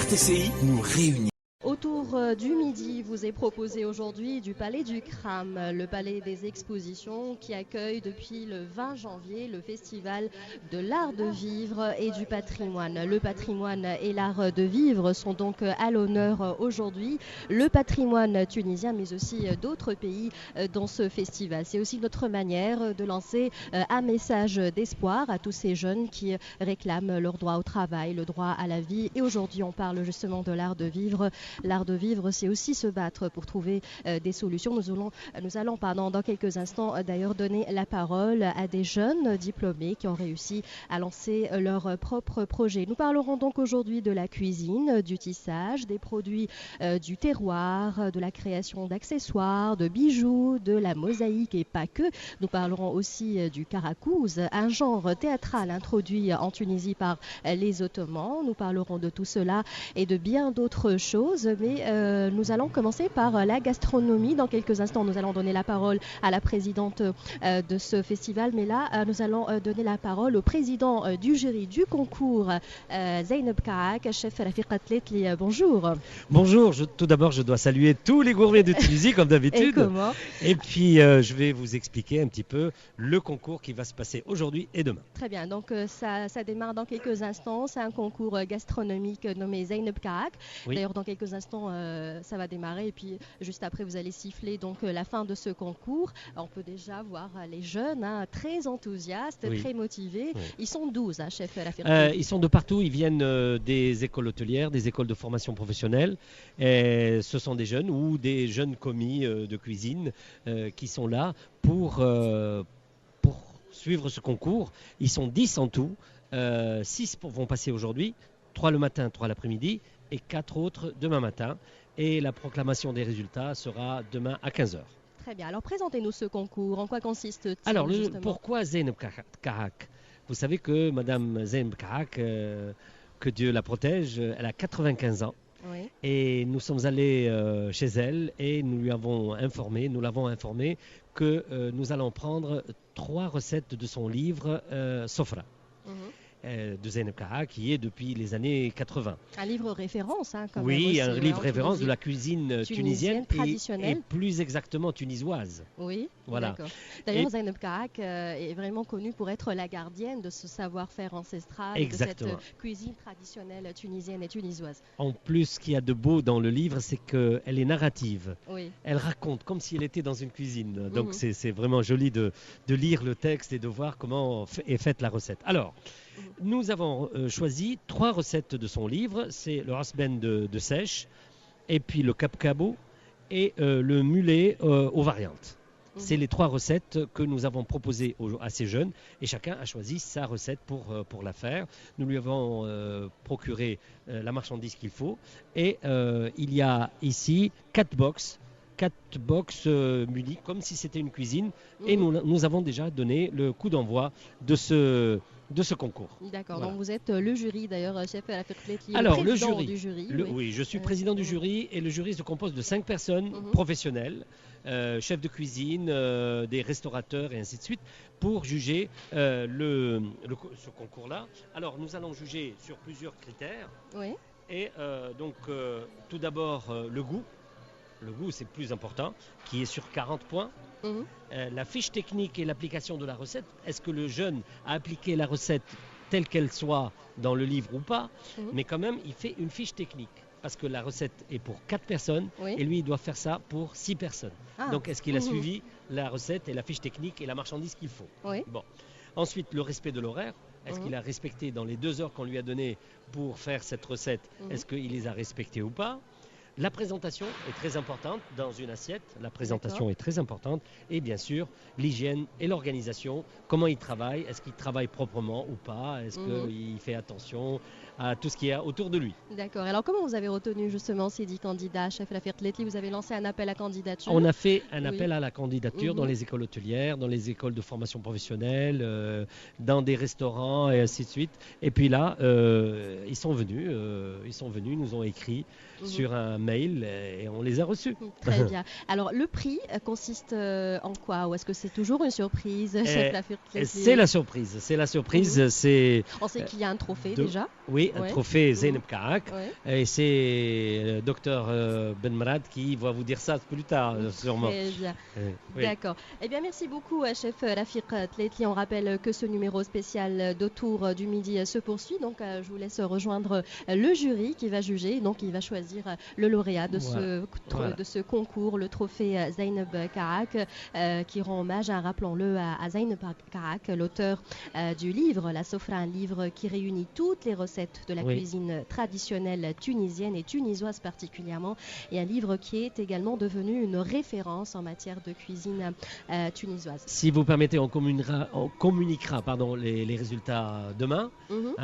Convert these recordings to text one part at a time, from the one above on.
RTCI nous réunit. Autour du midi, vous est proposé aujourd'hui du Palais du Cram, le palais des expositions qui accueille depuis le 20 janvier le festival de l'art de vivre et du patrimoine. Le patrimoine et l'art de vivre sont donc à l'honneur aujourd'hui. Le patrimoine tunisien mais aussi d'autres pays dans ce festival. C'est aussi notre manière de lancer un message d'espoir à tous ces jeunes qui réclament leur droit au travail, le droit à la vie. Et aujourd'hui, on parle justement de l'art de vivre. L'art de vivre, c'est aussi se battre pour trouver des solutions. Nous allons dans quelques instants d'ailleurs donner la parole à des jeunes diplômés qui ont réussi à lancer leur propre projet. Nous parlerons donc aujourd'hui de la cuisine, du tissage, des produits du terroir, de la création d'accessoires, de bijoux, de la mosaïque et pas que. Nous parlerons aussi du karakouz, un genre théâtral introduit en Tunisie par les Ottomans. Nous parlerons de tout cela et de bien d'autres choses. Mais nous allons commencer par la gastronomie. Dans quelques instants, nous allons donner la parole à la présidente de ce festival. Mais là, nous allons donner la parole au président du jury du concours, Zeynep Karak, chef Rafiqa Tletli. Bonjour. Bonjour. Tout d'abord, je dois saluer tous les gourmets de Tunisie, comme d'habitude. Et comment ? Et puis, je vais vous expliquer un petit peu le concours qui va se passer aujourd'hui et demain. Très bien. Donc, ça démarre dans quelques instants. C'est un concours gastronomique nommé Zeynep Karak. Oui. D'ailleurs, dans quelques instants, ça va démarrer et puis juste après, vous allez siffler donc la fin de ce concours. On peut déjà voir les jeunes très enthousiastes, Oui. très motivés. Oui. Ils sont 12, chef Rafiqa. Ils sont de partout, ils viennent des écoles hôtelières, des écoles de formation professionnelle. Et ce sont des jeunes ou des jeunes commis de cuisine qui sont là pour suivre ce concours. Ils sont 10 en tout, 6 vont passer aujourd'hui, 3 le matin, 3 l'après-midi et 4 autres demain matin. Et la proclamation des résultats sera demain à 15h. Très bien. Alors, présentez-nous ce concours. En quoi consiste-t-il ? Alors, justement pourquoi Zeynep Karak ? Vous savez que Madame Zeynep Karak, que Dieu la protège, elle a 95 ans. Oui. Et nous sommes allés chez elle et nous l'avons informé que nous allons prendre 3 recettes de son livre Sofra. De Zeynep Karak, qui est depuis les années 80. Un livre référence, quand même. Oui, aussi, un livre référence de la cuisine tunisienne traditionnelle. et plus exactement tunisoise. Oui, voilà. D'accord. D'ailleurs, Zeynep Karak est vraiment connue pour être la gardienne de ce savoir-faire ancestral, Exactement. de cette cuisine traditionnelle tunisienne et tunisoise. En plus, ce qu'il y a de beau dans le livre, c'est qu'elle est narrative. Oui. Elle raconte comme si elle était dans une cuisine. Donc, c'est vraiment joli de lire le texte et de voir comment est faite la recette. Alors, nous avons choisi 3 recettes de son livre. C'est le rasben de sèche, et puis le kapkabo et le mulet aux variantes. C'est les 3 recettes que nous avons proposées à ces jeunes et chacun a choisi sa recette pour la faire. Nous lui avons procuré la marchandise qu'il faut et il y a ici 4 box munies comme si c'était une cuisine et nous avons déjà donné le coup d'envoi de ce concours. D'accord, Voilà. donc vous êtes le jury d'ailleurs, chef Rafiqa Tletli, Alors, le président le jury, du jury. oui, je suis président du jury et le jury se compose de 5 personnes professionnelles, chefs de cuisine, des restaurateurs et ainsi de suite, pour juger ce concours-là. Alors, nous allons juger sur plusieurs critères. Oui. Et tout d'abord, le goût. Le goût, c'est le plus important, qui est sur 40 points. La fiche technique et l'application de la recette. Est-ce que le jeune a appliqué la recette telle qu'elle soit dans le livre ou pas? Mais quand même, il fait une fiche technique. Parce que la recette est pour 4 personnes et lui, il doit faire ça pour 6 personnes. Donc, est-ce qu'il a suivi la recette et la fiche technique et la marchandise qu'il faut? Bon. Ensuite, le respect de l'horaire. Est-ce qu'il a respecté dans les 2 heures qu'on lui a données pour faire cette recette? Est-ce qu'il les a respectées ou pas? La présentation est très importante dans une assiette. La présentation est très importante. Et bien sûr, l'hygiène et l'organisation. Comment il travaille? Est-ce qu'il travaille proprement ou pas? Est-ce qu'il fait attention à tout ce qu'il y a autour de lui? D'accord. Alors, comment vous avez retenu justement ces 10 candidats, chef Rafiqa Tletli? Vous avez lancé un appel à candidature? On a fait un appel à la candidature dans les écoles hôtelières, dans les écoles de formation professionnelle, dans des restaurants et ainsi de suite. Et puis là, ils sont venus, ils nous ont écrit sur un mail et on les a reçus. Très bien. Alors, le prix consiste en quoi? Ou est-ce que c'est toujours une surprise, chef Lafir Tletli? C'est la surprise. C'est la surprise. On sait qu'il y a un trophée déjà. Oui, un trophée Zainab Karak. Et c'est le docteur Ben Marad qui va vous dire ça plus tard, sûrement. Très bien. D'accord. Eh bien, merci beaucoup, chef Lafir Tletli. On rappelle que ce numéro spécial d'Autour du Midi se poursuit. Donc, je vous laisse rejoindre le jury qui va juger. Donc, il va choisir le lauréat de ce concours, le trophée Zainab Karak, qui rend hommage, rappelons-le, à Zainab Karak, l'auteur du livre La Sofra, un livre qui réunit toutes les recettes de la cuisine traditionnelle tunisienne et tunisoise particulièrement, et un livre qui est également devenu une référence en matière de cuisine tunisoise. Si vous permettez, on communiquera les résultats demain,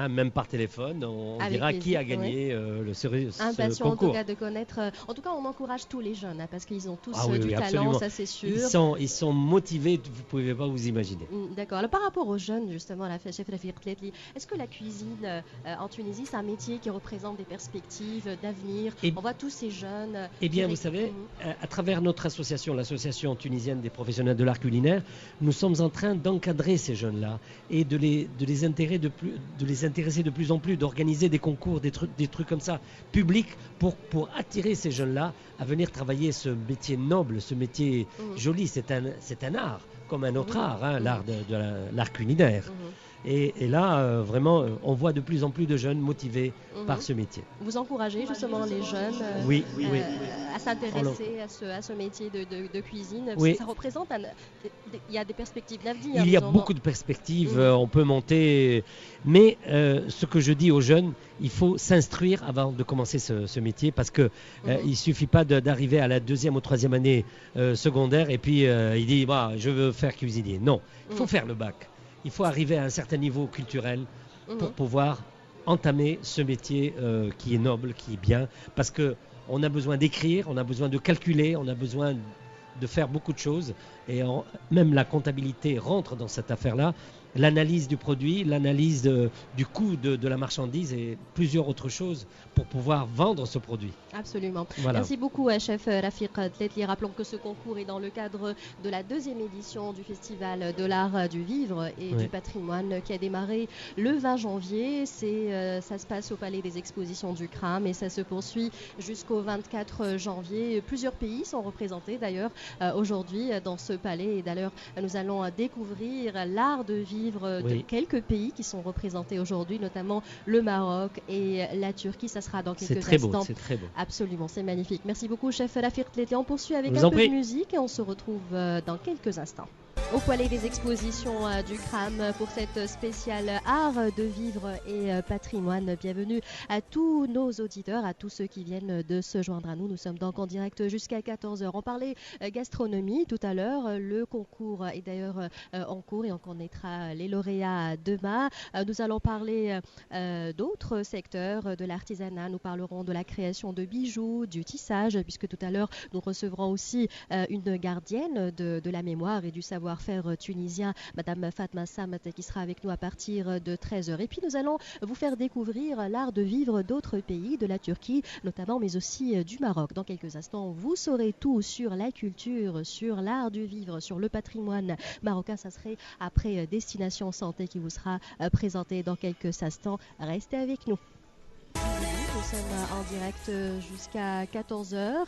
même par téléphone. On dira qui a gagné ce Impatient concours. En tout cas de connaître. En tout cas, on encourage tous les jeunes parce qu'ils ont tous du talent, absolument. ça c'est sûr. Ils sont motivés, vous ne pouvez pas vous imaginer. D'accord. Alors par rapport aux jeunes, justement, chef Lafir Tletli, est-ce que la cuisine en Tunisie, c'est un métier qui représente des perspectives d'avenir? On voit tous ces jeunes. Eh bien, vous savez, à travers notre association, l'association tunisienne des professionnels de l'art culinaire, nous sommes en train d'encadrer ces jeunes-là et de les intéresser de plus en plus, d'organiser des concours, des trucs comme ça, publics, pour attirer ces jeunes-là à venir travailler ce métier noble, ce métier joli. C'est un art, comme un autre art, l'art de l'art culinaire. Et là, vraiment, on voit de plus en plus de jeunes motivés par ce métier. Vous encouragez justement les jeunes à s'intéresser à ce métier de cuisine. Ça représente, il y a des perspectives d'avenir. Il y a beaucoup de perspectives, on peut monter. Mais ce que je dis aux jeunes, il faut s'instruire avant de commencer ce métier, parce qu'il ne suffit pas d'arriver à la 2e ou 3e année secondaire et puis il dit je veux faire cuisinier. Non, il faut faire le bac. Il faut arriver à un certain niveau culturel pour pouvoir entamer ce métier qui est noble, qui est bien, parce qu'on a besoin d'écrire, on a besoin de calculer, on a besoin de faire beaucoup de choses, et même la comptabilité rentre dans cette affaire-là. L'analyse du produit, l'analyse du coût de la marchandise et plusieurs autres choses pour pouvoir vendre ce produit. Absolument. Voilà. Merci beaucoup, chef Lafir Tletli. Rappelons que ce concours est dans le cadre de la 2e édition du Festival de l'Art du Vivre et du Patrimoine qui a démarré le 20 janvier. Ça se passe au Palais des Expositions du CRAM et ça se poursuit jusqu'au 24 janvier. Plusieurs pays sont représentés d'ailleurs aujourd'hui dans ce palais. Et d'ailleurs, nous allons découvrir l'art de vivre de quelques pays qui sont représentés aujourd'hui, notamment le Maroc et la Turquie. Ça sera dans quelques instants. C'est très beau. Absolument, c'est magnifique. Merci beaucoup, chef Lafir Tletli. On poursuit avec un peu de musique et on se retrouve dans quelques instants. Au Palais des Expositions du CRAM pour cette spéciale Art de vivre et patrimoine. Bienvenue à tous nos auditeurs, à tous ceux qui viennent de se joindre à nous. Nous sommes donc en direct jusqu'à 14h. On parlait gastronomie tout à l'heure. Le concours est d'ailleurs en cours et on connaîtra les lauréats demain. Nous allons parler d'autres secteurs de l'artisanat. Nous parlerons de la création de bijoux, du tissage, puisque tout à l'heure nous recevrons aussi une gardienne de la mémoire et du savoir-faire tunisien, Madame Fatma Samet, qui sera avec nous à partir de 13h. Et puis nous allons vous faire découvrir l'art de vivre d'autres pays, de la Turquie notamment, mais aussi du Maroc. Dans quelques instants, vous saurez tout sur la culture, sur l'art du vivre, sur le patrimoine marocain. Ça serait après Destination Santé qui vous sera présenté dans quelques instants. Restez avec nous. Nous sommes en direct jusqu'à 14h.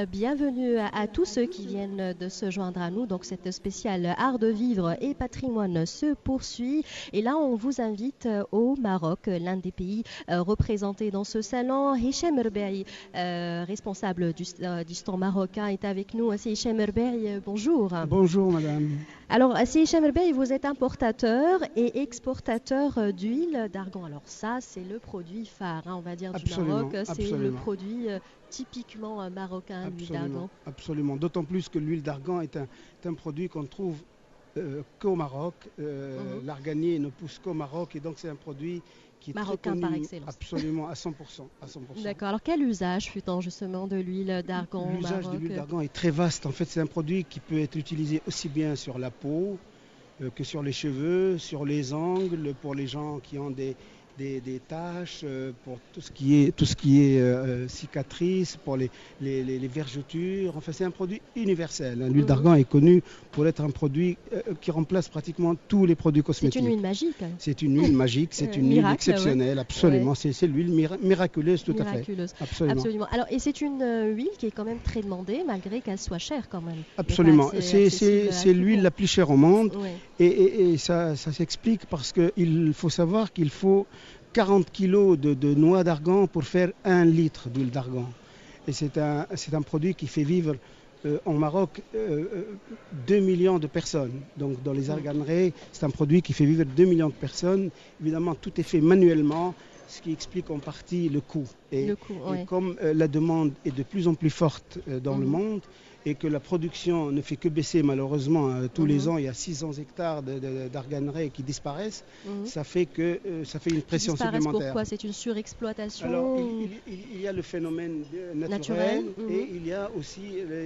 Bienvenue à tous ceux qui viennent de se joindre à nous. Donc cette spéciale Art de vivre et patrimoine se poursuit. Et là, on vous invite au Maroc, l'un des pays représentés dans ce salon. Hicham Erbey, responsable du stand marocain, est avec nous. Hicham Erbey, bonjour. Bonjour madame. Alors, Hicham Erbey, vous êtes importateur et exportateur d'huile d'argan. Alors ça, c'est le produit phare, on va dire, du Maroc. C'est le produit typiquement marocain, l'huile d'argan. Absolument. D'autant plus que l'huile d'argan est un produit qu'on trouve qu'au Maroc. L'arganier ne pousse qu'au Maroc et donc c'est un produit qui est marocain très connu, par excellence. Absolument, à 100%. D'accord. Alors quel usage fut-en justement de l'huile d'argan au Maroc? L'usage de l'huile d'argan est très vaste. En fait, c'est un produit qui peut être utilisé aussi bien sur la peau que sur les cheveux, sur les ongles, pour les gens qui ont des des taches, pour tout ce qui est cicatrices, pour les vergetures. Enfin, c'est un produit universel. Hein. L'huile d'argan est connue pour être un produit qui remplace pratiquement tous les produits cosmétiques. C'est une huile magique. C'est une huile magique, c'est une huile exceptionnelle, absolument. Ouais. C'est l'huile miraculeuse, tout à fait. Absolument. Alors, et c'est une huile qui est quand même très demandée, malgré qu'elle soit chère quand même. Absolument. C'est l'huile la plus chère au monde. Ouais. Et ça s'explique parce qu'il faut savoir qu'il faut 40 kilos de noix d'argan pour faire 1 litre d'huile d'argan. Et c'est un produit qui fait vivre en Maroc 2 millions de personnes. Donc dans les arganeries, c'est un produit qui fait vivre 2 millions de personnes. Évidemment, tout est fait manuellement, ce qui explique en partie le coût. Et comme la demande est de plus en plus forte dans le monde, et que la production ne fait que baisser malheureusement tous les ans, il y a 600 hectares d'arganeries qui disparaissent, ça fait une pression supplémentaire. Pourquoi? C'est une surexploitation? Alors, il y a le phénomène naturel. Et il y a aussi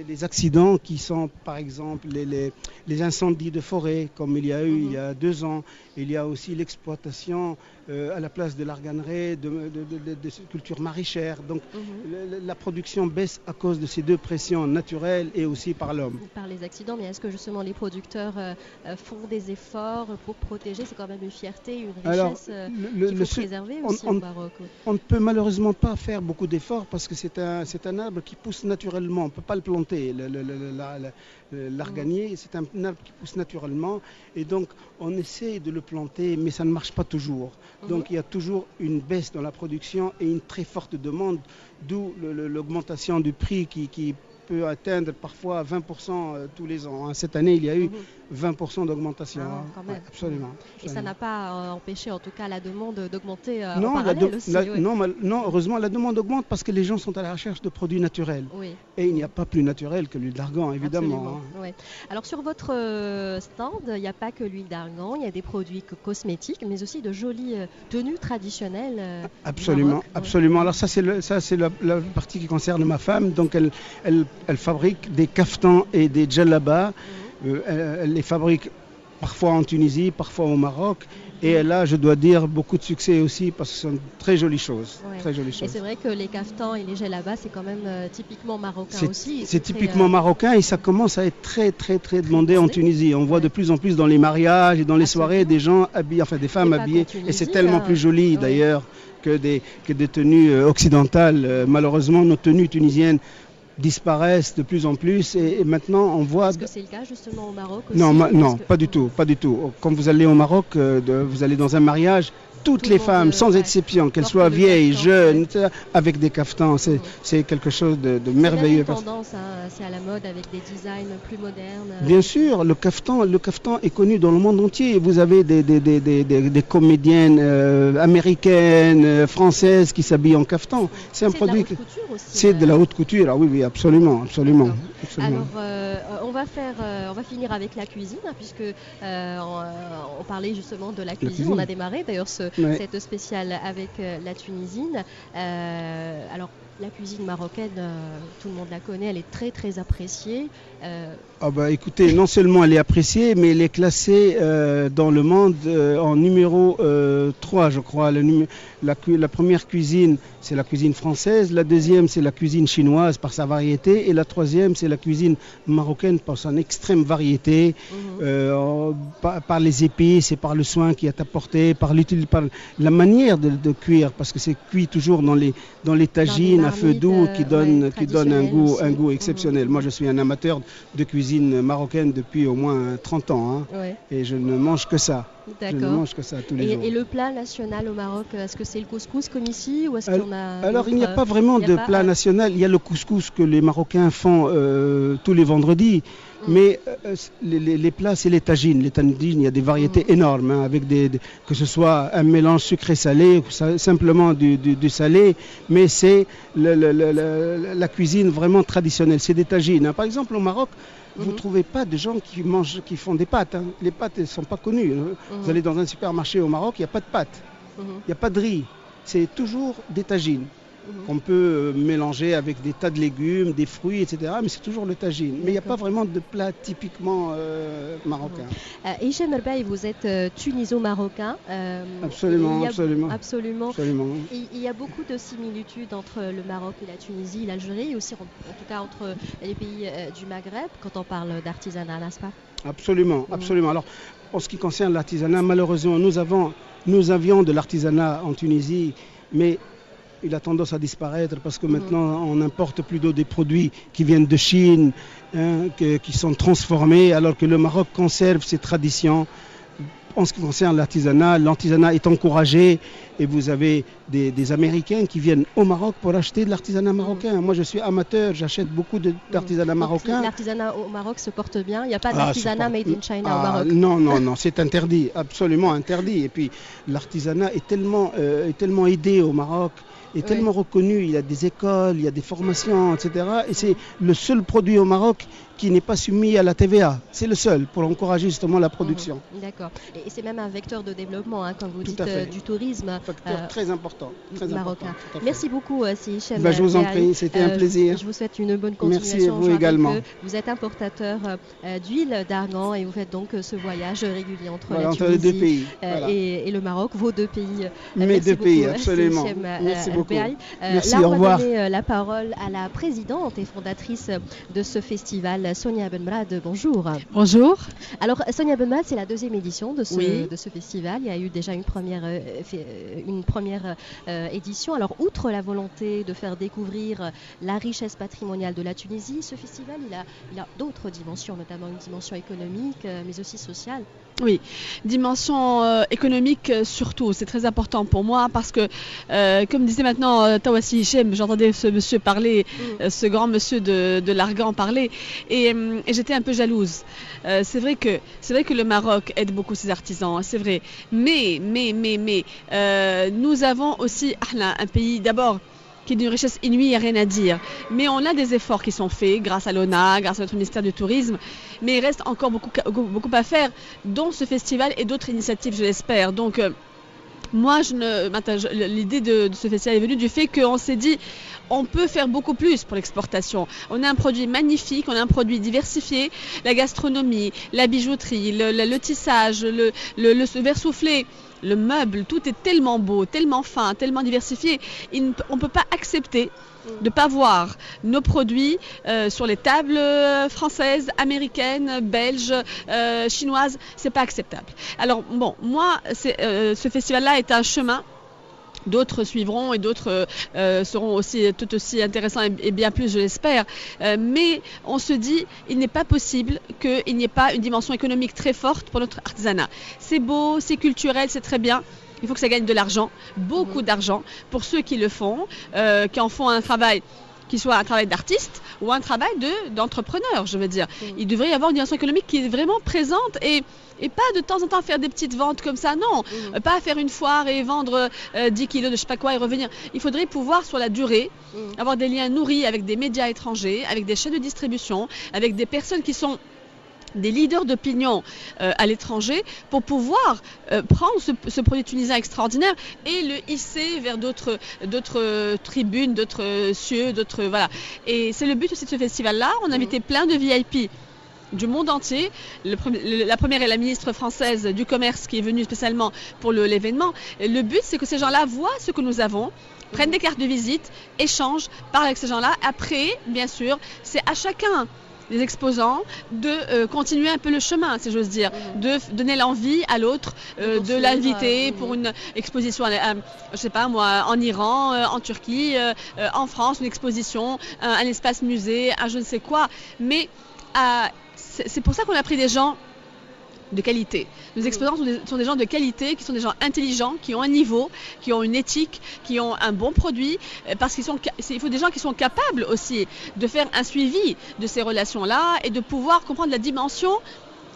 les accidents qui sont par exemple les incendies de forêt comme il y a eu il y a 2 ans. Il y a aussi l'exploitation à la place de l'arganerie de cultures maraîchères. Donc la production baisse à cause de ces 2 pressions naturelles et aussi par l'homme. Par les accidents, mais est-ce que justement les producteurs font des efforts pour protéger? C'est quand même une fierté, une richesse qu'il faut préserver aussi au Maroc. On ne peut malheureusement pas faire beaucoup d'efforts parce que c'est un arbre qui pousse naturellement. On ne peut pas le planter. L'arganier, c'est un arbre qui pousse naturellement et donc on essaie de le planter, mais ça ne marche pas toujours. Donc il y a toujours une baisse dans la production et une très forte demande, d'où l'augmentation du prix qui peut atteindre parfois 20% tous les ans. Hein. Cette année, il y a eu 20% d'augmentation. Quand même. Absolument. Et ça n'a pas empêché en tout cas la demande d'augmenter en non, parallèle aussi. Non, heureusement, la demande augmente parce que les gens sont à la recherche de produits naturels. Oui. Et il n'y a pas plus naturel que l'huile d'argan, évidemment. Hein. Oui. Alors sur votre stand, il n'y a pas que l'huile d'argan, il y a des produits cosmétiques, mais aussi de jolies tenues traditionnelles. Absolument, absolument. Alors ça, c'est la partie qui concerne ma femme. Donc elle fabrique des caftans et des djellabas. Elle les fabrique parfois en Tunisie, parfois au Maroc. Et elle a, je dois dire, beaucoup de succès aussi parce que ce sont très jolies choses. Ouais. Très jolies choses. Et c'est vrai que les caftans et les djellabas, c'est quand même typiquement marocain aussi. C'est typiquement marocain et ça commence à être très demandé en Tunisie. On voit de plus en plus dans les mariages et dans les soirées des gens habillés, enfin des femmes habillées. Et c'est tellement plus joli d'ailleurs que des tenues occidentales. Malheureusement, nos tenues tunisiennes disparaissent de plus en plus et maintenant on voit... Est-ce que c'est le cas justement au Maroc aussi? Non, pas du tout. Quand vous allez au Maroc, vous allez dans un mariage, toutes les femmes, sans exception, qu'elles soient vieilles, jeunes, avec des caftans, c'est quelque chose de merveilleux. C'est tendance, c'est à la mode avec des designs plus modernes. Bien sûr, le caftan est connu dans le monde entier. Vous avez des comédiennes américaines, françaises qui s'habillent en caftan. C'est un produit. C'est de la haute couture. Ah oui, absolument. Alors, on va finir avec la cuisine, puisque on parlait justement de la cuisine. On a démarré d'ailleurs cette spéciale avec la Tunisine. Alors, la cuisine marocaine, tout le monde la connaît, elle est très appréciée. Écoutez, non seulement elle est appréciée, mais elle est classée dans le monde en numéro 3, je crois. La première cuisine, c'est la cuisine française. La deuxième, c'est la cuisine chinoise par sa variété. Et la troisième, c'est la cuisine marocaine par son extrême variété, par les épices et par le soin qui est apporté, par la manière de cuire, parce que c'est cuit toujours dans les tagines à feu doux qui donne un goût exceptionnel. Moi, je suis un amateur de cuisine marocaine depuis au moins 30 ans. Et je ne mange que ça. D'accord. Je ne mange que ça tous les jours. Et le plat national au Maroc, est-ce que c'est le couscous comme ici ou est-ce qu'on a Alors il n'y a pas vraiment de plat national. Il y a le couscous que les Marocains font tous les vendredis. Mais les plats, c'est les tagines. Les tagines, il y a des variétés énormes, avec que ce soit un mélange sucré-salé ou simplement du salé. Mais c'est la cuisine vraiment traditionnelle. C'est des tagines. Par exemple, au Maroc, vous ne trouvez pas de gens qui font des pâtes. Les pâtes ne sont pas connues. Vous allez dans un supermarché au Maroc, il n'y a pas de pâtes. Il n'y a pas de riz. C'est toujours des tagines. qu'on peut mélanger avec des tas de légumes, des fruits, etc. Mais c'est toujours le tagine. Mais il n'y a pas vraiment de plat typiquement marocain. Hicham Erbaï, vous êtes tuniso-marocain. Absolument. Il y a beaucoup de similitudes entre le Maroc et la Tunisie, l'Algérie, et aussi en tout cas entre les pays du Maghreb, quand on parle d'artisanat, n'est-ce pas? Absolument. Alors, en ce qui concerne l'artisanat, malheureusement, nous avions de l'artisanat en Tunisie, mais il a tendance à disparaître parce que maintenant on importe plutôt des produits qui viennent de Chine, qui sont transformés, alors que le Maroc conserve ses traditions. En ce qui concerne l'artisanat est encouragé et vous avez des Américains qui viennent au Maroc pour acheter de l'artisanat marocain. Moi je suis amateur, j'achète beaucoup d'artisanat marocain. L'artisanat au Maroc se porte bien, il n'y a pas d'artisanat made in China au Maroc? Non, c'est interdit, absolument interdit. Et puis l'artisanat est tellement aidé au Maroc, est tellement reconnu, il y a des écoles, il y a des formations, etc. Et c'est le seul produit au Maroc qui n'est pas soumis à la TVA. C'est le seul pour encourager justement la production. D'accord. Et c'est même un vecteur de développement, quand vous dites du tourisme. Un facteur très important. Marocain. Merci beaucoup, Hicham. Je vous en prie, c'était un plaisir. Je vous souhaite une bonne continuation. Merci à vous également. Vous êtes importateur d'huile d'argan et vous faites donc ce voyage régulier entre la Tunisie les deux pays, et le Maroc, vos deux pays. Mes deux pays, absolument. Merci beaucoup. Merci, au revoir. On va donner la parole à la présidente et fondatrice de ce festival, Sonia Benmrad. Bonjour. Bonjour. Alors, Sonia Benmrad, c'est la deuxième édition de ce festival. Il y a eu déjà une première édition. Alors, outre la volonté de faire découvrir la richesse patrimoniale de la Tunisie, ce festival, il a d'autres dimensions, notamment une dimension économique, mais aussi sociale. Oui, dimension économique surtout, c'est très important pour moi parce que, comme disait maintenant Tawassi Hichem, j'entendais ce monsieur parler, ce grand monsieur de l'Argan parler, et j'étais un peu jalouse. C'est vrai que le Maroc aide beaucoup ses artisans, c'est vrai, mais nous avons aussi un pays d'abord qui est d'une richesse inouïe, il n'y a rien à dire. Mais on a des efforts qui sont faits grâce à l'ONA, grâce à notre ministère du Tourisme. Mais il reste encore beaucoup à faire, dont ce festival et d'autres initiatives, je l'espère. Donc, moi, l'idée de ce festival est venue du fait qu'on s'est dit on peut faire beaucoup plus pour l'exportation. On a un produit magnifique, on a un produit diversifié, la gastronomie, la bijouterie, le tissage, le verre soufflé. Le meuble, tout est tellement beau, tellement fin, tellement diversifié. On ne peut pas accepter de ne pas voir nos produits sur les tables françaises, américaines, belges, chinoises. C'est pas acceptable. Alors bon, moi, ce festival-là est un chemin. D'autres suivront et d'autres seront tout aussi intéressants et bien plus, je l'espère. Mais on se dit, il n'est pas possible qu'il n'y ait pas une dimension économique très forte pour notre artisanat. C'est beau, c'est culturel, c'est très bien. Il faut que ça gagne de l'argent, beaucoup d'argent, pour ceux qui le font, qui en font un travail qui soit un travail d'artiste ou un travail d'entrepreneur, je veux dire. Il devrait y avoir une dimension économique qui est vraiment présente et pas de temps en temps faire des petites ventes comme ça, non. Pas faire une foire et vendre 10 kilos de je sais pas quoi et revenir. Il faudrait pouvoir sur la durée avoir des liens nourris avec des médias étrangers, avec des chaînes de distribution, avec des personnes qui sont des leaders d'opinion à l'étranger pour pouvoir prendre ce produit tunisien extraordinaire et le hisser vers d'autres tribunes, d'autres cieux, voilà. Et c'est le but aussi de ce festival-là. On a invité plein de VIP du monde entier. La première est la ministre française du Commerce qui est venue spécialement pour l'événement. Le but, c'est que ces gens-là voient ce que nous avons, prennent des cartes de visite, échangent, parlent avec ces gens-là. Après, bien sûr, c'est à chacun des exposants de continuer un peu le chemin, si j'ose dire, de donner l'envie à l'autre, de l'inviter pour une exposition, je sais pas moi, en Iran, en Turquie, en France, une exposition, un espace musée, un je ne sais quoi. Mais c'est pour ça qu'on a pris des gens de qualité. Nos exposants sont des gens de qualité, qui sont des gens intelligents, qui ont un niveau, qui ont une éthique, qui ont un bon produit, parce qu'il faut des gens qui sont capables aussi de faire un suivi de ces relations-là et de pouvoir comprendre la dimension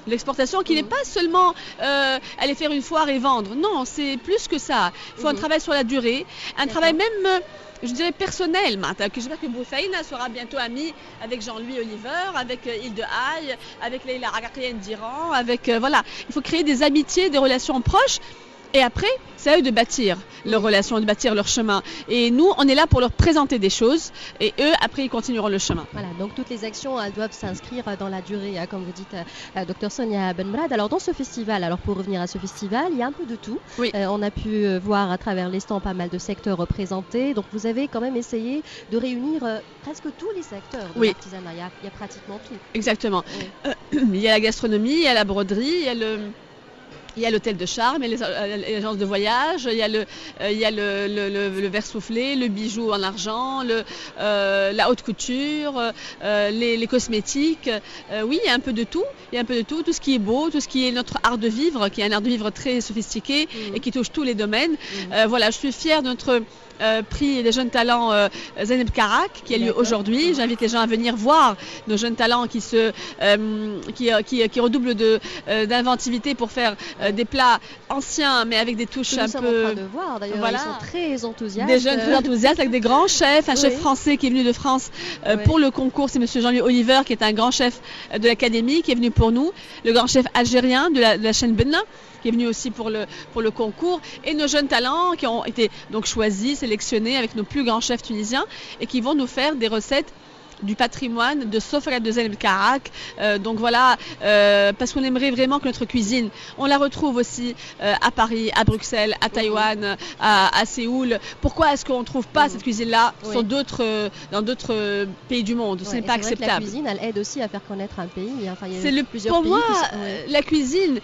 de l'exportation qui n'est pas seulement aller faire une foire et vendre. Non, c'est plus que ça. Il faut un travail sur la durée, un travail même je dirais personnel, j'espère que Boussaïna sera bientôt amie avec Jean-Louis Oliver, avec Hilde Haï, avec Leïla Agakrienne d'Iran, voilà. Il faut créer des amitiés, des relations proches Et après, c'est à eux de bâtir leurs relations, de bâtir leur chemin. Et nous, on est là pour leur présenter des choses. Et eux, après, ils continueront le chemin. Voilà, donc toutes les actions elles doivent s'inscrire dans la durée, comme vous dites, Dr Sonia Benmrad. Alors dans ce festival, pour revenir à ce festival, il y a un peu de tout. Oui. On a pu voir à travers les stands pas mal de secteurs représentés. Donc vous avez quand même essayé de réunir presque tous les secteurs de l'artisanat. Il y a pratiquement tout. Exactement. Oui. Il y a la gastronomie, il y a la broderie, il y a l'hôtel de charme, il y a l'agence de voyage, il y a le verre soufflé, le bijou en argent, la haute couture, les cosmétiques. Oui, il y a un peu de tout. Il y a un peu de tout ce qui est beau, tout ce qui est notre art de vivre, qui est un art de vivre très sophistiqué et qui touche tous les domaines. Voilà, je suis fière de notre prix des jeunes talents Zeynep Karak qui a lieu aujourd'hui. J'invite les gens à venir voir nos jeunes talents qui redoublent d'inventivité pour faire des plats anciens mais avec des touches un peu... Nous sommes en train de voir d'ailleurs, ils sont très enthousiastes. Des jeunes très enthousiastes avec des grands chefs, un chef français qui est venu de France pour le concours, c'est monsieur Jean-Louis Oliver qui est un grand chef de l'académie qui est venu pour nous, le grand chef algérien de la chaîne Benna qui est venu aussi pour le concours, et nos jeunes talents qui ont été donc choisis, sélectionnés avec nos plus grands chefs tunisiens et qui vont nous faire des recettes du patrimoine de Sofra de Zeynep Karak. Donc voilà, parce qu'on aimerait vraiment que notre cuisine, on la retrouve aussi à Paris, à Bruxelles, à Taïwan, à Séoul. Pourquoi est-ce qu'on ne trouve pas cette cuisine-là dans d'autres pays du monde? Ce n'est pas acceptable. La cuisine, elle aide aussi à faire connaître un pays. Enfin, pour moi, la cuisine,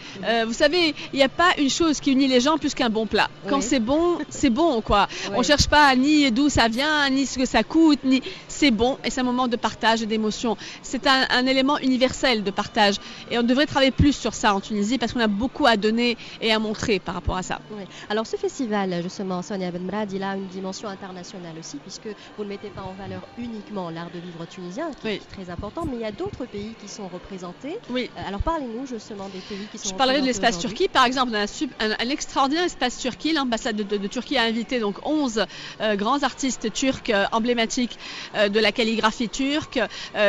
vous savez, il n'y a pas une chose qui unit les gens plus qu'un bon plat. Quand c'est bon, quoi. On ne cherche pas ni d'où ça vient, ni ce que ça coûte, ni c'est bon et c'est un moment de partage et d'émotion. C'est un élément universel de partage et on devrait travailler plus sur ça en Tunisie parce qu'on a beaucoup à donner et à montrer par rapport à ça. Oui. Alors ce festival, justement, Sonia Benmrad, il a une dimension internationale aussi puisque vous ne mettez pas en valeur uniquement l'art de vivre tunisien qui est très important, mais il y a d'autres pays qui sont représentés. Oui. Alors parlez-nous justement des pays qui sont représentés. Je parlerai de l'espace Turquie par exemple. On a un extraordinaire espace Turquie. L'ambassade de Turquie a invité donc 11 grands artistes turcs emblématiques de la calligraphie turque,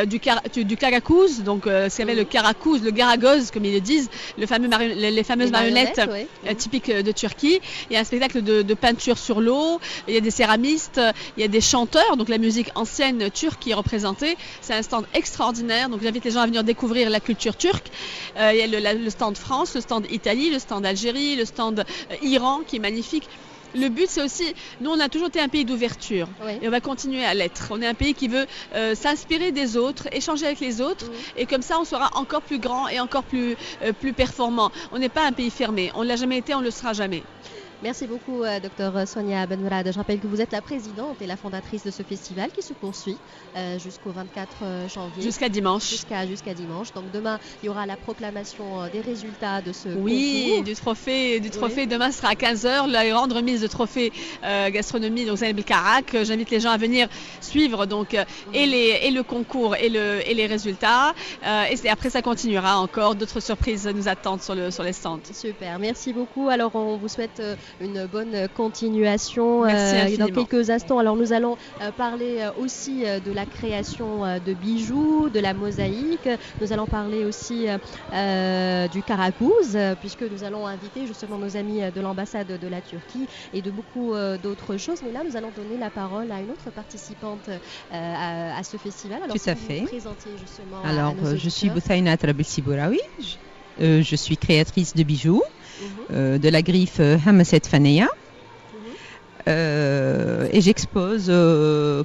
du karakouz, donc ce qu'avait le karakouz, le garagoz comme ils le disent, les fameuses marionnettes typiques de Turquie. Il y a un spectacle de peinture sur l'eau, il y a des céramistes, il y a des chanteurs, donc la musique ancienne turque qui est représentée. C'est un stand extraordinaire, donc j'invite les gens à venir découvrir la culture turque. Il y a le stand France, le stand Italie, le stand Algérie, le stand Iran qui est magnifique. Le but, c'est aussi, nous, on a toujours été un pays d'ouverture et on va continuer à l'être. On est un pays qui veut s'inspirer des autres, échanger avec les autres et comme ça, on sera encore plus grand et encore plus performant. On n'est pas un pays fermé. On ne l'a jamais été, on ne le sera jamais. Merci beaucoup, Dr Sonia Benmrad. Je rappelle que vous êtes la présidente et la fondatrice de ce festival qui se poursuit jusqu'au 24 janvier. Jusqu'à dimanche. Jusqu'à dimanche. Donc demain, il y aura la proclamation des résultats de ce concours. Oui, du trophée. Demain sera à 15h, la grande remise de trophée gastronomie, donc Zeynep Karak. J'invite les gens à venir suivre donc, et le concours et les résultats. Et après, ça continuera encore. D'autres surprises nous attendent sur les stands. Super, merci beaucoup. Alors, on vous souhaite une bonne continuation dans quelques instants. Alors nous allons parler aussi de la création de bijoux, de la mosaïque. Nous allons parler aussi du karakouz puisque nous allons inviter justement nos amis de l'ambassade de la Turquie et de beaucoup d'autres choses. Mais là, nous allons donner la parole à une autre participante à ce festival. Alors, tout à fait. Vous présentez justement Alors, je suis Bouthaïna Trabelsi-Bouraoui. Je suis créatrice de bijoux. De la griffe Hamaset Faneya et j'expose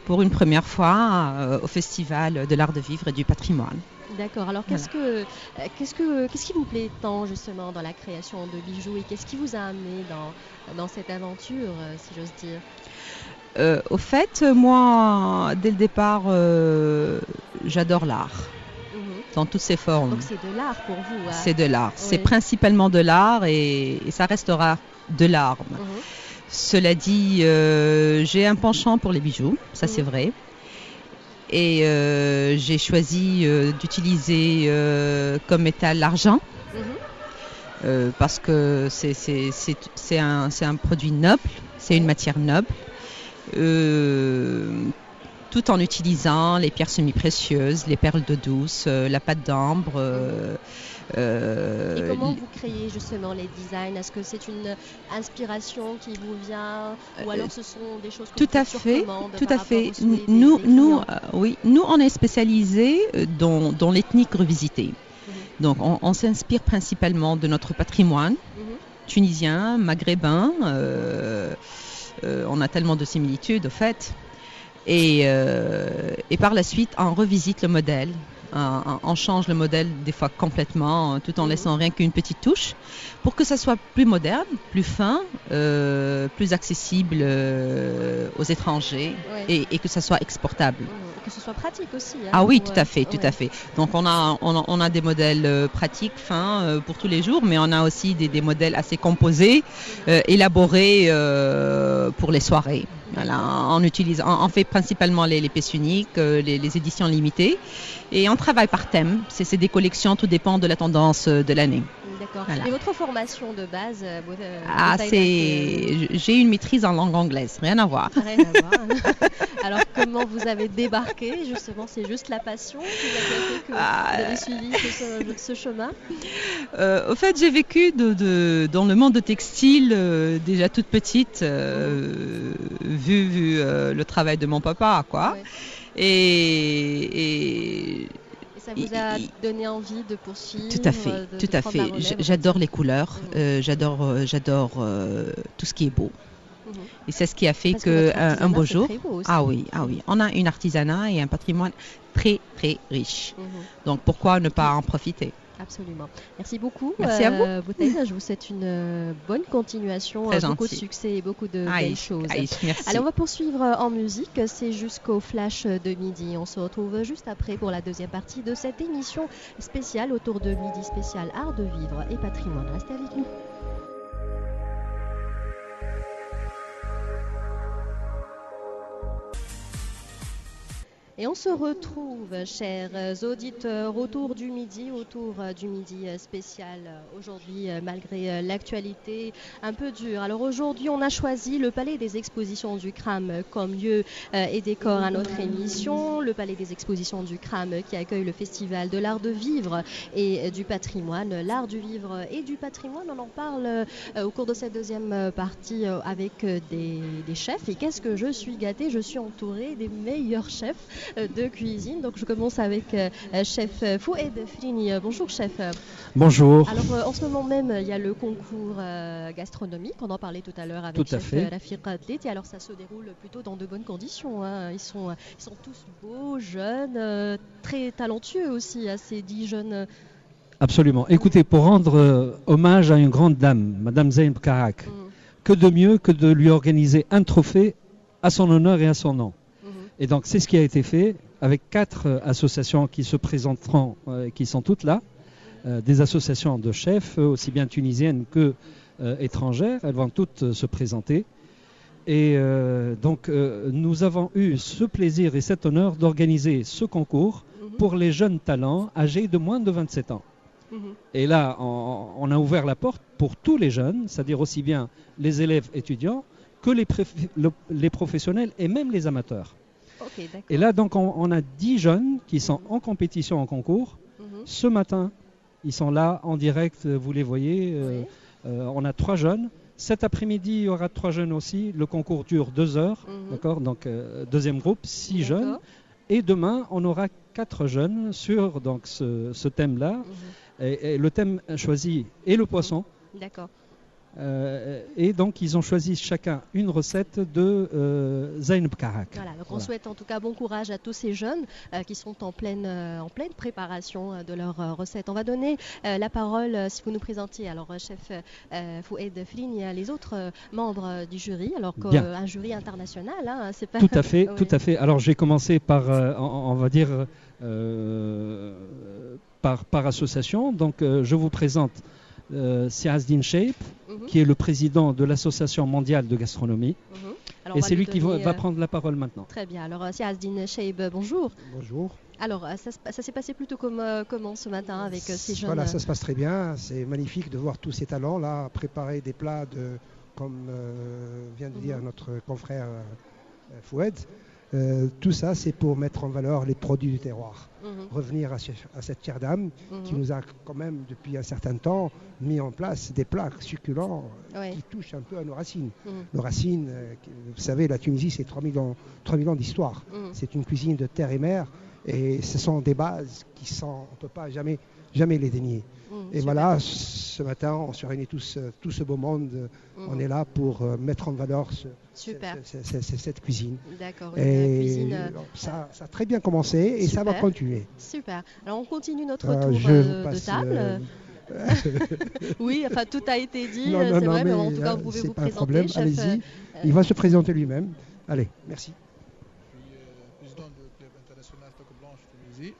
pour une première fois au Festival de l'Art de Vivre et du Patrimoine. D'accord, alors qu'est-ce qui vous plaît tant justement dans la création de bijoux et qu'est-ce qui vous a amené dans cette aventure, si j'ose dire? Au fait, moi, dès le départ, j'adore l'art. Dans toutes ses formes. Donc c'est de l'art pour vous. C'est de l'art. Oui. C'est principalement de l'art et ça restera de l'art. Cela dit, j'ai un penchant pour les bijoux, ça c'est vrai. Et j'ai choisi d'utiliser comme métal l'argent parce que c'est un produit noble, c'est une matière noble. tout en utilisant les pierres semi-précieuses, les perles d'eau douce, la pâte d'ambre. Et comment vous créez justement les designs? Est-ce que c'est une inspiration qui vous vient ou alors ce sont des choses que vous faites sur commande? Tout à fait. Nous, on est spécialisés dans l'ethnique revisitée. Donc, on s'inspire principalement de notre patrimoine tunisien, maghrébin. On a tellement de similitudes, au fait. Et par la suite, on revisite le modèle. On change le modèle des fois complètement, tout en laissant rien qu'une petite touche, pour que ça soit plus moderne, plus fin, plus accessible aux étrangers et que ça soit exportable. Que ce soit pratique aussi. Hein, ah oui, tout à fait. Donc on a des modèles pratiques, fins pour tous les jours, mais on a aussi des modèles assez composés, élaborés pour les soirées. Voilà, on fait principalement les pièces uniques, les éditions limitées, et on travaille par thème. C'est des collections, tout dépend de la tendance de l'année. D'accord. Voilà. Et votre formation de base j'ai une maîtrise en langue anglaise, rien à voir. Rien à voir. Alors comment vous avez débarqué justement? C'est juste la passion qui vous a fait que vous avez suivi ce chemin? Au fait, j'ai vécu dans le monde de textile déjà toute petite, vu le travail de mon papa, quoi. Ouais. Et ça vous a donné envie de poursuivre? Tout à fait. J'adore les couleurs, j'adore tout ce qui est beau. Et c'est ce qui a fait qu'un beau jour, on a une artisanat et un patrimoine très très riche. Donc pourquoi ne pas en profiter? Absolument. Merci beaucoup. Merci à vous. Boutaïda, je vous souhaite une bonne continuation, beaucoup de succès et beaucoup de belles choses. Merci. Allez, on va poursuivre en musique. C'est jusqu'au flash de midi. On se retrouve juste après pour la deuxième partie de cette émission spéciale autour de Midi spécial Art de vivre et patrimoine. Restez avec nous. Et on se retrouve, chers auditeurs, autour du midi spécial aujourd'hui, malgré l'actualité un peu dure. Alors aujourd'hui, on a choisi le Palais des Expositions du CRAM comme lieu et décor à notre émission. Le Palais des Expositions du CRAM qui accueille le Festival de l'Art de Vivre et du Patrimoine. L'Art du Vivre et du Patrimoine, on en parle au cours de cette deuxième partie avec des chefs. Et qu'est-ce que je suis gâtée, je suis entourée des meilleurs chefs de cuisine. Donc je commence avec chef Foued Frini. Bonjour chef. Bonjour. Alors en ce moment même il y a le concours gastronomique, on en parlait tout à l'heure avec chef Rafiq Tleti. Alors ça se déroule plutôt dans de bonnes conditions, hein. Ils sont tous beaux, jeunes, très talentueux aussi, ces 10 jeunes. Absolument. Écoutez, pour rendre hommage à une grande dame, Madame Zeynep Karak, que de mieux que de lui organiser un trophée à son honneur et à son nom. Et donc c'est ce qui a été fait avec 4 associations qui se présenteront, qui sont toutes là, des associations de chefs, aussi bien tunisiennes que étrangères. Elles vont toutes se présenter. Et donc nous avons eu ce plaisir et cet honneur d'organiser ce concours pour les jeunes talents âgés de moins de 27 ans. Et là, on a ouvert la porte pour tous les jeunes, c'est-à-dire aussi bien les élèves étudiants que les professionnels et même les amateurs. Okay, et là, donc, on a 10 jeunes qui sont en compétition en concours. Ce matin, ils sont là en direct, vous les voyez. On a 3 jeunes. Cet après-midi, il y aura 3 jeunes aussi. Le concours dure 2 heures. D'accord, donc, deuxième groupe, 6 jeunes. Et demain, on aura 4 jeunes sur donc, ce thème-là. Et le thème choisi est le poisson. D'accord. Et donc ils ont choisi chacun une recette de Zeynep Karak. Voilà, donc on souhaite en tout cas bon courage à tous ces jeunes qui sont en pleine préparation de leur recette. On va donner la parole, si vous nous présentiez, alors chef Foued Frini, les autres membres du jury, alors qu'un jury international, hein, c'est pas... Tout à fait, tout à fait. Alors j'ai commencé par, on va dire, par association. Donc je vous présente Siazdine Sheip, qui est le président de l'Association mondiale de gastronomie. Et c'est lui qui va prendre la parole maintenant. Très bien. Alors Siazdine Sheip, bonjour. Bonjour. Alors ça s'est passé plutôt comment ce matin avec ces jeunes? Voilà, ça se passe très bien. C'est magnifique de voir tous ces talents là préparer des plats comme vient de dire notre confrère Foued. Tout ça, c'est pour mettre en valeur les produits du terroir. Revenir à cette chère dame qui nous a quand même, depuis un certain temps, mis en place des plats succulents qui touchent un peu à nos racines. Nos racines, vous savez, la Tunisie, c'est 3000 ans d'histoire. C'est une cuisine de terre et mer. Et ce sont des bases on ne peut pas jamais les dénier. Et voilà, ce matin, on se réunit tout ce beau monde. On est là pour mettre en valeur cette cuisine. D'accord. Ça a très bien commencé et ça va continuer. Super. Alors on continue notre tour de table. Oui, enfin tout a été dit, c'est vrai, mais en tout cas vous pouvez vous présenter. Problème. Allez-y, il va se présenter lui-même. Allez, merci. Président du club international Toque Blanche Tunisie,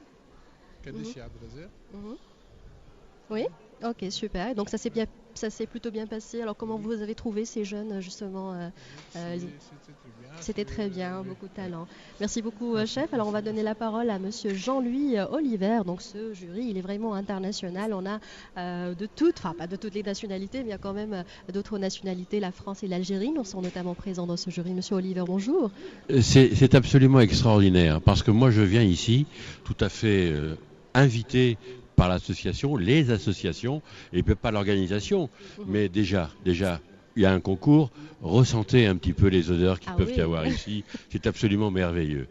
Kadeshi Abdelazer. Oui, ok, super. Donc ça s'est plutôt bien passé. Alors comment vous avez trouvé ces jeunes justement C'était très bien, beaucoup de talent. Merci beaucoup, chef. Alors on va donner la parole à monsieur Jean-Louis Oliver. Donc ce jury, il est vraiment international. On a pas de toutes les nationalités, mais il y a quand même d'autres nationalités, la France et l'Algérie. Nous sont notamment présents dans ce jury. Monsieur Oliver, bonjour. C'est absolument extraordinaire parce que moi je viens ici tout à fait invité par l'association, les associations, et pas l'organisation, mais déjà, il y a un concours, ressentez un petit peu les odeurs qui peuvent y avoir ici, c'est absolument merveilleux.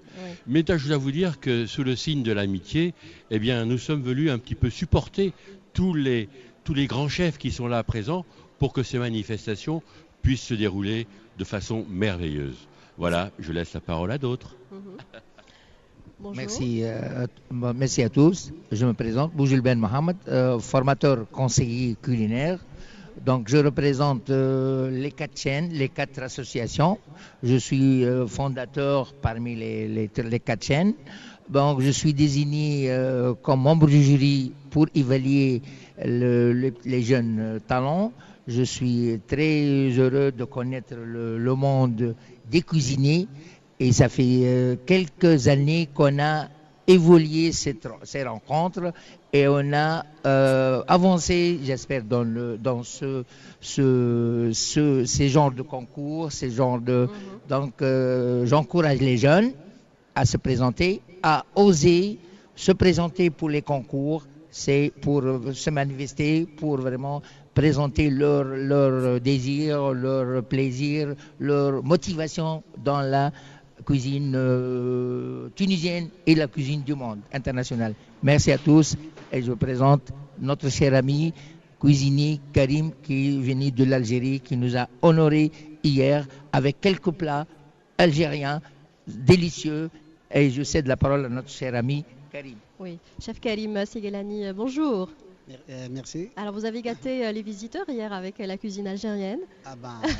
Mais je dois vous dire que sous le signe de l'amitié, eh bien, nous sommes venus un petit peu supporter tous les grands chefs qui sont là présents pour que ces manifestations puissent se dérouler de façon merveilleuse. Voilà, je laisse la parole à d'autres. Merci à tous. Je me présente, Boujil Ben Mohamed, formateur conseiller culinaire. Donc je représente les 4 chaînes, les 4 associations. Je suis fondateur parmi les 4 chaînes. Donc je suis désigné comme membre du jury pour évaluer les jeunes talents. Je suis très heureux de connaître le monde des cuisiniers. Et ça fait quelques années qu'on a évolué ces rencontres et on a avancé, j'espère, dans ces genres de concours, Donc, j'encourage les jeunes à se présenter, à oser se présenter pour les concours. C'est pour se manifester, pour vraiment présenter leur désir, leur plaisir, leur motivation dans la cuisine tunisienne et la cuisine du monde international. Merci à tous et je vous présente notre cher ami cuisinier Karim qui est venu de l'Algérie, qui nous a honorés hier avec quelques plats algériens délicieux et je cède la parole à notre cher ami Karim. Oui, chef Karim Segelani, bonjour. Merci. Alors vous avez gâté les visiteurs hier avec la cuisine algérienne.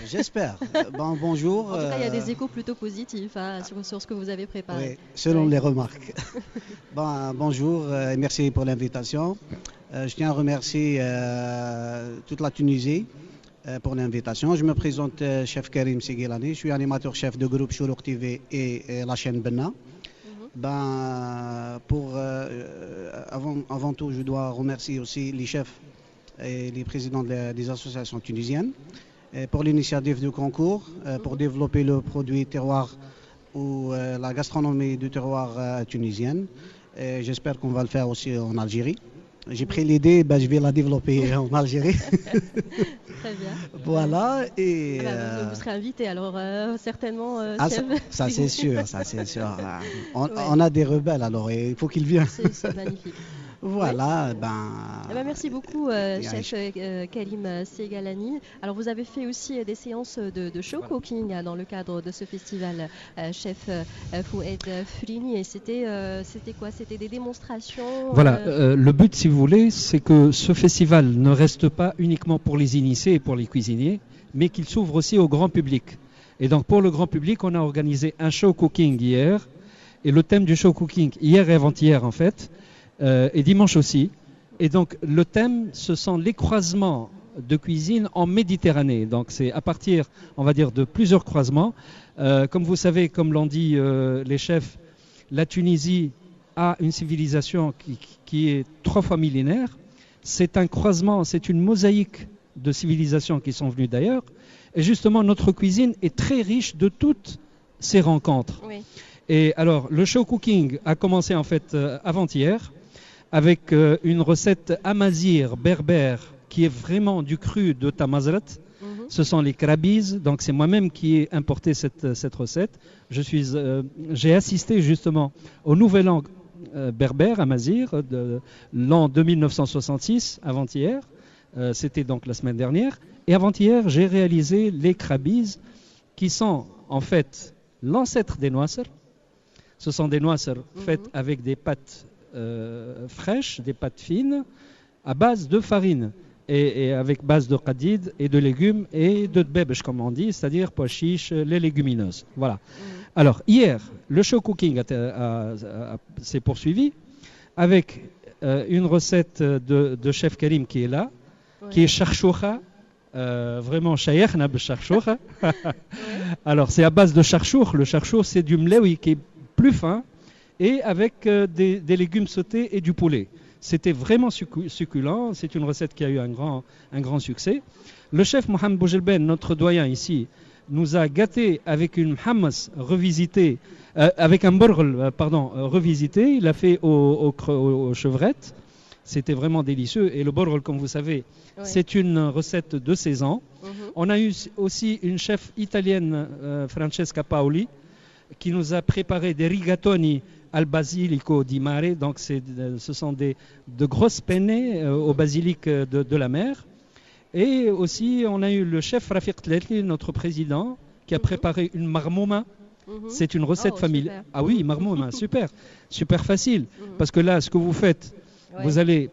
J'espère. Bonjour. En tout cas, il y a des échos plutôt positifs sur ce que vous avez préparé. Oui, selon les remarques. Bonjour et merci pour l'invitation. Je tiens à remercier toute la Tunisie pour l'invitation. Je me présente chef Karim Segelani. Je suis animateur chef de groupe Chourouk TV et la chaîne Benna. Avant tout, je dois remercier aussi les chefs et les présidents des associations tunisiennes pour l'initiative du concours, pour développer le produit terroir ou la gastronomie du terroir tunisienne. J'espère qu'on va le faire aussi en Algérie. J'ai pris l'idée, je vais la développer en Algérie. Très bien. Voilà. Et vous serez invité alors certainement. Ça c'est sûr, ça c'est sûr. On a des rebelles alors il faut qu'ils viennent. C'est magnifique. Voilà, merci beaucoup, chef Karim Segelani. Alors, vous avez fait aussi des séances de show cooking dans le cadre de ce festival, chef Foued Frini. Et c'était quoi? C'était des démonstrations. Voilà, le but, si vous voulez, c'est que ce festival ne reste pas uniquement pour les initiés et pour les cuisiniers, mais qu'il s'ouvre aussi au grand public. Et donc, pour le grand public, on a organisé un show cooking hier. Et le thème du show cooking, hier et avant-hier, en fait, et dimanche aussi. Et donc le thème, ce sont les croisements de cuisine en Méditerranée. Donc c'est à partir, on va dire, de plusieurs croisements. Comme vous savez, comme l'ont dit les chefs, la Tunisie a une civilisation qui est 3 fois millénaire. C'est un croisement, c'est une mosaïque de civilisations qui sont venues d'ailleurs. Et justement, notre cuisine est très riche de toutes ces rencontres. Oui. Et alors, le show cooking a commencé en fait avant-hier avec une recette amazir berbère qui est vraiment du cru de Tamazrat. Ce sont les krabiz, donc c'est moi-même qui ai importé cette recette. J'ai assisté justement au nouvel an berbère amazir de l'an 2966, avant-hier. C'était donc la semaine dernière. Et avant-hier, j'ai réalisé les krabiz qui sont en fait l'ancêtre des noisser. Ce sont des noisser faites avec des pâtes fraîches, des pâtes fines, à base de farine et avec base de qadid et de légumes et de dbebech, comme on dit, c'est-à-dire pois chiches, les légumineuses. Voilà. Alors, hier, le show cooking s'est poursuivi avec une recette de chef Karim qui est là, qui est charchoucha. Vraiment shayekhna b'charchoucha. Alors, c'est à base de charchour. Le charchour, c'est du mlewi qui est plus fin et avec des légumes sautés et du poulet. C'était vraiment succulent. C'est une recette qui a eu un grand succès. Le chef Mohamed Boujelben, notre doyen ici, nous a gâtés avec une hummus revisitée, avec un borgl, revisité. Il l'a fait aux chevrettes. C'était vraiment délicieux. Et le borgl, comme vous savez, c'est une recette de saison. On a eu aussi une chef italienne, Francesca Paoli, qui nous a préparé des rigatoni al basilico di mare. Donc ce sont de grosses penne au basilic de la mer. Et aussi on a eu le chef Rafiq Tlelki, notre président, qui a préparé une marmouma. C'est une recette familiale. Ah oui, marmouma, super facile. Parce que là, ce que vous faites, vous allez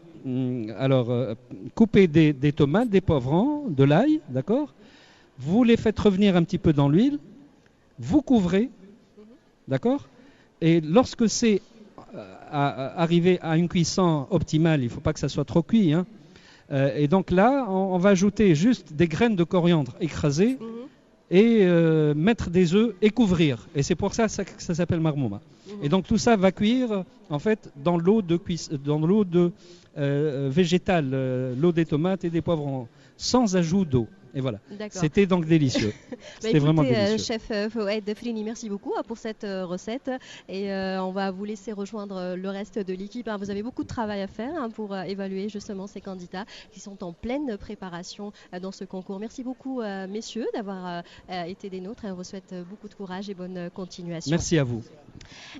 couper des tomates, des poivrons, de l'ail, d'accord? Vous les faites revenir un petit peu dans l'huile, vous couvrez, d'accord? Et lorsque c'est arrivé à une cuisson optimale, il ne faut pas que ça soit trop cuit, hein. Et donc là, on va ajouter juste des graines de coriandre écrasées et mettre des œufs et couvrir. Et c'est pour ça que ça s'appelle marmouma. Et donc tout ça va cuire en fait dans l'eau végétale, l'eau des tomates et des poivrons, sans ajout d'eau. Et voilà. C'était donc délicieux. C'était vraiment délicieux. Chef Fouad Frini, merci beaucoup pour cette recette. Et on va vous laisser rejoindre le reste de l'équipe. Vous avez beaucoup de travail à faire pour évaluer justement ces candidats qui sont en pleine préparation dans ce concours. Merci beaucoup, messieurs, d'avoir été des nôtres. On vous souhaite beaucoup de courage et bonne continuation. Merci à vous.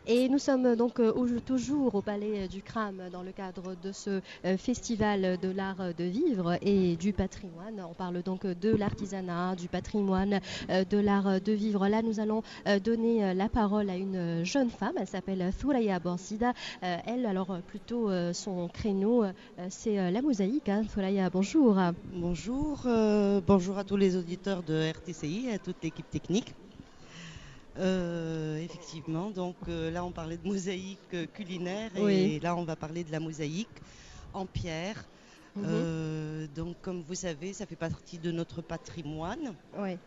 Et nous sommes donc toujours au Palais du Cram dans le cadre de ce festival de l'art de vivre et du patrimoine. On parle donc de l'artisanat, du patrimoine, de l'art de vivre. Là, nous allons donner la parole à une jeune femme. Elle s'appelle Thoraya Borsida. Elle, alors plutôt son créneau, c'est la mosaïque. Thoraya, bonjour. Bonjour. Bonjour à tous les auditeurs de RTCI et à toute l'équipe technique. Effectivement, donc là on parlait de mosaïque culinaire et là on va parler de la mosaïque en pierre. Donc comme vous savez, ça fait partie de notre patrimoine. Oui.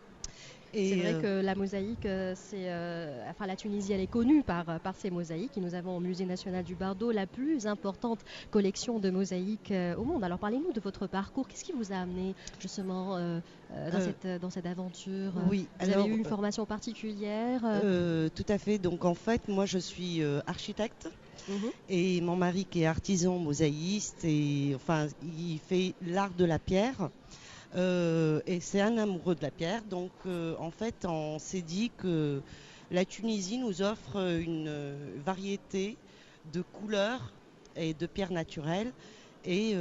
C'est vrai que la mosaïque, la Tunisie, elle est connue par ses mosaïques. Et nous avons au Musée national du Bardo la plus importante collection de mosaïques au monde. Alors parlez-nous de votre parcours. Qu'est-ce qui vous a amené justement dans cette aventure? Oui, vous avez eu une formation particulière? Tout à fait. Donc en fait, moi je suis architecte. Et mon mari qui est artisan mosaïste, il fait l'art de la pierre. Et c'est un amoureux de la pierre, donc en fait on s'est dit que la Tunisie nous offre une variété de couleurs et de pierres naturelles et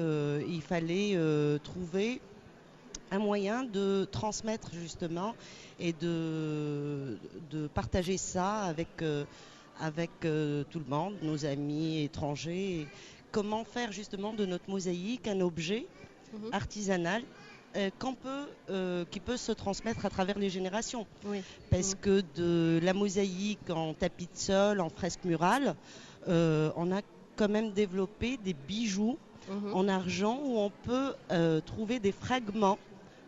il fallait trouver un moyen de transmettre justement et de partager ça avec tout le monde, nos amis étrangers. Et comment faire justement de notre mosaïque un objet artisanal qui peut se transmettre à travers les générations. Parce que de la mosaïque en tapis de sol, en fresque murale, on a quand même développé des bijoux en argent où on peut trouver des fragments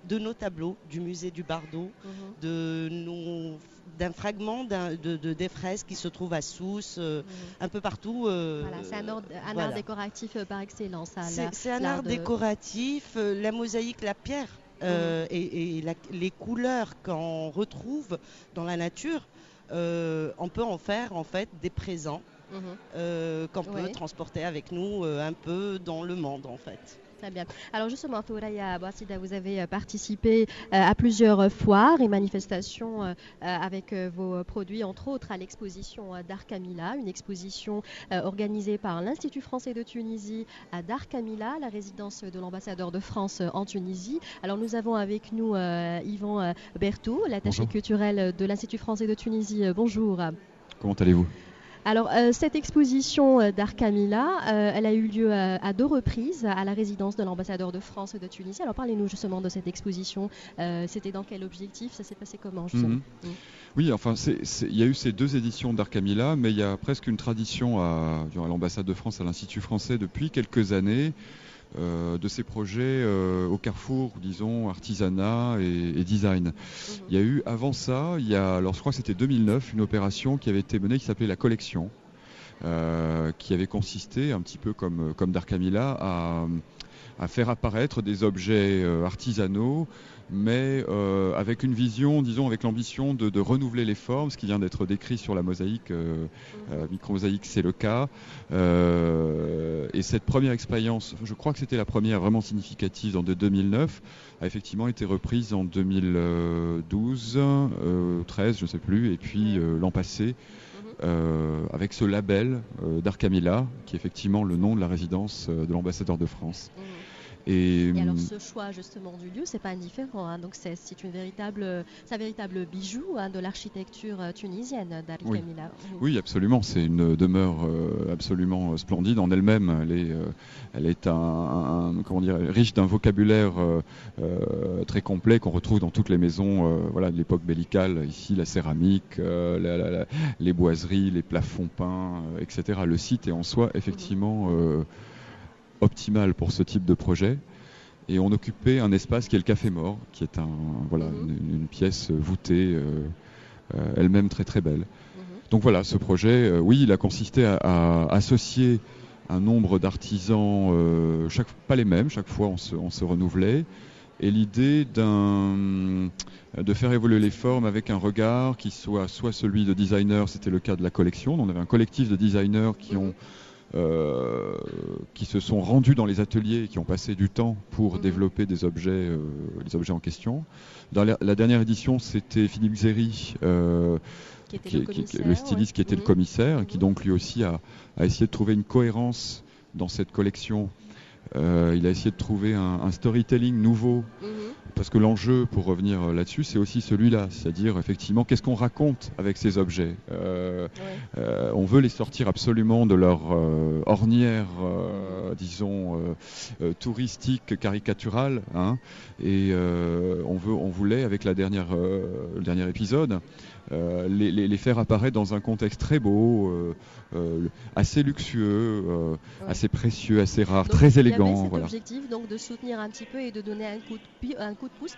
de nos tableaux du musée du Bardo, d'un fragment des fresques qui se trouvent à Sousse, un peu partout. C'est un art décoratif par excellence. C'est un art décoratif, la mosaïque, la pierre et les couleurs qu'on retrouve dans la nature on peut en faire en fait des présents qu'on peut transporter avec nous un peu dans le monde en fait. Très bien. Alors justement, Touraya Bouassida, vous avez participé à plusieurs foires et manifestations avec vos produits, entre autres à l'exposition Dar Kamila, une exposition organisée par l'Institut français de Tunisie à Dar Kamila, la résidence de l'ambassadeur de France en Tunisie. Alors nous avons avec nous Yvan Berthoud, l'attaché culturel de l'Institut français de Tunisie. Bonjour. Comment allez-vous ? Alors, cette exposition Dar Kamila, elle a eu lieu à 2 reprises à la résidence de l'ambassadeur de France de Tunisie. Alors, parlez-nous justement de cette exposition. C'était dans quel objectif ? Ça s'est passé comment, justement ? Oui, enfin, il y a eu ces 2 éditions Dar Kamila, mais il y a presque une tradition à l'ambassade de France, à l'Institut français, depuis quelques années, de ces projets au carrefour, disons, artisanat et design. Il y a eu, avant ça, alors je crois que c'était 2009, une opération qui avait été menée qui s'appelait la collection, qui avait consisté, un petit peu comme Dar Kamila, à faire apparaître des objets artisanaux, mais avec une vision, disons, avec l'ambition de renouveler les formes, ce qui vient d'être décrit sur la mosaïque, micro-mosaïque, c'est le cas. Et cette première expérience, je crois que c'était la première vraiment significative en 2009, a effectivement été reprise en 2012, 13, je ne sais plus, et puis l'an passé, avec ce label Dar Kamila, qui est effectivement le nom de la résidence de l'ambassadeur de France. Et alors ce choix justement du lieu, c'est pas indifférent, hein. Donc c'est un véritable bijou de l'architecture tunisienne, Dar Kamila. Oui, absolument. C'est une demeure absolument splendide en elle-même. Elle est riche d'un vocabulaire très complet qu'on retrouve dans toutes les maisons de l'époque bellicale. Ici, la céramique, les boiseries, les plafonds peints, etc. Le site est en soi effectivement optimal pour ce type de projet, et on occupait un espace qui est le Café Mort, qui est une pièce voûtée, elle-même très très belle. Donc voilà, ce projet, il a consisté à associer un nombre d'artisans, pas les mêmes, chaque fois on se renouvelait, et l'idée de faire évoluer les formes avec un regard qui soit celui de designers, c'était le cas de la collection, on avait un collectif de designers qui se sont rendus dans les ateliers et qui ont passé du temps pour développer les objets en question. Dans la dernière édition, c'était Philippe Xéry, le styliste qui était le commissaire, qui donc lui aussi a essayé de trouver une cohérence dans cette collection. Il a essayé de trouver un storytelling nouveau, parce que l'enjeu, pour revenir là-dessus, c'est aussi celui-là, c'est-à-dire effectivement qu'est-ce qu'on raconte avec ces objets. On veut les sortir absolument de leur ornière, disons, touristique, caricaturale, hein, et on voulait, avec le dernier épisode, les faire apparaître dans un contexte très beau, assez luxueux, assez précieux, assez rare, donc, très élégant. Il y avait cet objectif donc de soutenir un petit peu et de donner un coup de pouce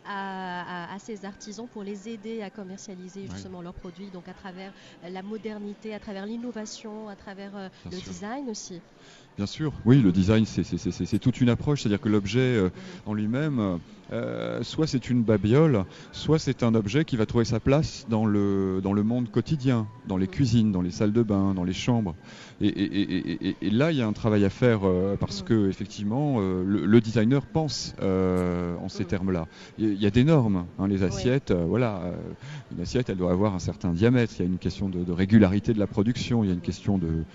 à ces artisans pour les aider à commercialiser justement leurs produits, donc à travers la modernité, à travers l'innovation, à travers le design aussi. Bien sûr, oui, le design c'est toute une approche, c'est-à-dire que l'objet en lui-même, soit c'est une babiole, soit c'est un objet qui va trouver sa place dans le monde quotidien, dans les cuisines, dans les salles de bain, dans les chambres. Et là, il y a un travail à faire parce que effectivement, le designer pense en ces termes-là. Il y a des normes, hein, les assiettes, une assiette, elle doit avoir un certain diamètre. Il y a une question de régularité de la production, il y a une question de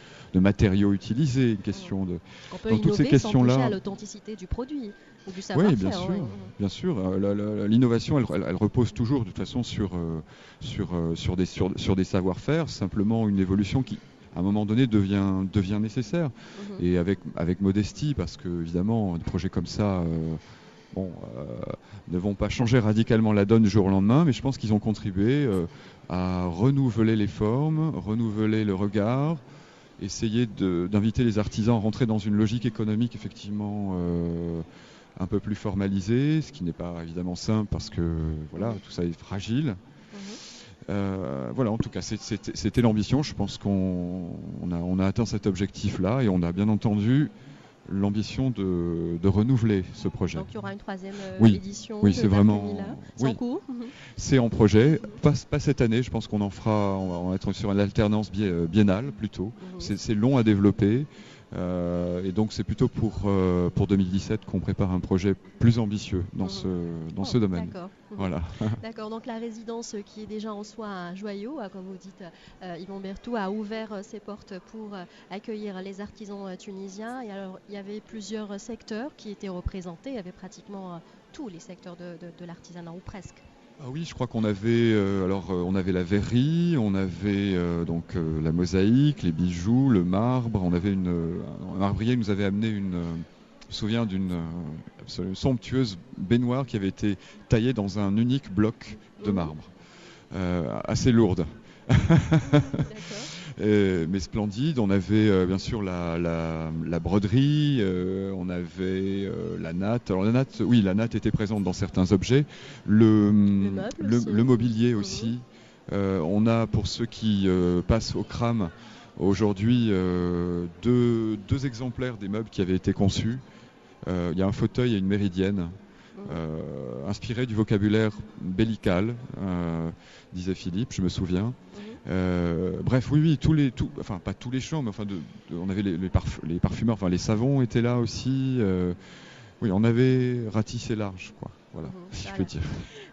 matériaux utilisés, une question de... On peut innover toutes ces questions-là, sans toucher à l'authenticité du produit ou du savoir-faire. Oui, bien sûr. L'innovation, elle repose toujours de toute façon sur des savoir-faire, simplement une évolution qui, à un moment donné, devient nécessaire. Et avec modestie, parce que évidemment, des projets comme ça... ne vont pas changer radicalement la donne du jour au lendemain, mais je pense qu'ils ont contribué à renouveler les formes, renouveler le regard, essayer d'inviter les artisans à rentrer dans une logique économique effectivement un peu plus formalisée, ce qui n'est pas évidemment simple parce que tout ça est fragile. En tout cas, c'était l'ambition. Je pense qu'on a atteint cet objectif-là et on a bien entendu l'ambition de renouveler ce projet. Donc il y aura une troisième édition c'est vraiment c'est en cours. C'est en projet, pas cette année, je pense qu'on en fera, on va être sur une alternance biennale plutôt. C'est long à développer. Et donc c'est plutôt pour 2017 qu'on prépare un projet plus ambitieux dans ce domaine. D'accord. Voilà. D'accord, donc la résidence qui est déjà en soi un joyau, comme vous dites, Yvon Berthoud a ouvert ses portes pour accueillir les artisans tunisiens. Et alors il y avait plusieurs secteurs qui étaient représentés, il y avait pratiquement tous les secteurs de l'artisanat, ou presque. Ah oui, je crois qu'on avait on avait la verrerie, on avait la mosaïque, les bijoux, le marbre. On avait un marbrier nous avait amené je me souviens d'une somptueuse baignoire qui avait été taillée dans un unique bloc de marbre, assez lourde. Mais splendide. On avait bien sûr la broderie, on avait la natte. Alors la natte était présente dans certains objets. Le mobilier aussi. On a, pour ceux qui passent au CRAM aujourd'hui, deux exemplaires des meubles qui avaient été conçus. Il y a un fauteuil et une méridienne. Inspiré du vocabulaire bellical, disait Philippe, je me souviens. Bref, oui, pas tous les champs, mais on avait les parfumeurs, les savons étaient là aussi. Oui, on avait ratissé large, quoi. Voilà, si je peux dire.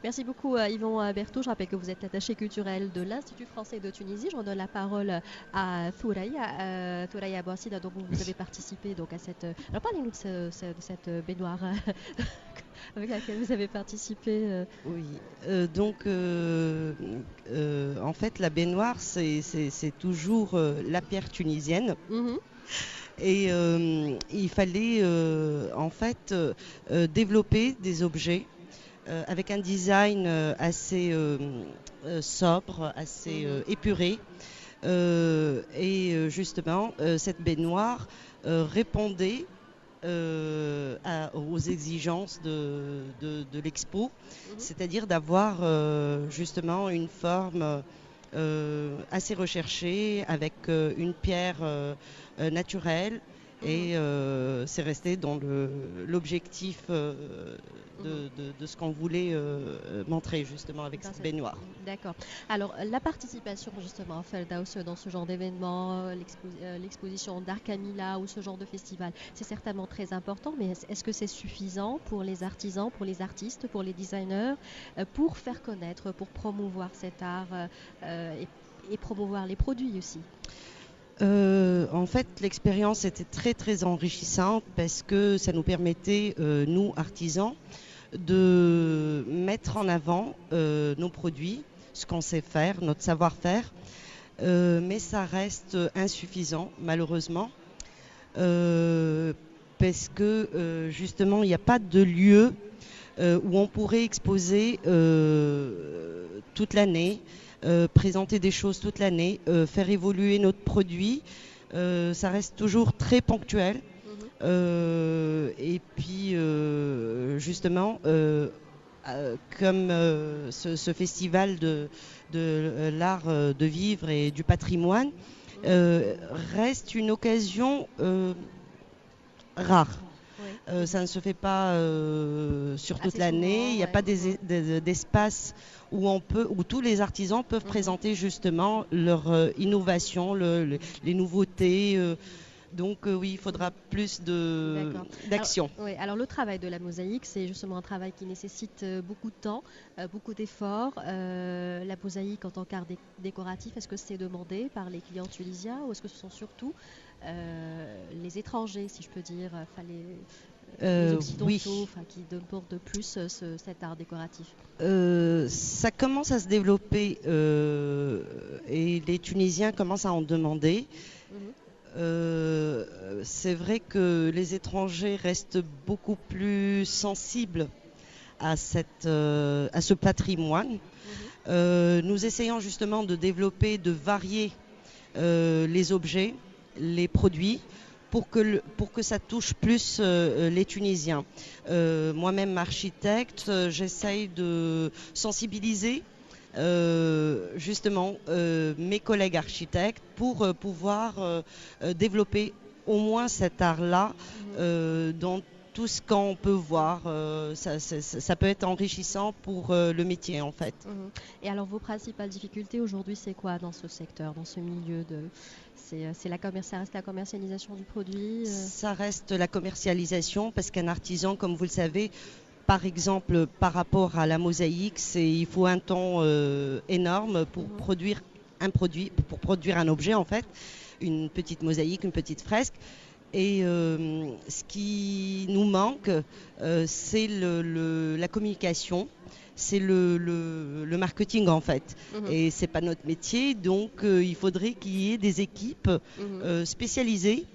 Merci beaucoup Yvon Berthoud. Je rappelle que vous êtes attaché culturel de l'Institut français de Tunisie. Je redonne la parole à Thoraya Bouassida, donc vous avez participé donc à cette... Alors parlez-nous de cette baignoire avec laquelle vous avez participé. Oui, en fait la baignoire c'est toujours la pierre tunisienne. Et il fallait développer des objets avec un design assez sobre, assez épuré. Et justement, cette baignoire répondait aux exigences de l'expo, c'est-à-dire d'avoir justement une forme assez recherchée avec une pierre naturelle, et c'est resté dans l'objectif de ce qu'on voulait montrer justement avec cette baignoire. D'accord. Alors la participation justement Ferdows dans ce genre d'événement, l'exposition d'Art Camilla ou ce genre de festival, c'est certainement très important, mais est-ce que c'est suffisant pour les artisans, pour les artistes, pour les designers, pour faire connaître, pour promouvoir cet art et promouvoir les produits aussi? En fait, l'expérience était très très enrichissante parce que ça nous permettait, nous artisans, de mettre en avant nos produits, ce qu'on sait faire, notre savoir-faire, mais ça reste insuffisant malheureusement parce que justement il n'y a pas de lieu où on pourrait exposer toute l'année. Présenter des choses toute l'année, faire évoluer notre produit, ça reste toujours très ponctuel. Et puis justement, comme ce festival de l'art de vivre et du patrimoine reste une occasion rare. Ça ne se fait pas sur toute l'année. Il n'y a pas d'espace où tous les artisans peuvent présenter justement leur innovation, les nouveautés. Donc oui, il faudra plus d'action. Alors le travail de la mosaïque, c'est justement un travail qui nécessite beaucoup de temps, beaucoup d'efforts. La mosaïque en tant qu'art décoratif, est-ce que c'est demandé par les clients tunisiens ou est-ce que ce sont surtout les étrangers, si je peux dire, les occidentaux qui demandent plus cet art décoratif? Ça commence à se développer et les Tunisiens commencent à en demander. C'est vrai que les étrangers restent beaucoup plus sensibles à ce patrimoine. Nous essayons justement de développer, de varier les objets, les produits, pour que ça touche plus les Tunisiens. Moi-même architecte, j'essaye de sensibiliser justement mes collègues architectes pour pouvoir développer au moins cet art-là dans tout ce qu'on peut voir. Ça peut être enrichissant pour le métier en fait. Et alors vos principales difficultés aujourd'hui, c'est quoi dans ce secteur, dans ce milieu ça reste la commercialisation du produit Ça reste la commercialisation parce qu'un artisan, comme vous le savez, par exemple, par rapport à la mosaïque, il faut un temps énorme pour produire un produit, pour produire un objet en fait, une petite mosaïque, une petite fresque. Et ce qui nous manque, c'est la communication, c'est le marketing en fait. Et c'est pas notre métier, donc il faudrait qu'il y ait des équipes spécialisées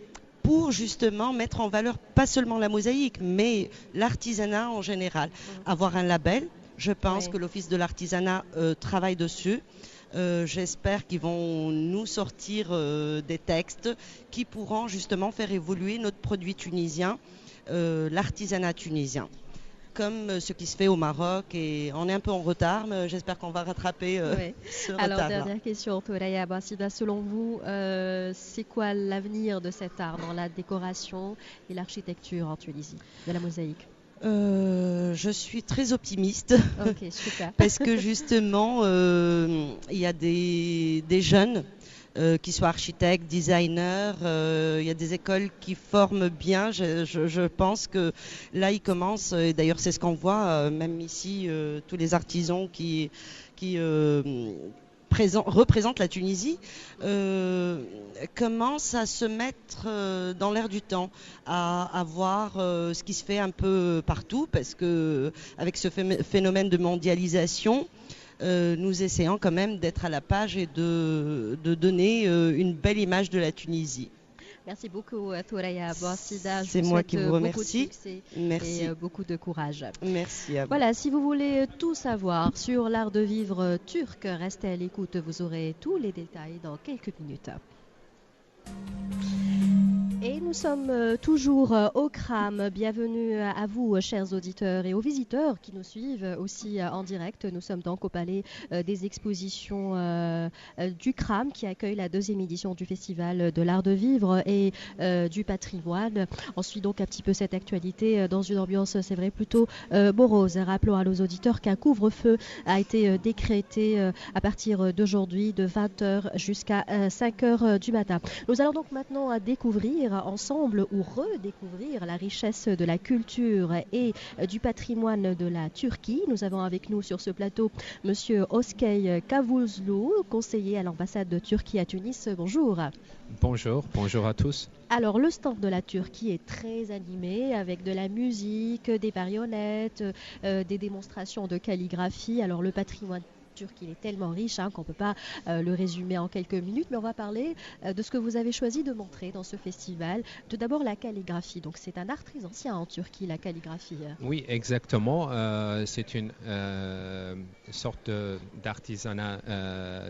pour justement mettre en valeur pas seulement la mosaïque, mais l'artisanat en général. Avoir un label, je pense que l'Office de l'artisanat travaille dessus. J'espère qu'ils vont nous sortir des textes qui pourront justement faire évoluer notre produit tunisien, l'artisanat tunisien, comme ce qui se fait au Maroc. Et on est un peu en retard, mais j'espère qu'on va rattraper ce retard-là. Alors, dernière question, Thoraya Bouassida, selon vous, c'est quoi l'avenir de cet art dans la décoration et l'architecture en Tunisie, de la mosaïque? Je suis très optimiste. Ok, super. Parce que justement, il y a des jeunes qui soient architectes, designers, il y a des écoles qui forment bien. Je pense que là, ils commencent, et d'ailleurs c'est ce qu'on voit, même ici, tous les artisans qui représente la Tunisie, commence à se mettre dans l'air du temps, à voir ce qui se fait un peu partout, parce que avec ce phénomène de mondialisation, nous essayons quand même d'être à la page et de donner une belle image de la Tunisie. Merci beaucoup, Thoraya Bouassida. C'est moi qui vous remercie. Merci. Et beaucoup de courage. Merci à vous. Voilà, si vous voulez tout savoir sur l'art de vivre turc, restez à l'écoute. Vous aurez tous les détails dans quelques minutes. Et nous sommes toujours au CRAM. Bienvenue à vous, chers auditeurs, et aux visiteurs qui nous suivent aussi en direct. Nous sommes donc au Palais des Expositions du CRAM qui accueille la 2e édition du Festival de l'Art de Vivre et du Patrimoine. On suit donc un petit peu cette actualité dans une ambiance, c'est vrai, plutôt morose. Rappelons à nos auditeurs qu'un couvre-feu a été décrété à partir d'aujourd'hui de 20h jusqu'à 5h du matin. Nous allons donc maintenant découvrir ensemble ou redécouvrir la richesse de la culture et du patrimoine de la Turquie. Nous avons avec nous sur ce plateau Monsieur Oskay Kavuzlu, conseiller à l'ambassade de Turquie à Tunis. Bonjour. Bonjour à tous. Alors le stand de la Turquie est très animé avec de la musique, des marionnettes, des démonstrations de calligraphie. Alors le patrimoine turc, il est tellement riche qu'on ne peut pas le résumer en quelques minutes, mais on va parler de ce que vous avez choisi de montrer dans ce festival. Tout d'abord la calligraphie, donc c'est un art très ancien en Turquie, la calligraphie. Oui, exactement, c'est une sorte d'artisanat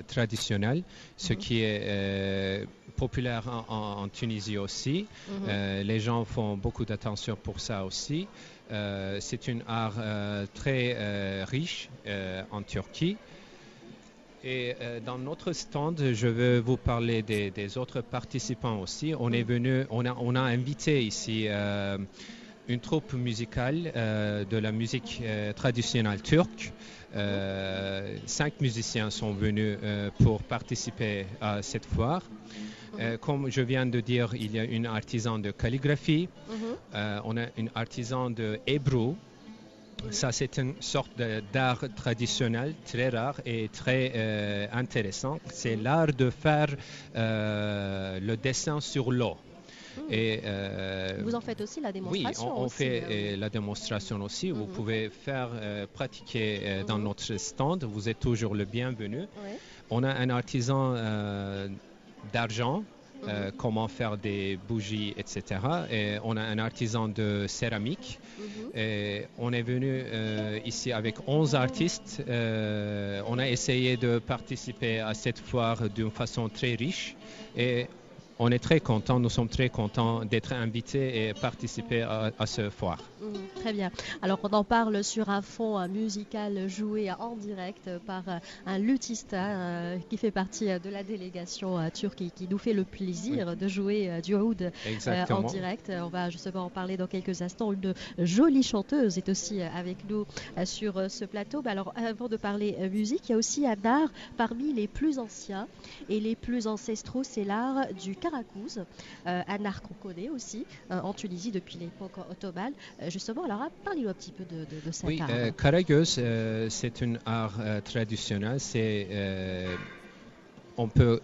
traditionnel, ce qui est populaire en Tunisie aussi. Les gens font beaucoup d'attention pour ça aussi. C'est un art très riche en Turquie. Et dans notre stand, je veux vous parler des autres participants aussi. On a invité ici une troupe musicale de la musique traditionnelle turque. 5 musiciens sont venus pour participer à cette foire. Comme je viens de dire, il y a une artisan de calligraphie, on a une artisan de hébreu. Ça, c'est une sorte d'art traditionnel très rare et très intéressant. C'est l'art de faire le dessin sur l'eau. Et vous en faites aussi la démonstration? Oui, on fait la démonstration aussi. Vous pouvez pratiquer dans notre stand. Vous êtes toujours le bienvenu. On a un artisan d'argent, comment faire des bougies, etc. Et on a un artisan de céramique. Et on est venu ici avec 11 artistes. On a essayé de participer à cette foire d'une façon très riche. Et on est très contents, nous sommes très contents d'être invités et participer à ce foire. Très bien. Alors on en parle sur un fond musical joué en direct par un luthista qui fait partie de la délégation turque et qui nous fait le plaisir de jouer du oud en direct. On va justement en parler dans quelques instants. Une jolie chanteuse est aussi avec nous sur ce plateau. Alors avant de parler musique, il y a aussi un art parmi les plus anciens et les plus ancestraux, c'est l'art du Karakouz, un art qu'on connaît aussi en Tunisie depuis l'époque ottomane. Justement, alors parlez-nous un petit peu de cet art. Oui, Karagöz, c'est un art traditionnel. On peut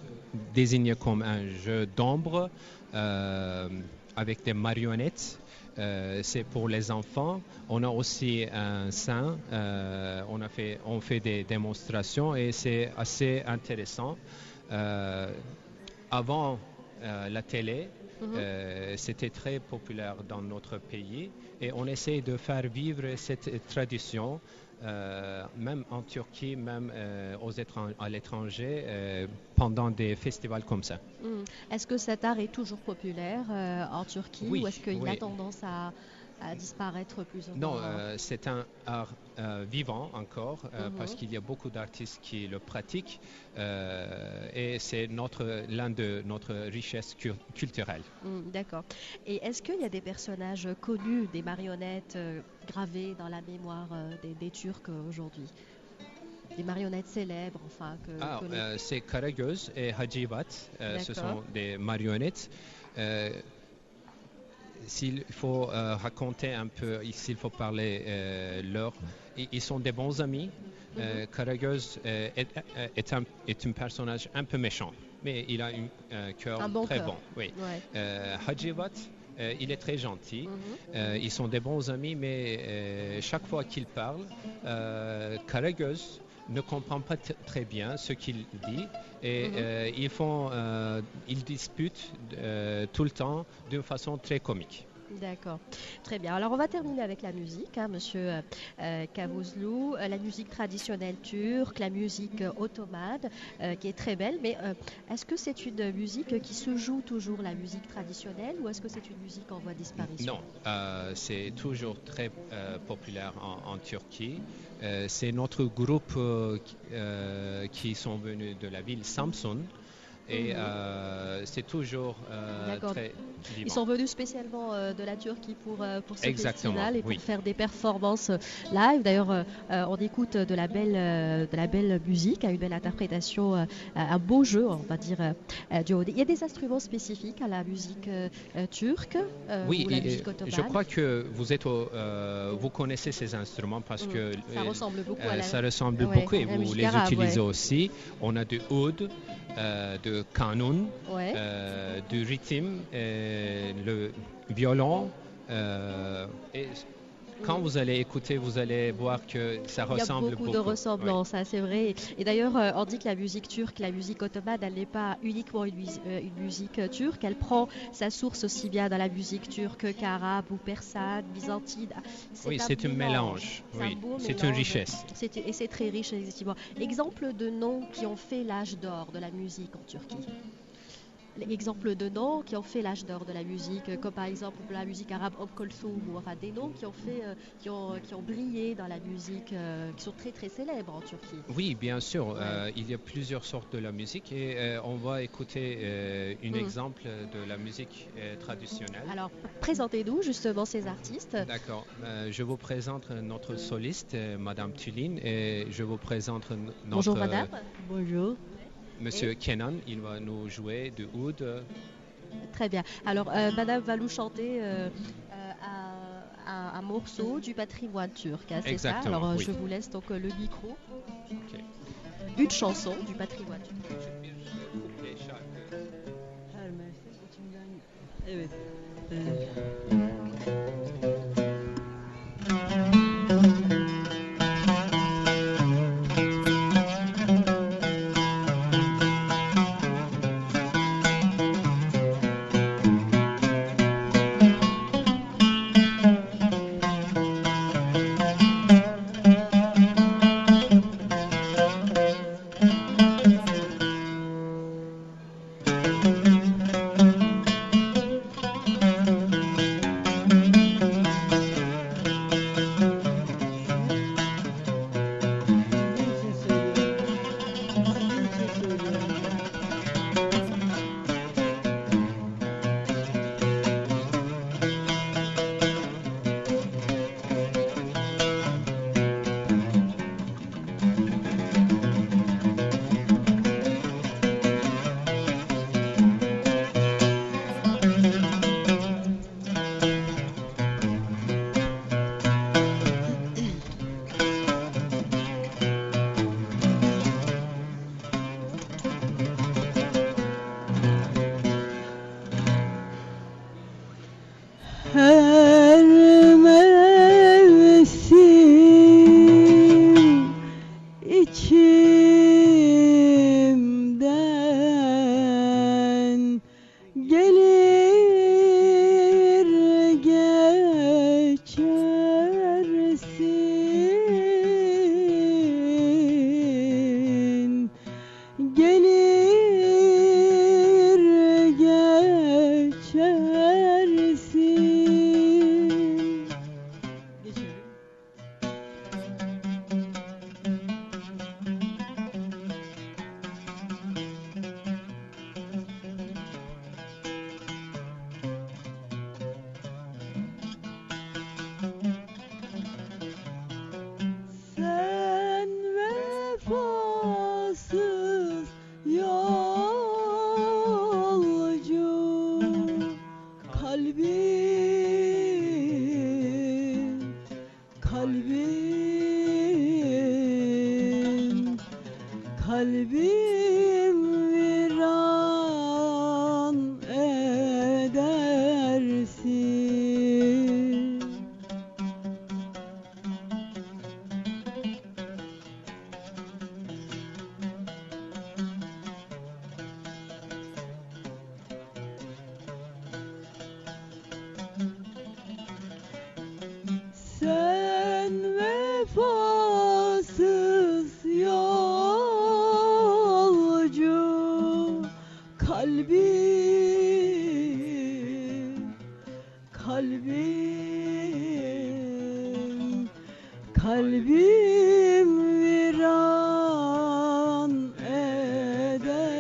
désigner comme un jeu d'ombre avec des marionnettes. C'est pour les enfants. On a aussi un saint. On fait des démonstrations et c'est assez intéressant. Avant la télé, c'était très populaire dans notre pays et on essaie de faire vivre cette tradition, même en Turquie, même à l'étranger, pendant des festivals comme ça. Est-ce que cet art est toujours populaire en Turquie ou est-ce qu'il a tendance à disparaître plus ou moins? Non, c'est un art vivant encore parce qu'il y a beaucoup d'artistes qui le pratiquent et c'est l'un de notre richesse culturelle. D'accord. Et est-ce qu'il y a des personnages connus, des marionnettes gravées dans la mémoire des Turcs aujourd'hui? Des marionnettes célèbres, enfin c'est Karagöz et Hacivat, ce sont des marionnettes. S'il faut raconter un peu, s'il faut parler ils sont des bons amis. Karagöz est un personnage un peu méchant, mais il a un cœur très bon. Oui. Hacivat, il est très gentil. Ils sont des bons amis, mais chaque fois qu'ils parlent, Karagöz ne comprend pas très bien ce qu'il dit et ils disputent tout le temps d'une façon très comique. D'accord, très bien. Alors on va terminer avec la musique, Monsieur Kavuzlu, la musique traditionnelle turque, la musique ottomane, qui est très belle. Mais est-ce que c'est une musique qui se joue toujours, la musique traditionnelle, ou est-ce que c'est une musique en voie de disparition? Non, c'est toujours très populaire en Turquie. C'est notre groupe qui sont venus de la ville Samsun. Et c'est toujours très vivant. Ils sont venus spécialement de la Turquie pour ce festival et pour faire des performances live. D'ailleurs, on écoute de la belle musique, une belle interprétation, un beau jeu, on va dire, du oud. Il y a des instruments spécifiques à la musique turque ou la musique ottomane. Je crois que vous connaissez ces instruments parce que ça ressemble beaucoup à ça ressemble beaucoup et vous les utilisez aussi. On a du oud, de kanun, du rythme, le violon. Et quand vous allez écouter, vous allez voir que ça ressemble beaucoup. Il y a beaucoup de ressemblances, c'est vrai. Et d'ailleurs, on dit que la musique turque, la musique ottomane, elle n'est pas uniquement une musique turque. Elle prend sa source aussi bien dans la musique turque qu'arabe ou persane, byzantine. C'est un mélange. C'est une richesse. Et c'est très riche, effectivement. Exemple de noms qui ont fait l'âge d'or de la musique en Turquie. Exemples de noms qui ont fait l'âge d'or de la musique, comme par exemple la musique arabe Kulthum, ou enfin des noms qui ont brillé dans la musique, qui sont très très célèbres en Turquie. Oui, bien sûr. Il y a plusieurs sortes de la musique et on va écouter un exemple de la musique traditionnelle. Alors, présentez-nous justement ces artistes. D'accord. Je vous présente notre soliste, Madame Tulin, et je vous présente notre... Bonjour Madame. Bonjour. Monsieur Kenan, il va nous jouer du oud. Très bien. Alors, Madame va nous chanter un morceau du patrimoine turc, c'est ça? Alors, je vous laisse donc le micro. Okay. Une chanson du patrimoine turc. gelir geçersin. Sen vefasız yolcu, kalbim, kalbim, kalbim viran edersin. Sen vefasız yolcu, kalbim, kalbim, kalbim viran edersin.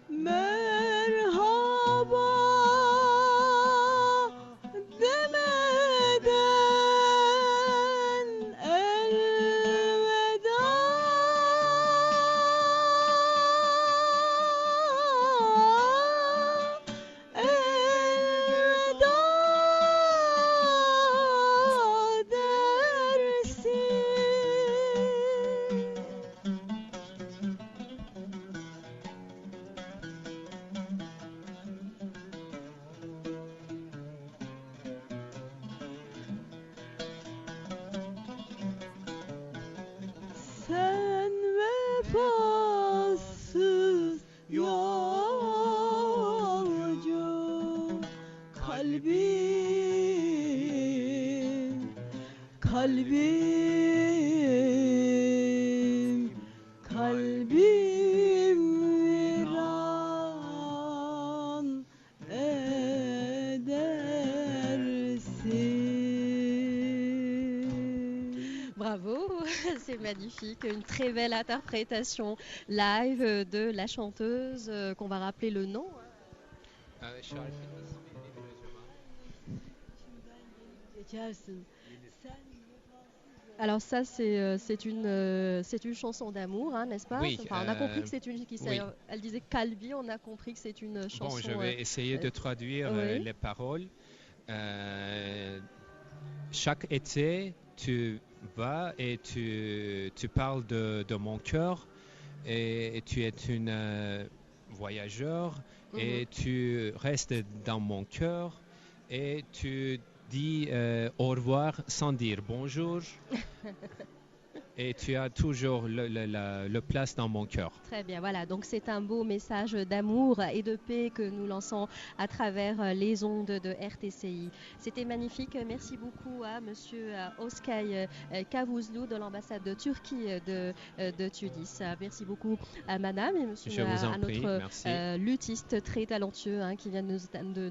Merhaba demeden elveda, elveda sen vefasız yolcu, kalbim, kalbim, kalbim viran edersin. Bravo, c'est magnifique, une très belle interprétation live de la chanteuse qu'on va rappeler le nom. Alors ça, c'est une chanson d'amour, hein, n'est-ce pas? Oui, Enfin, on a compris que c'est une... oui. Elle disait Calbi, on a compris que c'est une chanson... Bon, je vais essayer de traduire oui. les paroles. Chaque été, tu vas et tu parles de mon cœur et tu es une voyageur et tu restes dans mon cœur et tu dis au revoir sans dire bonjour et tu as toujours le place dans mon cœur. Très bien, voilà, donc c'est un beau message d'amour et de paix que nous lançons à travers les ondes de RTCI. C'était magnifique, merci beaucoup à Monsieur Oskay Kavuzlu de l'ambassade de Turquie de Tunis. Merci beaucoup à Madame et Monsieur à notre luthiste très talentueux qui vient de nous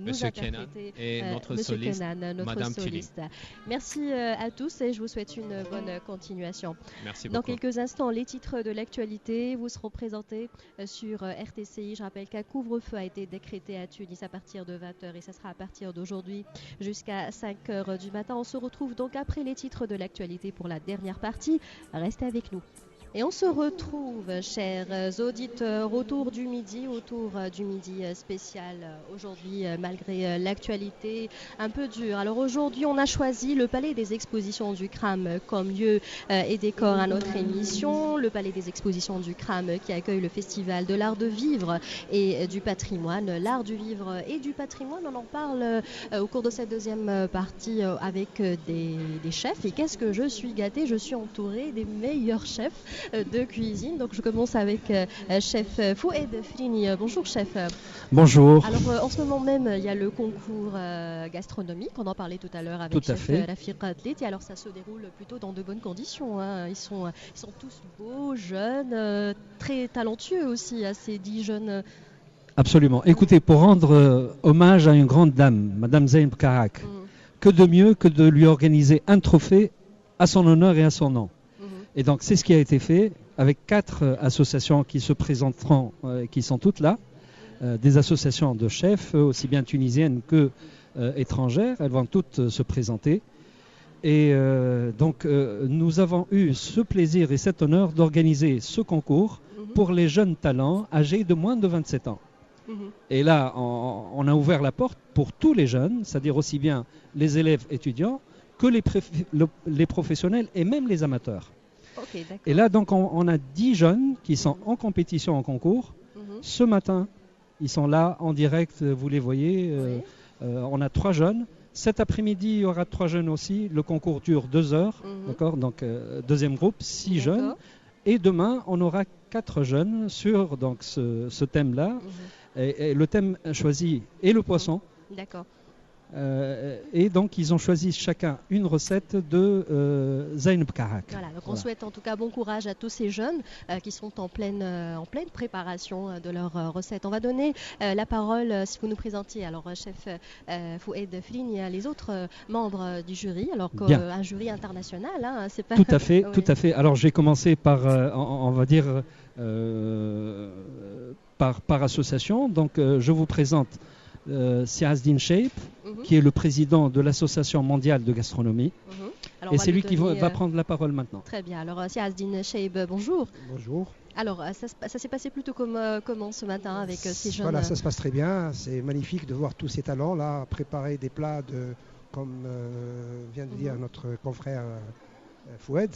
Monsieur interpréter. Kenan et notre Monsieur soliste, Kenan, notre Madame soliste. Merci à tous et je vous souhaite une bonne continuation. Merci Dans beaucoup. quelques instants, les titres de l'actualité vous seront présentés sur RTCI. Je rappelle qu'un couvre-feu a été décrété à Tunis à partir de 20h et ça sera à partir d'aujourd'hui jusqu'à 5h du matin. On se retrouve donc après les titres de l'actualité pour la dernière partie. Restez avec nous. Et on se retrouve, chers auditeurs, autour du midi spécial aujourd'hui, malgré l'actualité un peu dure. Alors aujourd'hui, on a choisi le Palais des Expositions du CRAM comme lieu et décor à notre émission. Le Palais des Expositions du CRAM qui accueille le Festival de l'art de vivre et du patrimoine. L'art du vivre et du patrimoine, on en parle au cours de cette deuxième partie avec des chefs. Et qu'est-ce que je suis gâtée, je suis entourée des meilleurs chefs de cuisine. Donc je commence avec chef Foued Frini. Bonjour chef. Bonjour. Alors en ce moment même, il y a le concours gastronomique, on en parlait tout à l'heure avec chef Rafiq Atleti. Alors ça se déroule plutôt dans de bonnes conditions. Hein. Ils sont tous beaux, jeunes, très talentueux aussi, ces 10 jeunes. Absolument. Écoutez, pour rendre hommage à une grande dame, Madame Zeynep Karak, que de mieux que de lui organiser un trophée à son honneur et à son nom. Et donc c'est ce qui a été fait avec 4 associations qui se présenteront, qui sont toutes là, des associations de chefs, aussi bien tunisiennes que étrangères. Elles vont toutes se présenter. Et donc nous avons eu ce plaisir et cet honneur d'organiser ce concours pour les jeunes talents âgés de moins de 27 ans. Et là, on a ouvert la porte pour tous les jeunes, c'est-à-dire aussi bien les élèves étudiants que les professionnels et même les amateurs. Okay, et là, donc, on a 10 jeunes qui sont en compétition en concours. Ce matin, ils sont là en direct, vous les voyez. On a 3 jeunes. Cet après-midi, il y aura 3 jeunes aussi. Le concours dure 2 heures. D'accord, donc, deuxième groupe, 6 jeunes. Et demain, on aura 4 jeunes sur donc, ce thème-là. Et le thème choisi est le poisson. D'accord. Et donc, ils ont choisi chacun une recette de Zeynep Karak. Voilà, donc on souhaite en tout cas bon courage à tous ces jeunes qui sont en pleine préparation de leur recette. On va donner la parole, si vous nous présentiez, alors chef Foued Frini, les autres membres du jury, alors qu'un jury international, hein, c'est pas... Tout à fait, tout à fait. Alors, j'ai commencé par, on va dire, par association. Donc, je vous présente Siazdine Sheip, qui est le président de l'Association mondiale de gastronomie. Et c'est lui qui va prendre la parole maintenant. Très bien. Alors, Siazdine Sheip, bonjour. Bonjour. Alors, ça s'est passé plutôt comment ce matin avec ces jeunes? Voilà, ça se passe très bien. C'est magnifique de voir tous ces talents là préparer des plats comme vient de dire notre confrère Foued.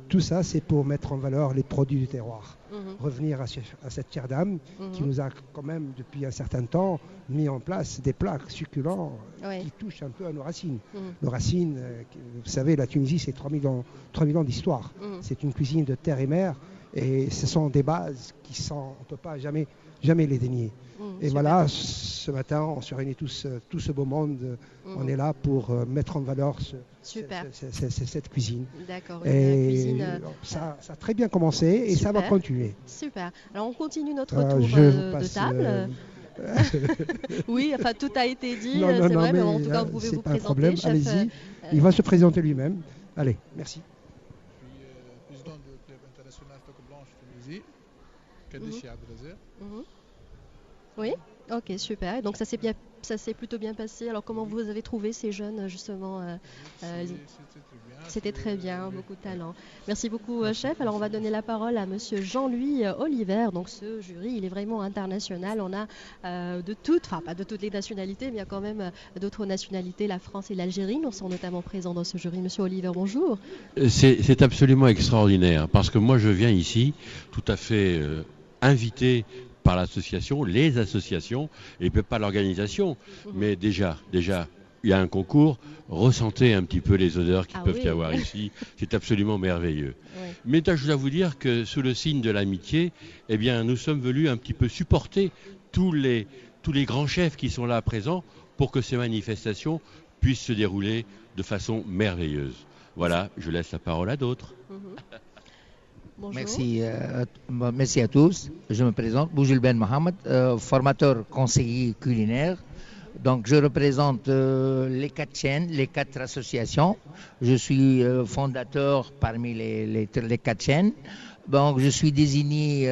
Tout ça, c'est pour mettre en valeur les produits du terroir. Revenir à cette chère dame qui nous a quand même, depuis un certain temps, mis en place des plats succulents qui touchent un peu à nos racines. Nos racines, vous savez, la Tunisie, c'est 3000 ans d'histoire. C'est une cuisine de terre et mer et ce sont des bases on ne peut pas jamais les dénier. Et voilà, ce matin, on se réunit tout ce beau monde. On est là pour mettre en valeur cette cuisine. D'accord. Et cuisine, ça a très bien commencé et ça va continuer. Super. Alors on continue notre tour de table. Oui, enfin tout a été dit, c'est vrai, mais en tout cas vous pouvez vous présenter. Problème. Allez-y, il va se présenter lui-même. Allez, merci. Je suis président du club international Toque Blanche Tunisie, Kadeshi Abdelazer. Oui, ok, super. Donc ça s'est plutôt bien passé. Alors comment vous avez trouvé ces jeunes justement? C'était très bien, beaucoup de talent. Merci beaucoup chef. Alors on va donner la parole à monsieur Jean-Louis Oliver. Donc ce jury, il est vraiment international. On a pas de toutes les nationalités, mais il y a quand même d'autres nationalités, la France et l'Algérie. Nous sommes notamment présents dans ce jury. Monsieur Oliver, bonjour. C'est absolument extraordinaire parce que moi je viens ici tout à fait invité par l'association, les associations, et pas l'organisation, mais déjà, il y a un concours, ressentez un petit peu les odeurs qui peuvent y avoir ici, c'est absolument merveilleux. Mais je dois vous dire que sous le signe de l'amitié, eh bien, nous sommes venus un petit peu supporter tous les grands chefs qui sont là présents pour que ces manifestations puissent se dérouler de façon merveilleuse. Voilà, je laisse la parole à d'autres. Merci à tous. Je me présente, Boujil Ben Mohamed, formateur conseiller culinaire. Donc je représente les 4 chaînes, les 4 associations. Je suis fondateur parmi les 4 chaînes. Donc je suis désigné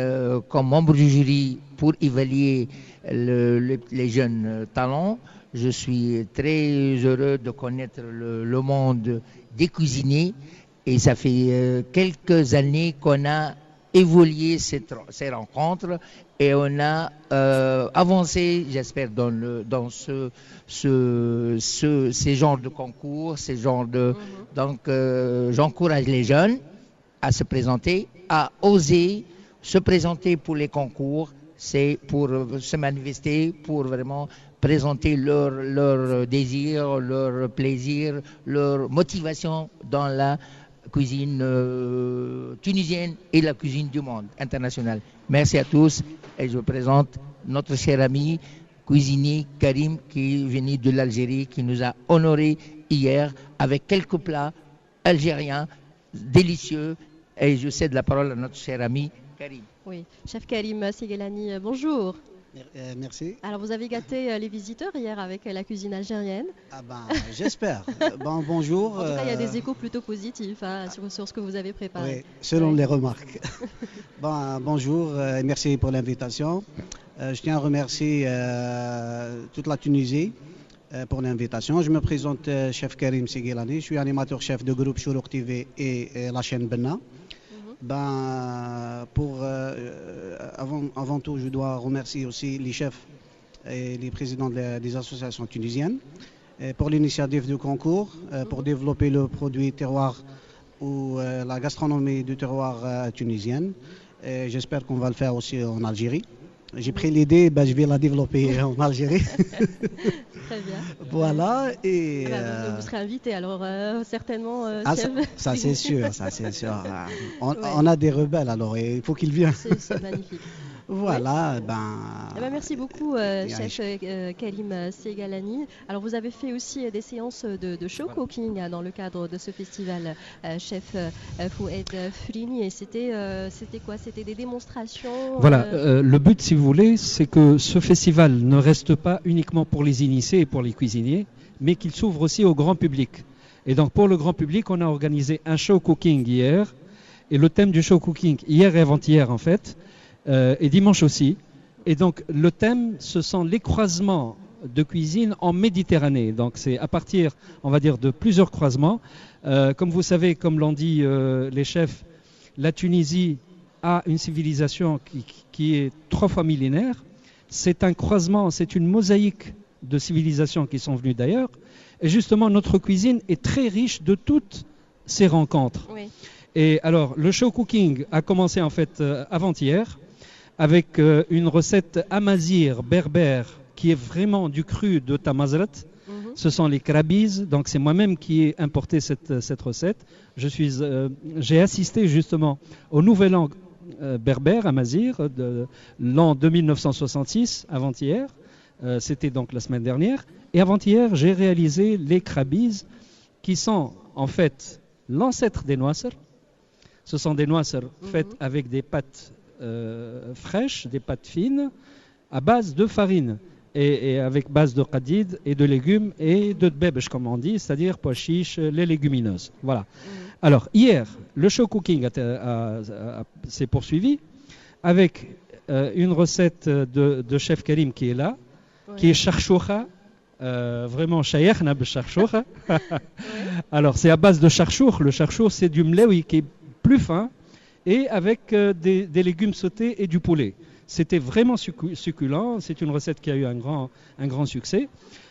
comme membre du jury pour évaluer les jeunes talents. Je suis très heureux de connaître le monde des cuisiniers. Et ça fait quelques années qu'on a évolué ces rencontres et on a avancé, j'espère, dans ces genres de concours, Donc, j'encourage les jeunes à se présenter, à oser se présenter pour les concours. C'est pour se manifester, pour vraiment présenter leur désir, leur plaisir, leur motivation dans la cuisine tunisienne et la cuisine du monde internationale. Merci à tous et je vous présente notre cher ami cuisinier Karim qui est venu de l'Algérie, qui nous a honorés hier avec quelques plats algériens délicieux. Et je cède la parole à notre cher ami Karim. Oui, chef Karim Segelani, bonjour. Merci. Alors vous avez gâté les visiteurs hier avec la cuisine algérienne. Ah ben, j'espère. Bonjour. En tout cas, il y a des échos plutôt positifs sur ce que vous avez préparé. Oui, selon les remarques. Bonjour et merci pour l'invitation. Je tiens à remercier toute la Tunisie pour l'invitation. Je me présente chef Karim Segelani. Je suis animateur chef de groupe Chourouk TV et la chaîne Benna. Avant tout, je dois remercier aussi les chefs et les présidents des associations tunisiennes pour l'initiative du concours pour développer le produit terroir ou la gastronomie du terroir tunisienne. J'espère qu'on va le faire aussi en Algérie. J'ai pris l'idée, je vais la développer en Algérie. Très bien. Voilà. Et, vous serez invité alors certainement. Ça c'est sûr, ça c'est sûr. On a des rebelles alors et il faut qu'ils viennent. C'est magnifique. Voilà, oui. Merci beaucoup, chef Karim Segelani. Alors, vous avez fait aussi des séances de show cooking dans le cadre de ce festival, chef Foued Frini. Et c'était quoi? C'était des démonstrations. Voilà, le but, si vous voulez, c'est que ce festival ne reste pas uniquement pour les initiés et pour les cuisiniers, mais qu'il s'ouvre aussi au grand public. Et donc, pour le grand public, on a organisé un show cooking hier. Et le thème du show cooking, hier et avant-hier, en fait, et dimanche aussi. Et donc le thème, ce sont les croisements de cuisine en Méditerranée. Donc c'est à partir, on va dire, de plusieurs croisements. Comme vous savez, comme l'ont dit les chefs, la Tunisie a une civilisation qui est 3 fois millénaire. C'est un croisement, c'est une mosaïque de civilisations qui sont venues d'ailleurs. Et justement, notre cuisine est très riche de toutes ces rencontres. Oui. Et alors, le show cooking a commencé en fait avant-hier, avec une recette amazir berbère qui est vraiment du cru de Tamazrat. Ce sont les krabiz, donc c'est moi-même qui ai importé cette recette. J'ai assisté justement au nouvel an berbère amazir de l'an 2966, avant-hier. C'était donc la semaine dernière. Et avant-hier, j'ai réalisé les krabiz qui sont en fait l'ancêtre des noisser. Ce sont des noisser faites avec des pâtes fraîches, des pâtes fines, à base de farine et avec base de qadid et de légumes et de dbebech, comme on dit, c'est-à-dire pois chiches, les légumineuses. Voilà. Alors, hier, le show cooking s'est poursuivi avec une recette de chef Karim qui est là, qui est charchoucha, vraiment shayakhna b'charchoucha. Alors, c'est à base de charchour. Le charchour, c'est du mlewi qui est plus fin, et avec des légumes sautés et du poulet. C'était vraiment succulent, c'est une recette qui a eu un grand succès.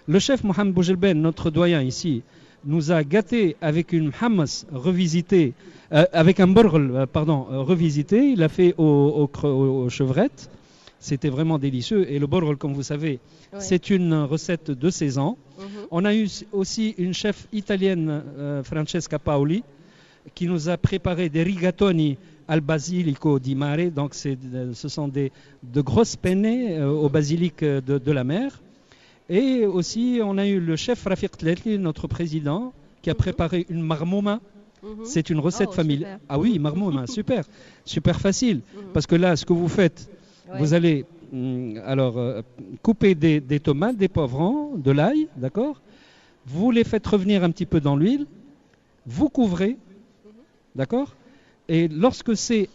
Le chef Mohamed Boujelben, notre doyen ici, nous a gâtés avec une hummus revisitée, avec un burghel, revisité. Il l'a fait aux chevrettes. C'était vraiment délicieux. Et le burghel, comme vous savez, c'est une recette de saison. On a eu aussi une chef italienne, Francesca Paoli, qui nous a préparé des rigatoni al basilico di mare. Donc ce sont de grosses penne au basilic de la mer. Et aussi on a eu le chef Rafiq Tlelki, notre président, qui a préparé une marmouma. C'est une recette familiale. Ah oui, marmouma, super facile. Parce que là, ce que vous faites, vous allez couper des tomates, des poivrons, de l'ail, d'accord? Vous les faites revenir un petit peu dans l'huile, vous couvrez, d'accord? Et lorsque c'est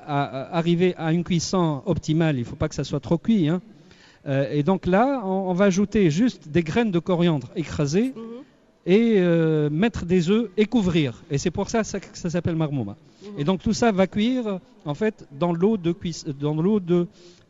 arrivé à une cuisson optimale, il ne faut pas que ça soit trop cuit, hein. Et donc là, on va ajouter juste des graines de coriandre écrasées et mettre des œufs et couvrir. Et c'est pour ça que ça s'appelle marmouma. Et donc tout ça va cuire en fait dans l'eau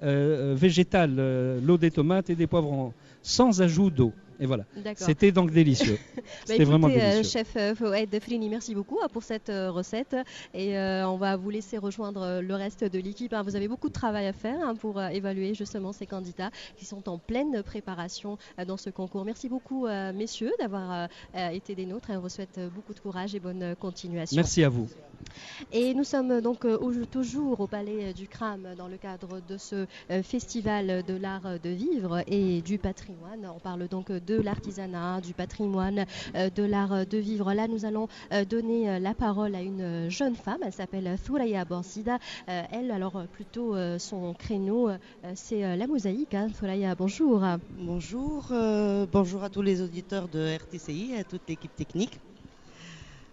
végétale, l'eau des tomates et des poivrons, sans ajout d'eau. Et voilà. D'accord. C'était donc délicieux. C'était vraiment délicieux. Chef Fouad Frini, merci beaucoup pour cette recette. Et on va vous laisser rejoindre le reste de l'équipe. Vous avez beaucoup de travail à faire pour évaluer justement ces candidats qui sont en pleine préparation dans ce concours. Merci beaucoup, messieurs, d'avoir été des nôtres. On vous souhaite beaucoup de courage et bonne continuation. Merci à vous. Et nous sommes donc toujours au Palais du Cram dans le cadre de ce festival de l'art de vivre et du patrimoine. On parle donc de l'artisanat, du patrimoine, de l'art de vivre. Là, nous allons donner la parole à une jeune femme. Elle s'appelle Thoraya Borsida. Elle, alors plutôt son créneau, c'est la mosaïque. Thoraya, bonjour. Bonjour. Bonjour à tous les auditeurs de RTCI et à toute l'équipe technique.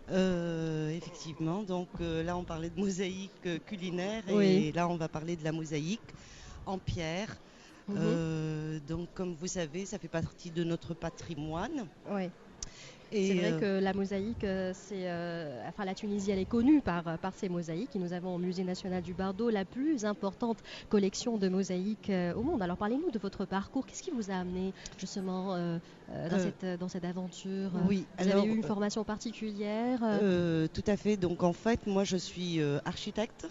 Effectivement, donc là on parlait de mosaïque culinaire et là on va parler de la mosaïque en pierre. Donc comme vous savez, ça fait partie de notre patrimoine. Oui. C'est vrai que la mosaïque, la Tunisie, elle est connue par ses mosaïques. Et nous avons au Musée national du Bardo la plus importante collection de mosaïques au monde. Alors parlez-nous de votre parcours. Qu'est-ce qui vous a amené justement dans cette aventure? Oui, vous avez eu une formation particulière? Tout à fait. Donc en fait, moi je suis architecte.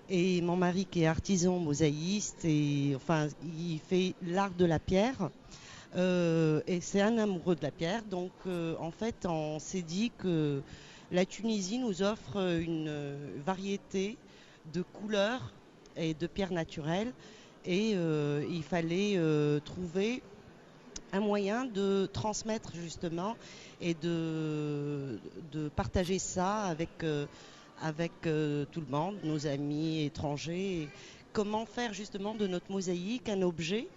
Et mon mari qui est artisan mosaïste, et enfin il fait l'art de la pierre. Et c'est un amoureux de la pierre, donc en fait on s'est dit que la Tunisie nous offre une variété de couleurs et de pierres naturelles et il fallait trouver un moyen de transmettre justement et de partager ça avec tout le monde, nos amis étrangers. Et comment faire justement de notre mosaïque un objet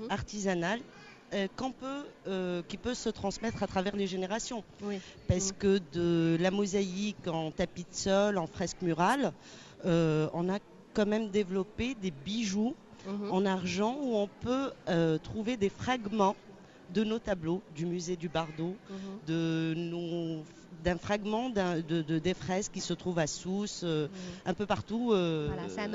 artisanal qui peut se transmettre à travers les générations. Parce que de la mosaïque en tapis de sol, en fresque murale, on a quand même développé des bijoux en argent où on peut trouver des fragments de nos tableaux du musée du Bardo, d'un fragment des fresques qui se trouvent à Sousse, un peu partout. Voilà, c'est un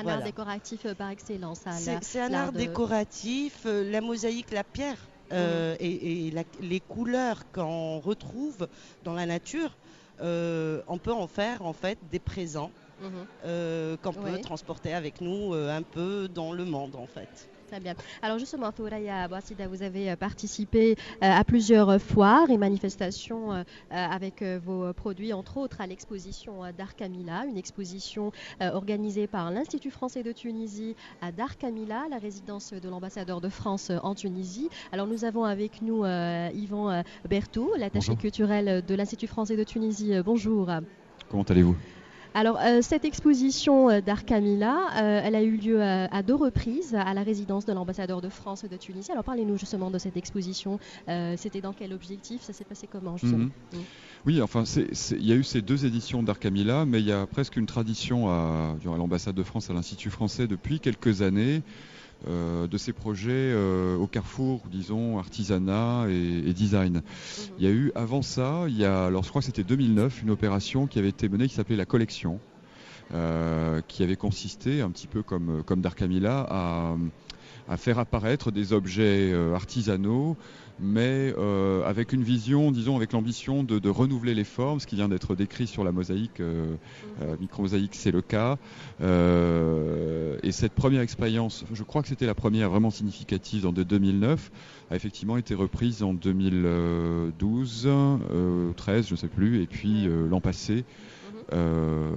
art décoratif par excellence. C'est un art décoratif, la mosaïque, la pierre et les couleurs qu'on retrouve dans la nature, on peut en faire en fait des présents qu'on peut transporter avec nous un peu dans le monde en fait. Très bien. Alors justement, Thoraya Borsida, vous avez participé à plusieurs foires et manifestations avec vos produits, entre autres à l'exposition Dar Kamila, une exposition organisée par l'Institut français de Tunisie à Dar Kamila, la résidence de l'ambassadeur de France en Tunisie. Alors nous avons avec nous Yvan Berthaud, l'attaché culturel de l'Institut français de Tunisie. Bonjour. Comment allez-vous ? Alors, cette exposition d'Ar Kamila, elle a eu lieu à 2 reprises à la résidence de l'ambassadeur de France de Tunisie. Alors, parlez-nous justement de cette exposition. C'était dans quel objectif? Ça s'est passé comment, justement? Oui, enfin, il y a eu ces 2 éditions d'Ar Kamila, mais il y a presque une tradition à l'ambassade de France, à l'Institut français, depuis quelques années, de ces projets au carrefour, disons, artisanat et design. Il y a eu, avant ça, alors je crois que c'était 2009, une opération qui avait été menée qui s'appelait la collection, qui avait consisté, un petit peu comme Dar Kamila, à faire apparaître des objets artisanaux, mais avec une vision, disons, avec l'ambition de renouveler les formes, ce qui vient d'être décrit sur la mosaïque, micro-mosaïque, c'est le cas. Et cette première expérience, je crois que c'était la première vraiment significative en 2009, a effectivement été reprise en 2012, 13, je ne sais plus, et puis l'an passé,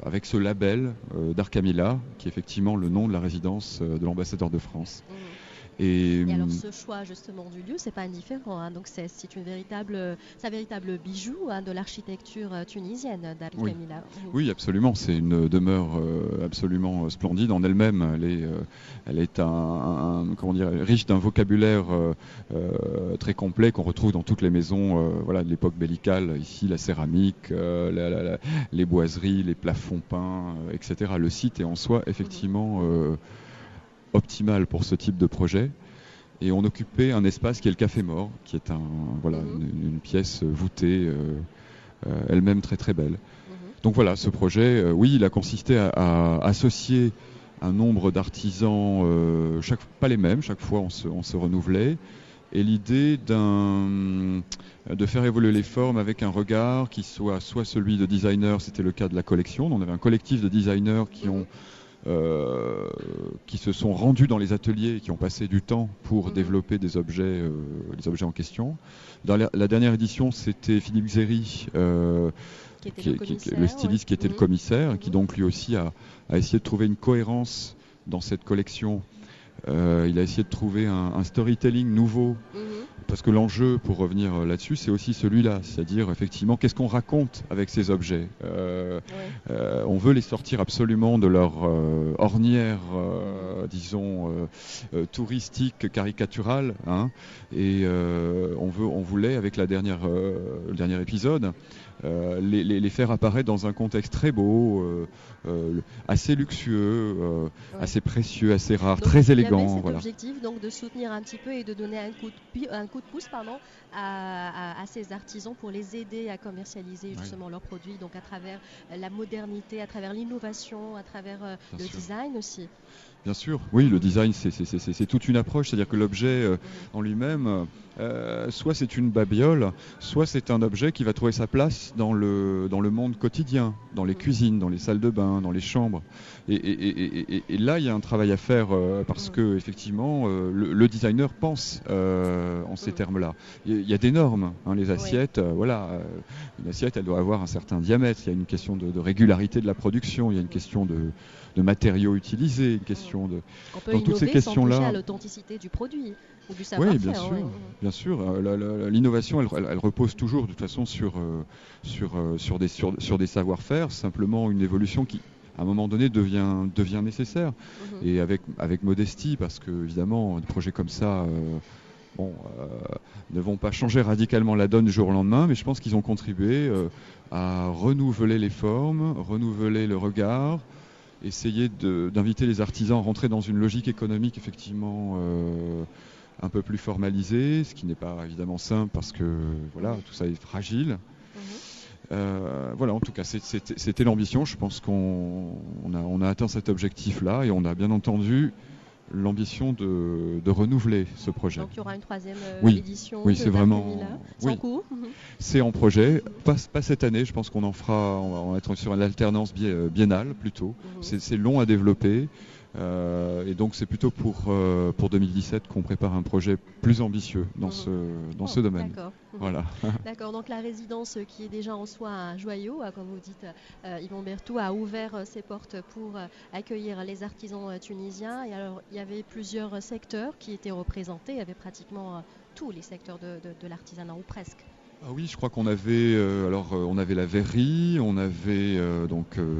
avec ce label Dar Kamila, qui est effectivement le nom de la résidence de l'ambassadeur de France. Et alors ce choix justement du lieu, c'est pas indifférent, donc c'est un véritable bijou de l'architecture tunisienne, Dar Kamila. Oui, absolument, c'est une demeure absolument splendide en elle-même. Elle est riche d'un vocabulaire très complet qu'on retrouve dans toutes les maisons de l'époque bellicale. Ici, la céramique, les boiseries, les plafonds peints, etc. Le site est en soi effectivement optimal pour ce type de projet. Et on occupait un espace qui est le Café Mort, qui est une pièce voûtée, elle-même très très belle. Donc voilà, ce projet, il a consisté à associer un nombre d'artisans, pas les mêmes, chaque fois on se renouvelait, et l'idée de faire évoluer les formes avec un regard qui soit celui de designer, c'était le cas de la collection. On avait un collectif de designers qui se sont rendus dans les ateliers et qui ont passé du temps pour développer les objets en question. Dans la dernière édition, c'était Philippe Xéry, le styliste qui était le commissaire, qui donc lui aussi a essayé de trouver une cohérence dans cette collection. Il a essayé de trouver un storytelling nouveau, parce que l'enjeu, pour revenir là-dessus, c'est aussi celui-là, c'est-à-dire effectivement qu'est-ce qu'on raconte avec ces objets. On veut les sortir absolument de leur ornière, disons, touristique, caricaturale, hein, et on voulait, avec le dernier épisode, les faire apparaître dans un contexte très beau, assez luxueux, assez précieux, assez rare, donc, très élégant. Il y avait cet objectif donc, de soutenir un petit peu et de donner un coup de pouce à ces artisans pour les aider à commercialiser justement leurs produits, donc à travers la modernité, à travers l'innovation, à travers le design aussi. Bien sûr, oui, le design c'est toute une approche, c'est-à-dire que l'objet en lui-même, soit c'est une babiole, soit c'est un objet qui va trouver sa place dans le monde quotidien, dans les cuisines, dans les salles de bain, dans les chambres. Et là, il y a un travail à faire parce que effectivement, le designer pense en ces termes-là. Il y a des normes, hein, les assiettes, une assiette, elle doit avoir un certain diamètre. Il y a une question de régularité de la production, il y a une question de matériaux utilisés, une question de... On peut innover toutes ces questions-là, sans toucher à l'authenticité du produit ou du savoir-faire. Oui, bien sûr. L'innovation, elle repose toujours de toute façon sur des savoir-faire, simplement une évolution qui, à un moment donné, devient nécessaire. Et avec modestie, parce que évidemment, des projets comme ça... ne vont pas changer radicalement la donne du jour au lendemain, mais je pense qu'ils ont contribué à renouveler les formes, renouveler le regard, essayer d'inviter les artisans à rentrer dans une logique économique effectivement un peu plus formalisée, ce qui n'est pas évidemment simple parce que tout ça est fragile. En tout cas, c'était l'ambition. Je pense qu'on a atteint cet objectif-là et on a bien entendu l'ambition de renouveler ce projet. Donc il y aura une troisième édition. Oui, c'est vraiment. C'est en cours. C'est en projet. Pas cette année. Je pense qu'on en fera. On va être sur l'alternance biennale plutôt. C'est long à développer. Et donc c'est plutôt pour 2017 qu'on prépare un projet plus ambitieux dans ce domaine. D'accord. Voilà. D'accord, donc la résidence qui est déjà en soi un joyau, comme vous dites, Yvon Berthoud a ouvert ses portes pour accueillir les artisans tunisiens. Et alors il y avait plusieurs secteurs qui étaient représentés, il y avait pratiquement tous les secteurs de l'artisanat ou presque. Ah oui, je crois qu'on avait on avait la verrerie, on avait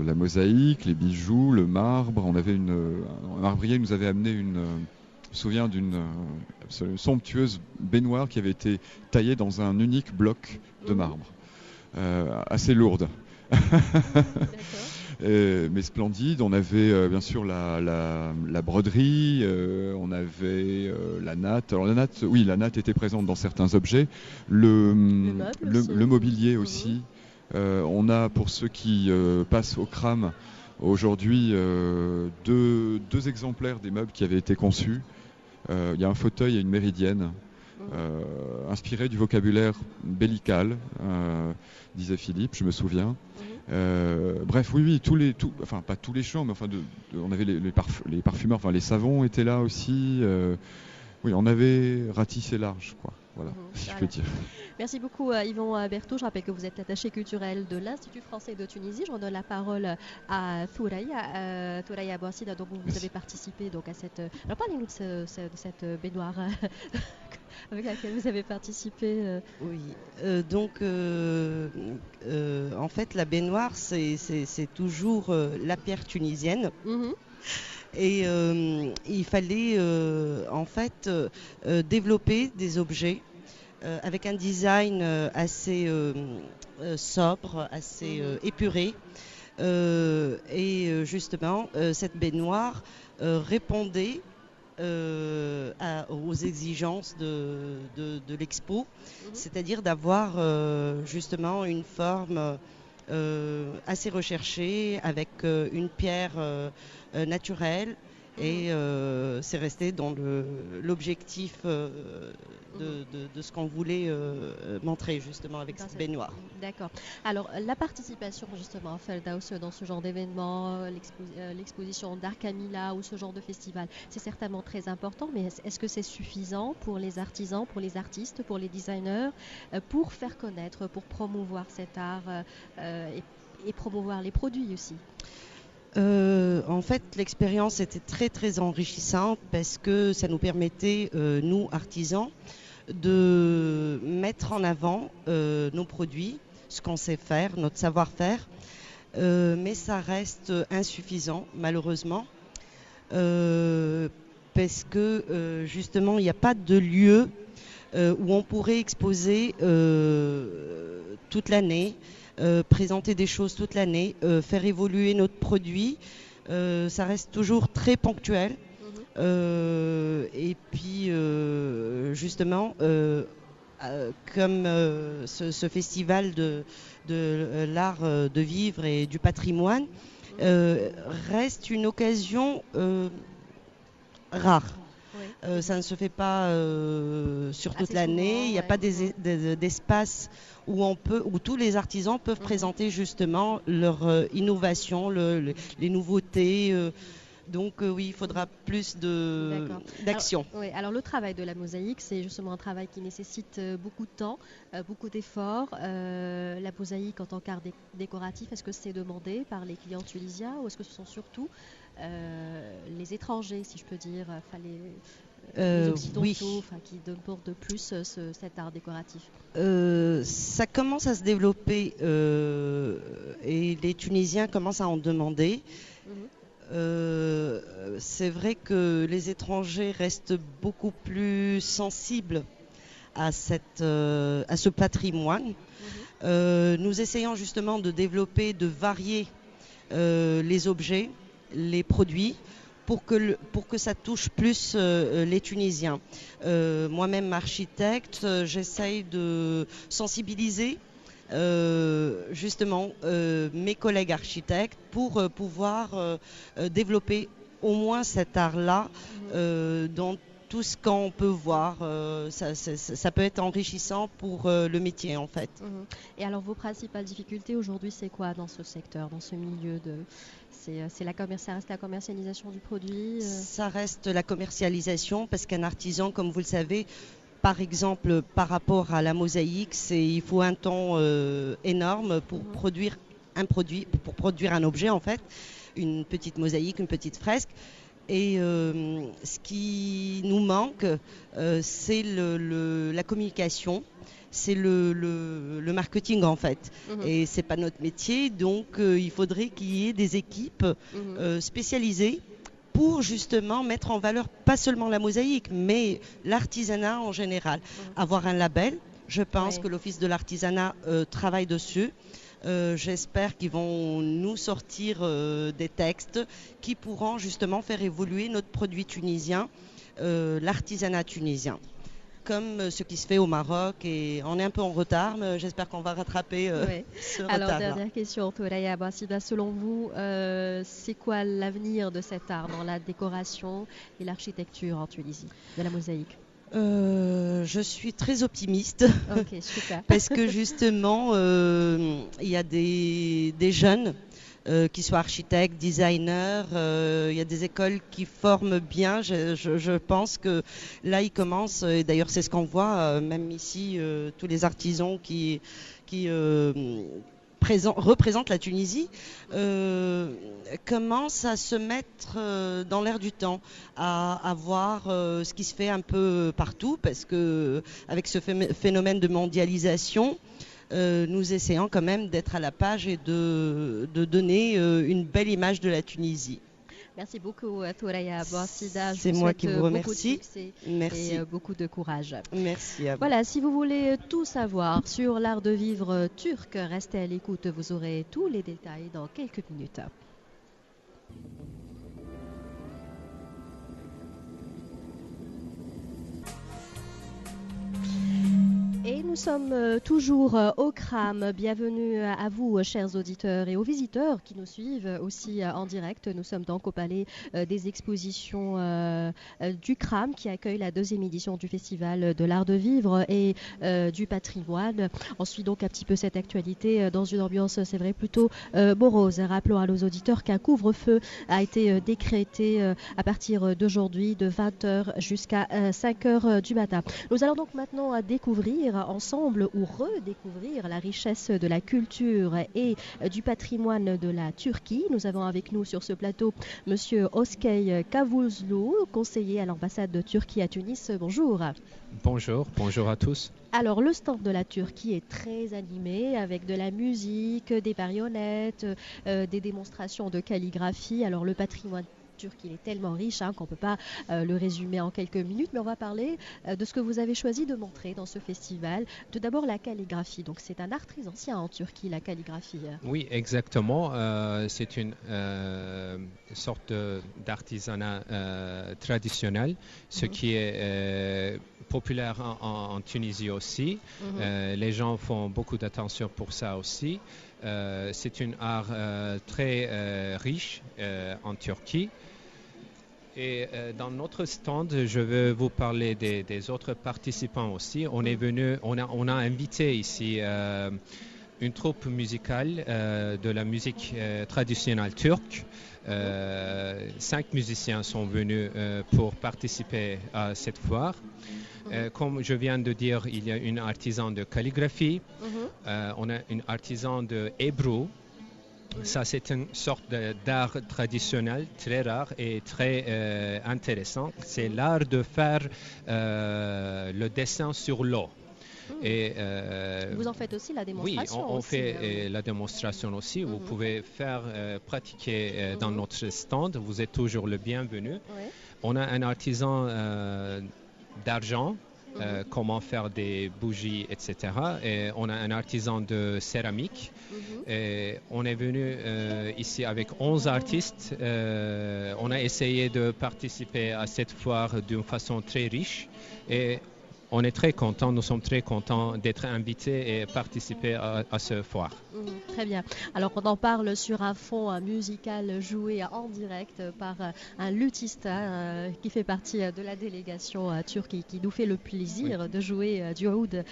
la mosaïque, les bijoux, le marbre. On avait un marbrier nous avait amené je me souviens d'une somptueuse baignoire qui avait été taillée dans un unique bloc de marbre, assez lourde. Mais splendide. On avait bien sûr la broderie, on avait la natte. Alors la natte était présente dans certains objets. Le mobilier aussi. On a, pour ceux qui passent au Kram aujourd'hui, deux exemplaires des meubles qui avaient été conçus. Il y a un fauteuil et une méridienne. Inspiré du vocabulaire bellical, disait Philippe, je me souviens. Bref, pas tous les champs, mais on avait les parfumeurs, les savons étaient là aussi. On avait ratissé large, quoi. Voilà, si je peux dire. Merci beaucoup Yvon Berthoud. Je rappelle que vous êtes attaché culturel de l'Institut français de Tunisie. Je redonne la parole à Thoraya Bouassida. Donc vous avez participé donc à cette. Alors parlez-nous de cette baignoire avec laquelle vous avez participé. Oui. En fait, la baignoire, c'est toujours la pierre tunisienne. Et il fallait développer des objets avec un design assez sobre, assez épuré. Et justement, cette baignoire répondait aux exigences de l'expo, c'est-à-dire d'avoir justement une forme assez recherchée avec une pierre naturelle Et c'est resté dans l'objectif de ce qu'on voulait montrer justement avec cette baignoire. D'accord. Alors la participation justement Feldhaus dans ce genre d'événement, l'exposition d'Art Camilla ou ce genre de festival, c'est certainement très important, mais est-ce que c'est suffisant pour les artisans, pour les artistes, pour les designers, pour faire connaître, pour promouvoir cet art et promouvoir les produits aussi? En fait, l'expérience était très très enrichissante parce que ça nous permettait, nous artisans, de mettre en avant nos produits, ce qu'on sait faire, notre savoir-faire, mais ça reste insuffisant malheureusement parce que justement il n'y a pas de lieu où on pourrait exposer toute l'année. Présenter des choses toute l'année, faire évoluer notre produit, ça reste toujours très ponctuel. Et puis justement, comme ce festival de l'art de vivre et du patrimoine reste une occasion rare. Ça ne se fait pas sur toute l'année. Il n'y a pas d'espace où tous les artisans peuvent présenter justement leur innovation, les nouveautés. Donc oui, il faudra plus d'action. Alors le travail de la mosaïque, c'est justement un travail qui nécessite beaucoup de temps, beaucoup d'efforts. La mosaïque en tant qu'art décoratif, est-ce que c'est demandé par les clients tunisiens ou est-ce que ce sont surtout les étrangers, si je peux dire, les occidentaux qui demandent de plus cet art décoratif? Ça commence à se développer et les Tunisiens commencent à en demander. C'est vrai que les étrangers restent beaucoup plus sensibles à ce patrimoine. Nous essayons justement de développer, de varier les objets, les produits, pour que ça touche plus les Tunisiens. Moi-même architecte, j'essaye de sensibiliser justement mes collègues architectes pour pouvoir développer au moins cet art-là dans tout ce qu'on peut voir. Ça peut être enrichissant pour le métier en fait. Et alors vos principales difficultés aujourd'hui, c'est quoi dans ce secteur, dans ce milieu ça reste la commercialisation du produit Ça reste la commercialisation parce qu'un artisan, comme vous le savez, par exemple, par rapport à la mosaïque, il faut un temps énorme pour produire un produit, pour produire un objet en fait, une petite mosaïque, une petite fresque. Et ce qui nous manque, c'est la communication, c'est le marketing en fait. Et c'est pas notre métier, donc il faudrait qu'il y ait des équipes spécialisées pour justement mettre en valeur pas seulement la mosaïque, mais l'artisanat en général. Avoir un label, je pense que l'Office de l'artisanat travaille dessus. J'espère qu'ils vont nous sortir des textes qui pourront justement faire évoluer notre produit tunisien, l'artisanat tunisien, comme ce qui se fait au Maroc. Et on est un peu en retard, mais j'espère qu'on va rattraper ce retard-là. Alors, dernière question, Thoraya Bouassida, selon vous, c'est quoi l'avenir de cet art dans la décoration et l'architecture en Tunisie, de la mosaïque? Je suis très optimiste parce que justement il y a des jeunes qui soient architectes, designers, il y a des écoles qui forment bien. Je pense que là ils commencent, et d'ailleurs c'est ce qu'on voit même ici, tous les artisans qui représente la Tunisie, commence à se mettre dans l'air du temps, à voir ce qui se fait un peu partout, parce que avec ce phénomène de mondialisation, nous essayons quand même d'être à la page et de donner une belle image de la Tunisie. Merci beaucoup Thoraya Bouassida. C'est moi qui vous remercie. Merci. Et beaucoup de courage. Merci à vous. Voilà, si vous voulez tout savoir sur l'art de vivre turc, restez à l'écoute, vous aurez tous les détails dans quelques minutes. Et Et nous sommes toujours au CRAM. Bienvenue à vous, chers auditeurs, et aux visiteurs qui nous suivent aussi en direct. Nous sommes donc au Palais des Expositions du CRAM qui accueille la 2e édition du Festival de l'Art de Vivre et du Patrimoine. On suit donc un petit peu cette actualité dans une ambiance, c'est vrai, plutôt morose. Rappelons à nos auditeurs qu'un couvre-feu a été décrété à partir d'aujourd'hui de 20h jusqu'à 5h du matin. Nous allons donc maintenant découvrir ensemble ou redécouvrir la richesse de la culture et du patrimoine de la Turquie. Nous avons avec nous sur ce plateau Monsieur Oskay Kavuzlu, conseiller à l'ambassade de Turquie à Tunis. Bonjour. Bonjour à tous. Alors le stand de la Turquie est très animé avec de la musique, des marionnettes, des démonstrations de calligraphie. Alors le patrimoine turc, il est tellement riche qu'on ne peut pas le résumer en quelques minutes, mais on va parler de ce que vous avez choisi de montrer dans ce festival. Tout d'abord la calligraphie, donc c'est un art très ancien en Turquie, la calligraphie. Oui, exactement. C'est une sorte d'artisanat traditionnel, ce qui est populaire en Tunisie aussi. Les gens font beaucoup d'attention pour ça aussi. C'est un art très riche en Turquie. Et dans notre stand, je veux vous parler des autres participants aussi. On a invité ici une troupe musicale de la musique traditionnelle turque. 5 musiciens sont venus pour participer à cette foire. Comme je viens de dire, il y a une artisan de calligraphie, on a une artisan de Ebru. Ça, c'est une sorte d'art traditionnel très rare et très intéressant. C'est l'art de faire le dessin sur l'eau. Et vous en faites aussi la démonstration? Oui, on fait la démonstration aussi. Vous pouvez pratiquer dans notre stand. Vous êtes toujours le bienvenu. On a un artisan d'argent. Comment faire des bougies, etc. Et on a un artisan de céramique. Et on est venu ici avec 11 artistes. On a essayé de participer à cette foire d'une façon très riche. Et on est très contents, nous sommes très contents d'être invités et participer à ce foire. Très bien. Alors on en parle sur un fond musical joué en direct par un luthiste qui fait partie de la délégation turque et qui nous fait le plaisir de jouer du oud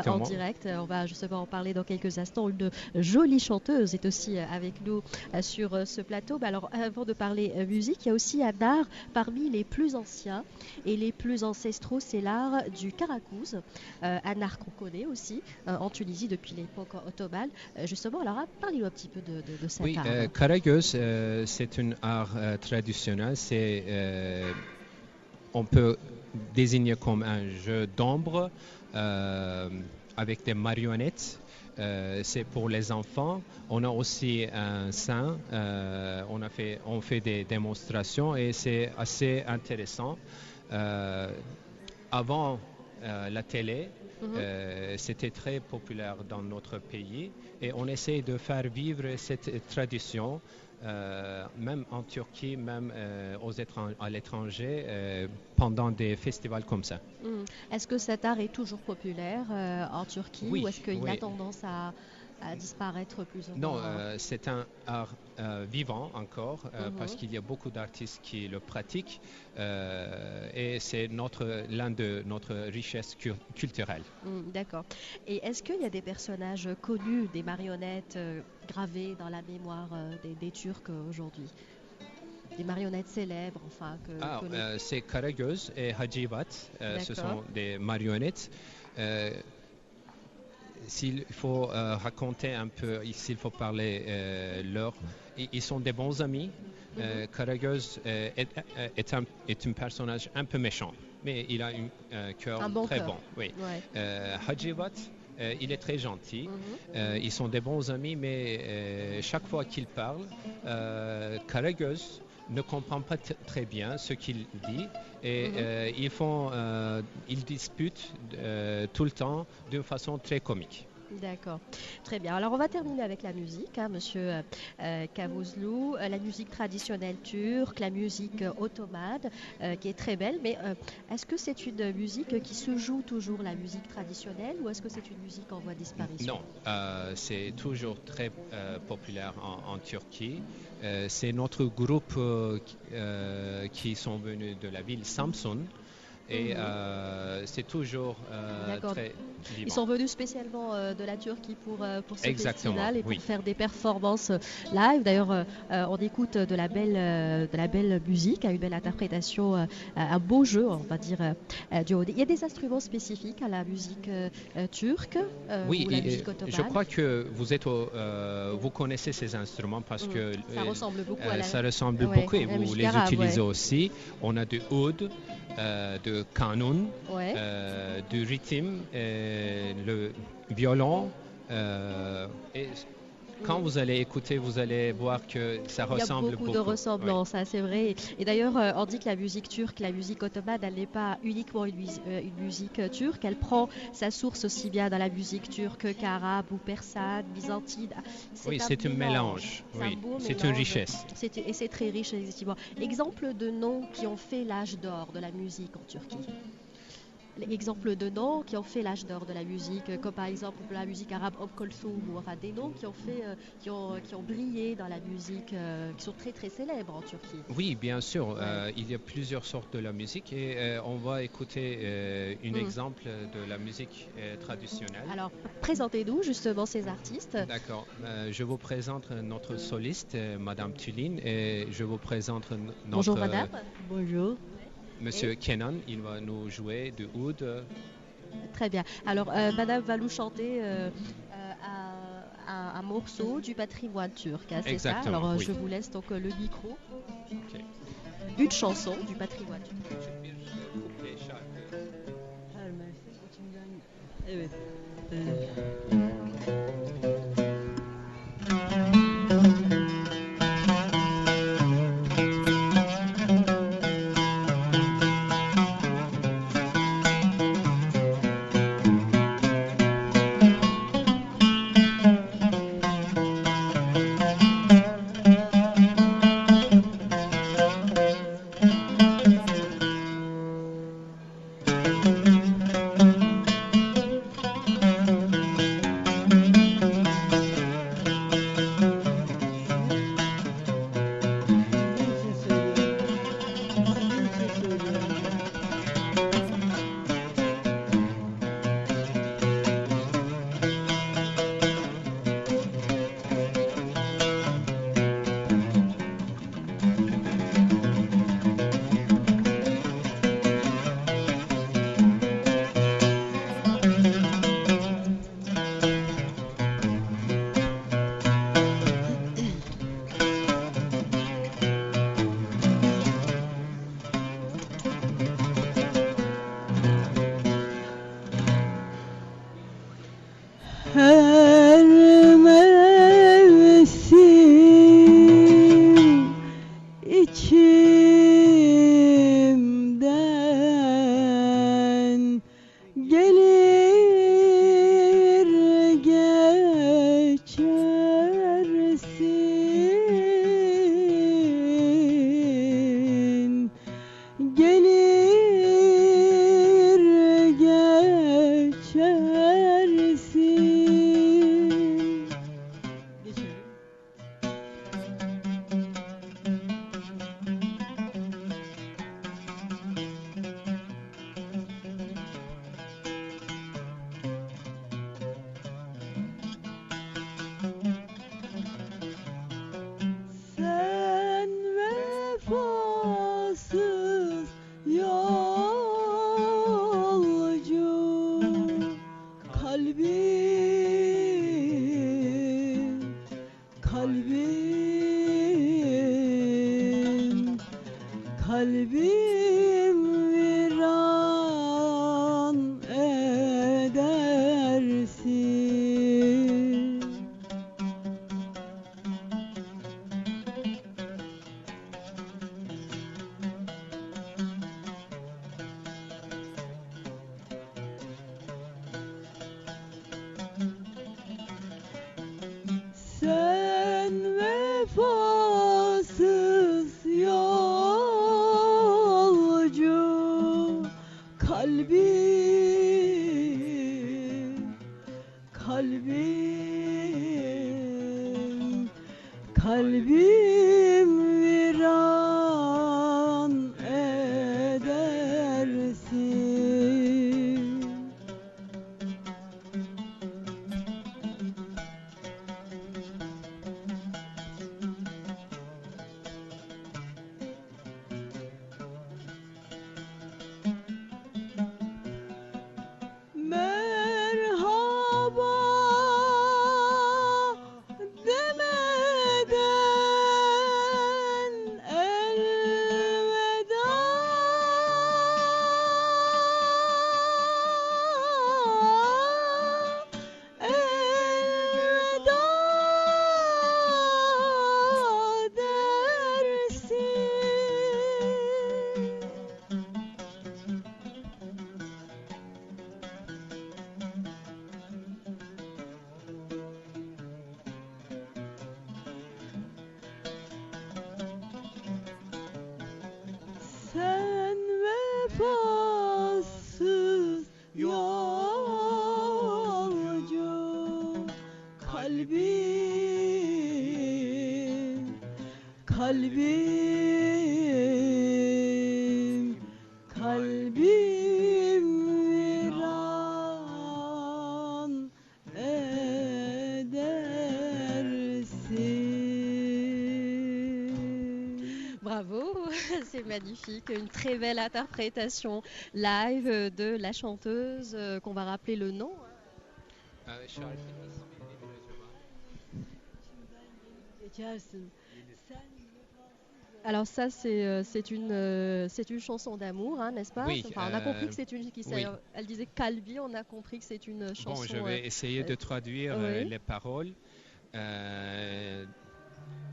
en direct. On va justement en parler dans quelques instants. Une jolie chanteuse est aussi avec nous sur ce plateau. Alors avant de parler musique, il y a aussi un art parmi les plus anciens et les plus ancestraux, c'est l'art du Karakouz, un art qu'on connaît aussi en Tunisie depuis l'époque ottomane. Justement, alors parlez-nous un petit peu de cet art. Oui, Karagöz, c'est un art traditionnel. On peut désigner comme un jeu d'ombre avec des marionnettes. C'est pour les enfants. On a aussi un saint. On fait des démonstrations et c'est assez intéressant. Avant la télé, c'était très populaire dans notre pays et on essaie de faire vivre cette tradition même en Turquie, même à l'étranger, pendant des festivals comme ça. Est-ce que cet art est toujours populaire en Turquie ou est-ce qu'il a tendance à disparaître plus ou moins? Non, c'est un art vivant encore parce qu'il y a beaucoup d'artistes qui le pratiquent et c'est l'un de notre richesse culturelle. D'accord. Et est-ce qu'il y a des personnages connus, des marionnettes gravées dans la mémoire des Turcs aujourd'hui? Des marionnettes célèbres, enfin c'est Karagöz et Hacivat. Ce sont des marionnettes. S'il faut raconter un peu, s'il faut parler ils sont des bons amis. Karagöz est un personnage un peu méchant, mais il a un cœur très bon. Oui. Hacivat, il est très gentil. Ils sont des bons amis, mais chaque fois qu'ils parlent, Karagöz ne comprend pas très bien ce qu'il dit et ils disputent tout le temps d'une façon très comique. D'accord, très bien. Alors on va terminer avec la musique, hein, monsieur Cavusoglu. La musique traditionnelle turque, la musique ottomane, qui est très belle. Mais est-ce que c'est une musique qui se joue toujours, la musique traditionnelle, ou est-ce que c'est une musique en voie de disparition? Non, c'est toujours très populaire en Turquie. C'est notre groupe qui sont venus de la ville Samsun. Et c'est toujours très vivant. Ils sont venus spécialement de la Turquie pour ce Exactement, festival et pour oui. faire des performances live. D'ailleurs, on écoute de la belle musique, une belle interprétation, un beau jeu, on va dire, du haut. Il y a des instruments spécifiques à la musique turque Oui, ou la musique ottomane. je crois que vous connaissez ces instruments parce que ça ressemble beaucoup à ça ressemble ouais, beaucoup et la vous musique les arabe, utilisez ouais. aussi. On a du oud, de kanun, Ouais. du rythme, le violon. Et quand vous allez écouter, vous allez voir que ça ressemble Il y a beaucoup de ressemblances, hein, c'est vrai. Et d'ailleurs, on dit que la musique turque, la musique ottomane, elle n'est pas uniquement une musique turque. Elle prend sa source aussi bien dans la musique turque qu'arabe ou persane, byzantine. Oui, c'est un mélange. Oui, c'est une richesse. Et c'est très riche, effectivement. Exemple de noms qui ont fait l'âge d'or de la musique en Turquie. Exemples de noms qui ont fait l'âge d'or de la musique, comme par exemple la musique arabe Kulthum, ou enfin des noms qui ont brillé dans la musique, qui sont très très célèbres en Turquie. Oui, bien sûr. Il y a plusieurs sortes de la musique et on va écouter un exemple de la musique traditionnelle. Alors, présentez-nous justement ces artistes. D'accord. Je vous présente notre soliste, Madame Tulin, et je vous présente notre... Bonjour Madame. Bonjour. Monsieur Kenan, il va nous jouer du oud. Très bien. Alors, Madame va nous chanter un morceau du patrimoine turc, hein, c'est ça? Alors, oui. je vous laisse donc le micro. Okay. Une chanson du patrimoine turc. Evet. Her mevsim içimden gelir geçersin, gelir geçersin. Sen vefasız yolcu, kalbim, kalbim, kalbim viran edersin. vefasız yolcu kalbim, kalbim, kalbim viran edersin. Merhaba demeden elveda, elveda dersin. Sen vefasız yolcu kalbim, kalbim, kalbim viran edersin. Bravo, c'est magnifique, une très belle interprétation live de la chanteuse qu'on va rappeler le nom. Geçersin. Sen Alors ça c'est une chanson d'amour, hein, n'est-ce pas? Oui, Enfin, on a compris que c'est une oui. Elle disait Kalbi, on a compris que c'est une chanson. Bon, je vais essayer de traduire oui. les paroles.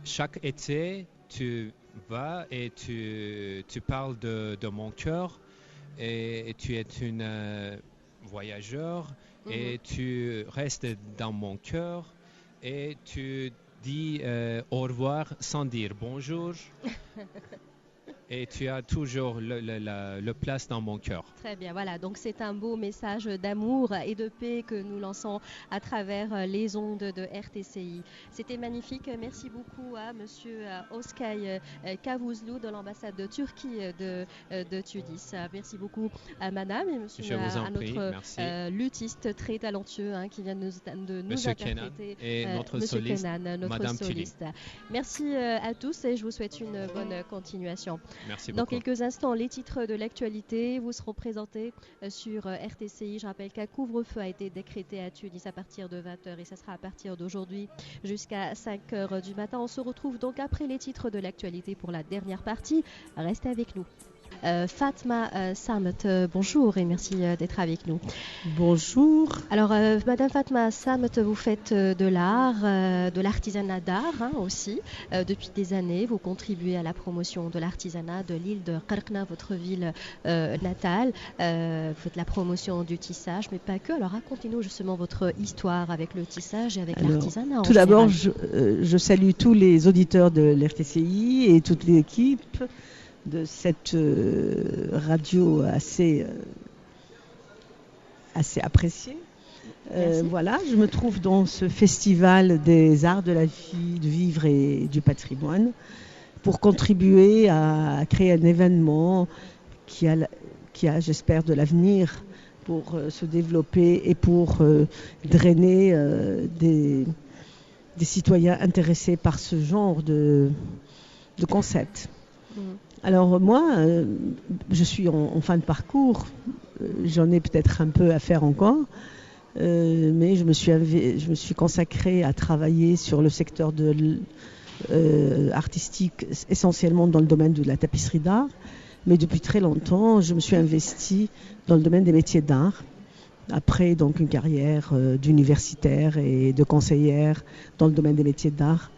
Chaque été, tu vas et tu parles de mon cœur et tu es une voyageur et tu restes dans mon cœur et tu dis au revoir sans dire bonjour. Et tu as toujours le place dans mon cœur. Très bien, voilà. Donc c'est un beau message d'amour et de paix que nous lançons à travers les ondes de RTCI. C'était magnifique. Merci beaucoup à Monsieur Oskay Kavuzlu de l'ambassade de Turquie de Tunis. Merci beaucoup à Madame et Monsieur à notre luthiste très talentueux qui vient de nous interpréter. Et notre Monsieur soliste, Kenan, notre Madame soliste. Merci à tous et je vous souhaite une bonne continuation. Merci Dans beaucoup. quelques instants, les titres de l'actualité vous seront présentés sur RTCI. Je rappelle qu'un couvre-feu a été décrété à Tunis à partir de 20h et ça sera à partir d'aujourd'hui jusqu'à 5h du matin. On se retrouve donc après les titres de l'actualité pour la dernière partie. Restez avec nous. Fatma Samet, bonjour et merci d'être avec nous. Bonjour. Alors, Madame Fatma Samet, vous faites de l'art, de l'artisanat d'art aussi. Depuis des années, vous contribuez à la promotion de l'artisanat de l'île de Qarqna, votre ville natale. Vous faites la promotion du tissage, mais pas que. Alors, racontez-nous justement votre histoire avec le tissage et avec l'artisanat. Tout d'abord, je salue tous les auditeurs de l'RTCI et toute l'équipe de cette radio assez appréciée. Voilà, je me trouve dans ce festival des arts de la vie, de vivre et du patrimoine pour contribuer à créer un événement qui a j'espère, de l'avenir pour se développer et pour drainer des citoyens intéressés par ce genre de concept. Alors moi, je suis en fin de parcours, j'en ai peut-être un peu à faire encore, mais je me suis consacrée à travailler sur le secteur artistique, essentiellement dans le domaine de la tapisserie d'art, mais depuis très longtemps, je me suis investie dans le domaine des métiers d'art. Après donc une carrière d'universitaire et de conseillère dans le domaine des métiers d'art,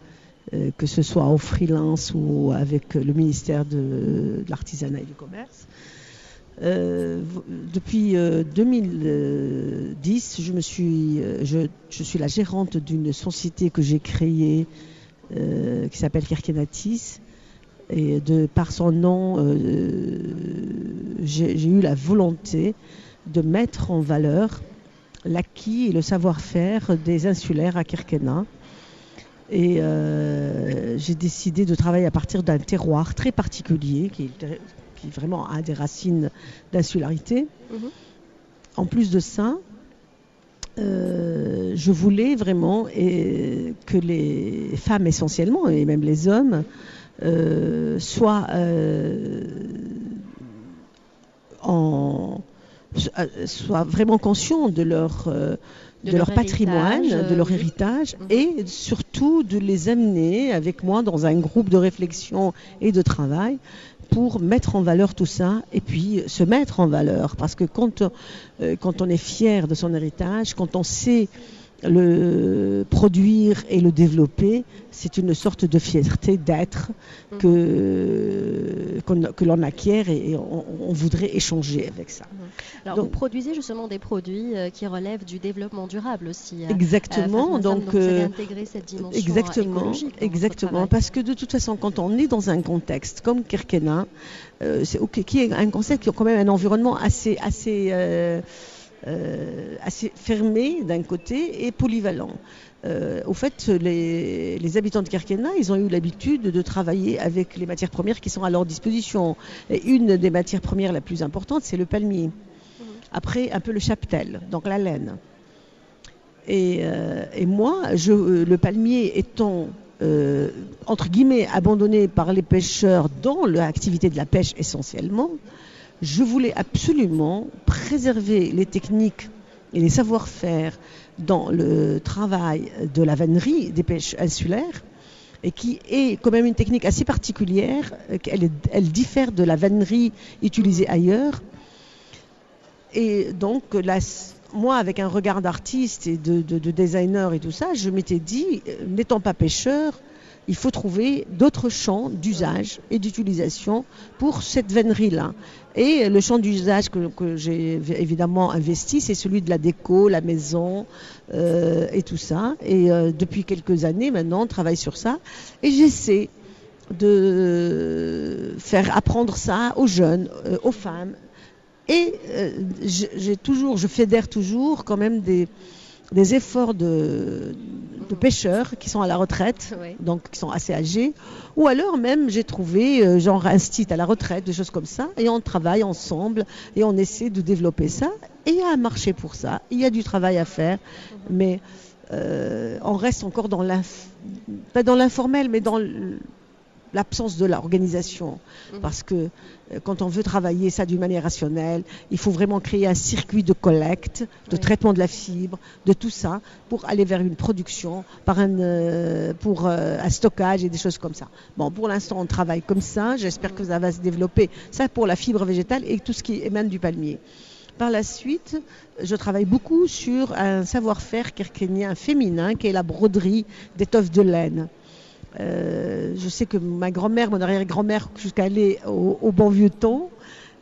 que ce soit en freelance ou avec le ministère de l'Artisanat et du Commerce. Depuis 2010, je suis la gérante d'une société que j'ai créée qui s'appelle Kirkenatis. Et par son nom, j'ai eu la volonté de mettre en valeur l'acquis et le savoir-faire des insulaires à Kirkena. Et j'ai décidé de travailler à partir d'un terroir très particulier qui vraiment a des racines d'insularité. En plus de ça, je voulais vraiment que les femmes essentiellement, et même les hommes, soient vraiment conscients de leur patrimoine, de leur héritage, et surtout de les amener avec moi dans un groupe de réflexion et de travail pour mettre en valeur tout ça et puis se mettre en valeur. Parce que quand on est fier de son héritage, quand on sait le produire et le développer, c'est une sorte de fierté d'être que l'on acquiert et on voudrait échanger avec ça. Alors vous produisez justement des produits qui relèvent du développement durable aussi. Exactement. Donc vous avez intégré cette dimension écologique. Exactement. Parce que de toute façon, quand on est dans un contexte comme Kirkena, qui est un concept qui a quand même un environnement assez fermé d'un côté et polyvalent. Au fait, les habitants de Kirkena, ils ont eu l'habitude de travailler avec les matières premières qui sont à leur disposition. Et une des matières premières la plus importante, c'est le palmier. Après, un peu le cheptel, donc la laine. Et moi, le palmier étant entre guillemets abandonné par les pêcheurs dans l'activité de la pêche essentiellement, je voulais absolument préserver les techniques et les savoir-faire dans le travail de la vannerie des pêches insulaires, et qui est quand même une technique assez particulière. Elle diffère de la vannerie utilisée ailleurs. Et donc, moi, avec un regard d'artiste et de designer et tout ça, je m'étais dit, n'étant pas pêcheur, il faut trouver d'autres champs d'usage et d'utilisation pour cette vannerie-là. Et le champ d'usage que j'ai évidemment investi, c'est celui de la déco, la maison et tout ça. Et depuis quelques années maintenant, on travaille sur ça. Et j'essaie de faire apprendre ça aux jeunes, aux femmes. Et je fédère toujours quand même des efforts de pêcheurs qui sont à la retraite, donc qui sont assez âgés, ou alors même j'ai trouvé genre un site à la retraite, des choses comme ça, et on travaille ensemble et on essaie de développer ça, et il y a un marché pour ça, il y a du travail à faire, mais on reste encore pas dans l'informel, mais dans l'absence de l'organisation, parce que quand on veut travailler ça d'une manière rationnelle, il faut vraiment créer un circuit de collecte, de traitement de la fibre, de tout ça, pour aller vers une production, pour un stockage et des choses comme ça. Bon, pour l'instant, on travaille comme ça, j'espère que ça va se développer, ça pour la fibre végétale et tout ce qui émane du palmier. Par la suite, je travaille beaucoup sur un savoir-faire kirkénien féminin, qui est la broderie d'étoffes de laine. Je sais que ma grand-mère, mon arrière-grand-mère, jusqu'à aller au bon vieux temps,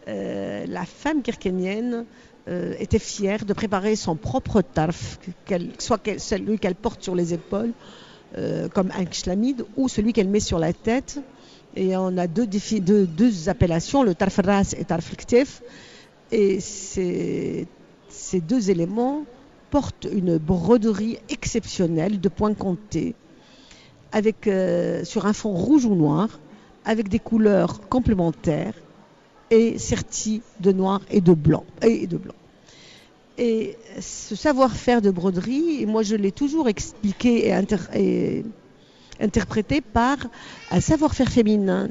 la femme kirkénienne était fière de préparer son propre tarf, soit celui qu'elle porte sur les épaules, comme un chlamide, ou celui qu'elle met sur la tête. Et on a deux appellations, le tarf ras et tarf ktef. Et ces deux éléments portent une broderie exceptionnelle de points comptés, sur un fond rouge ou noir, avec des couleurs complémentaires et serties de noir et de blanc. Et ce savoir-faire de broderie, moi je l'ai toujours expliqué et interprété par un savoir-faire féminin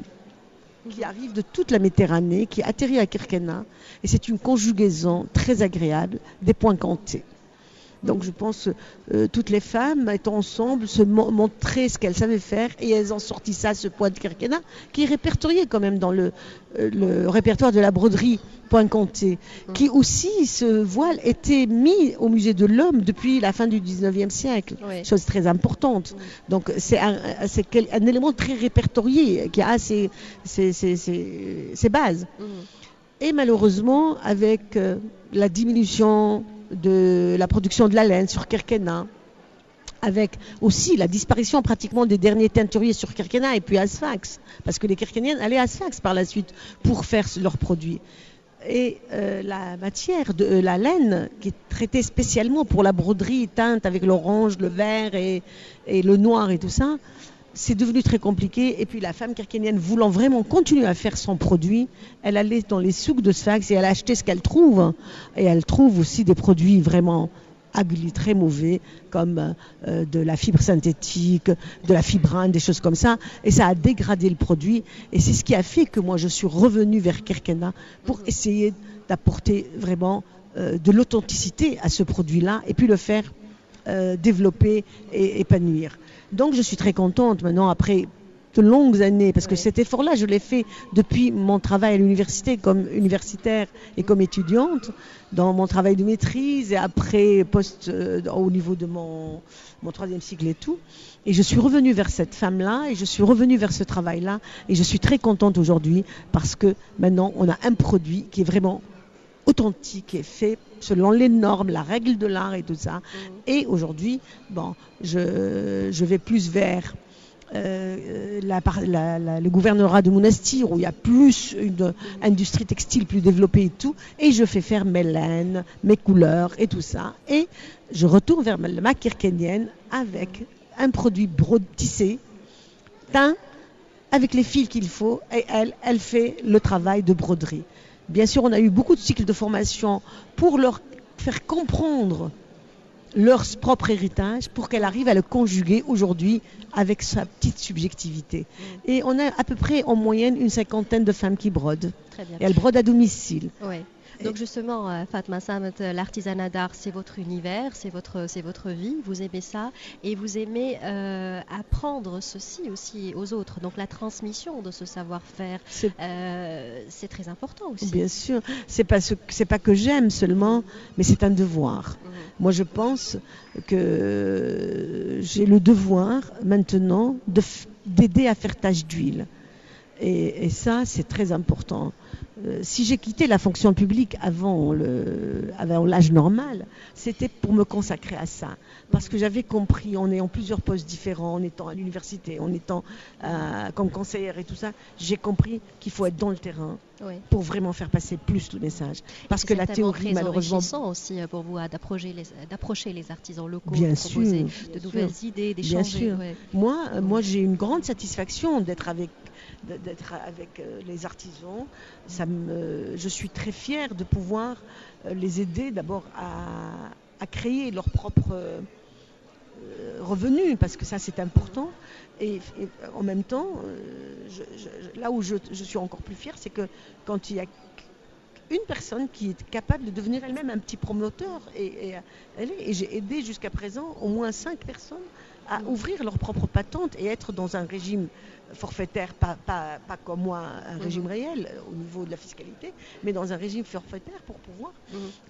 qui arrive de toute la Méditerranée, qui atterrit à Kirkena, et c'est une conjugaison très agréable des points comptés. Donc je pense toutes les femmes étant ensemble se montraient ce qu'elles savaient faire, et elles ont sorti ça, ce point de Kirkena, qui est répertorié quand même dans le répertoire de la broderie point compté, qui aussi, ce voile était mis au musée de l'homme depuis la fin du 19e siècle, chose très importante. Donc c'est un élément très répertorié qui a ses bases. Et malheureusement, avec la diminution de la production de la laine sur Kirkena, avec aussi la disparition pratiquement des derniers teinturiers sur Kerkena et puis à Sfax, parce que les Kerkeniennes allaient à Sfax par la suite pour faire leurs produits. Et la matière de la laine qui est traitée spécialement pour la broderie teinte avec l'orange, le vert et le noir et tout ça, c'est devenu très compliqué. Et puis la femme kerkenienne voulant vraiment continuer à faire son produit, elle allait dans les souks de Sfax et elle achetait ce qu'elle trouve. Et elle trouve aussi des produits vraiment très mauvais, comme de la fibre synthétique, de la fibrane, des choses comme ça. Et ça a dégradé le produit. Et c'est ce qui a fait que moi, je suis revenue vers Kerkena pour essayer d'apporter vraiment de l'authenticité à ce produit-là et puis le faire développer et épanouir. Donc, je suis très contente maintenant, après de longues années, parce que cet effort-là, je l'ai fait depuis mon travail à l'université comme universitaire et comme étudiante, dans mon travail de maîtrise et après au niveau de mon 3e cycle et tout. Et je suis revenue vers cette femme-là et je suis revenue vers ce travail-là et je suis très contente aujourd'hui parce que maintenant, on a un produit qui est vraiment authentique, qui est fait selon les normes, la règle de l'art et tout ça. Et aujourd'hui, je vais plus vers le gouvernorat de Monastir où il y a plus une industrie textile plus développée et tout, et je fais faire mes laines, mes couleurs et tout ça, et je retourne vers ma kerkenienne avec un produit tissé, teint, avec les fils qu'il faut, et elle fait le travail de broderie. Bien sûr, on a eu beaucoup de cycles de formation pour leur faire comprendre leur propre héritage pour qu'elle arrive à le conjuguer aujourd'hui avec sa petite subjectivité. Et on a à peu près en moyenne une 50aine de femmes qui brodent. Très bien. Et elles brodent à domicile. Ouais. Donc justement, Fatma Samet, l'artisanat d'art, c'est votre univers, c'est votre vie, vous aimez ça et vous aimez apprendre ceci aussi aux autres. Donc la transmission de ce savoir-faire, c'est très important aussi. Bien sûr, c'est pas que j'aime seulement, mais c'est un devoir. Moi, je pense que j'ai le devoir maintenant d'aider à faire tache d'huile. Et ça, c'est très important. Si j'ai quitté la fonction publique avant l'âge normal, c'était pour me consacrer à ça. Parce que j'avais compris, en ayant plusieurs postes différents, en étant à l'université, en étant comme conseillère et tout ça, j'ai compris qu'il faut être dans le terrain pour vraiment faire passer plus le message. Parce que la théorie, malheureusement... C'est aussi pour vous d'approcher les artisans locaux, bien de sûr, proposer de nouvelles idées, d'échanger. Bien sûr. Moi, j'ai une grande satisfaction d'être avec les artisans. Je suis très fière de pouvoir les aider d'abord à créer leurs propres revenus, parce que ça c'est important. Et en même temps, là où je suis encore plus fière, c'est que quand il y a une personne qui est capable de devenir elle-même un petit promoteur, et j'ai aidé jusqu'à présent au moins 5 personnes à ouvrir leur propre patente et être dans un régime forfaitaire, pas comme moi, un régime réel au niveau de la fiscalité, mais dans un régime forfaitaire pour pouvoir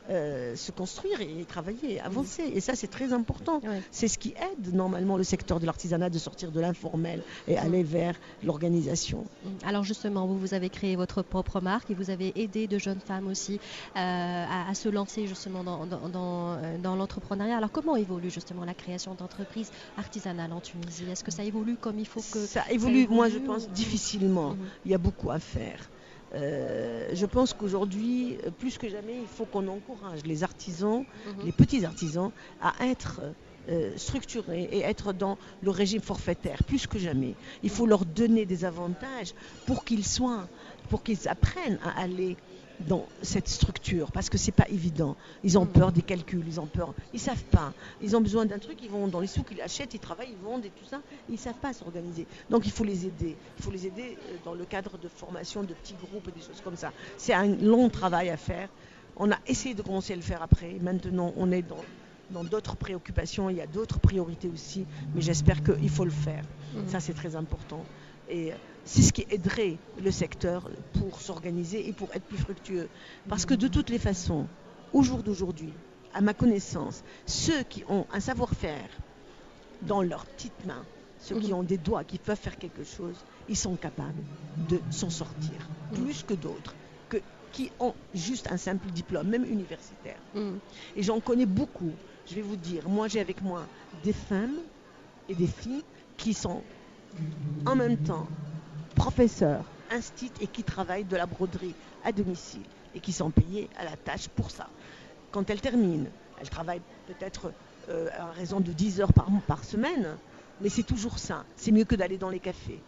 se construire et travailler, avancer. Et ça, c'est très important. C'est ce qui aide normalement le secteur de l'artisanat de sortir de l'informel et aller vers l'organisation. Alors justement, vous avez créé votre propre marque et vous avez aidé de jeunes femmes aussi à se lancer justement dans l'entrepreneuriat. Alors comment évolue justement la création d'entreprises artisanales en Tunisie? Est-ce que ça évolue comme il faut que ça évolue? Moi, je pense difficilement. Il y a beaucoup à faire. Je pense qu'aujourd'hui, plus que jamais, il faut qu'on encourage les artisans, les petits artisans, à être structurés et être dans le régime forfaitaire, plus que jamais. Il faut leur donner des avantages pour qu'ils apprennent à aller dans cette structure, parce que c'est pas évident. Ils ont peur des calculs, ils savent pas. Ils ont besoin d'un truc, ils vont dans les souks, ils achètent, ils travaillent, ils vendent et tout ça. Ils savent pas s'organiser. Donc il faut les aider. Il faut les aider dans le cadre de formation de petits groupes et des choses comme ça. C'est un long travail à faire. On a essayé de commencer à le faire après. Maintenant, on est dans d'autres préoccupations. Il y a d'autres priorités aussi, mais j'espère qu'il faut le faire. Ça, c'est très important. Et c'est ce qui aiderait le secteur pour s'organiser et pour être plus fructueux. Parce que de toutes les façons, au jour d'aujourd'hui, à ma connaissance, ceux qui ont un savoir-faire dans leurs petites mains, ceux qui ont des doigts, qui peuvent faire quelque chose, ils sont capables de s'en sortir, plus que d'autres. qui ont juste un simple diplôme, même universitaire. Et j'en connais beaucoup. Je vais vous dire, moi j'ai avec moi des femmes et des filles qui sont en même temps professeurs, instituts et qui travaillent de la broderie à domicile et qui sont payées à la tâche pour ça. Quand elles terminent, elles travaillent peut-être à raison de 10 heures par semaine, mais c'est toujours ça. C'est mieux que d'aller dans les cafés.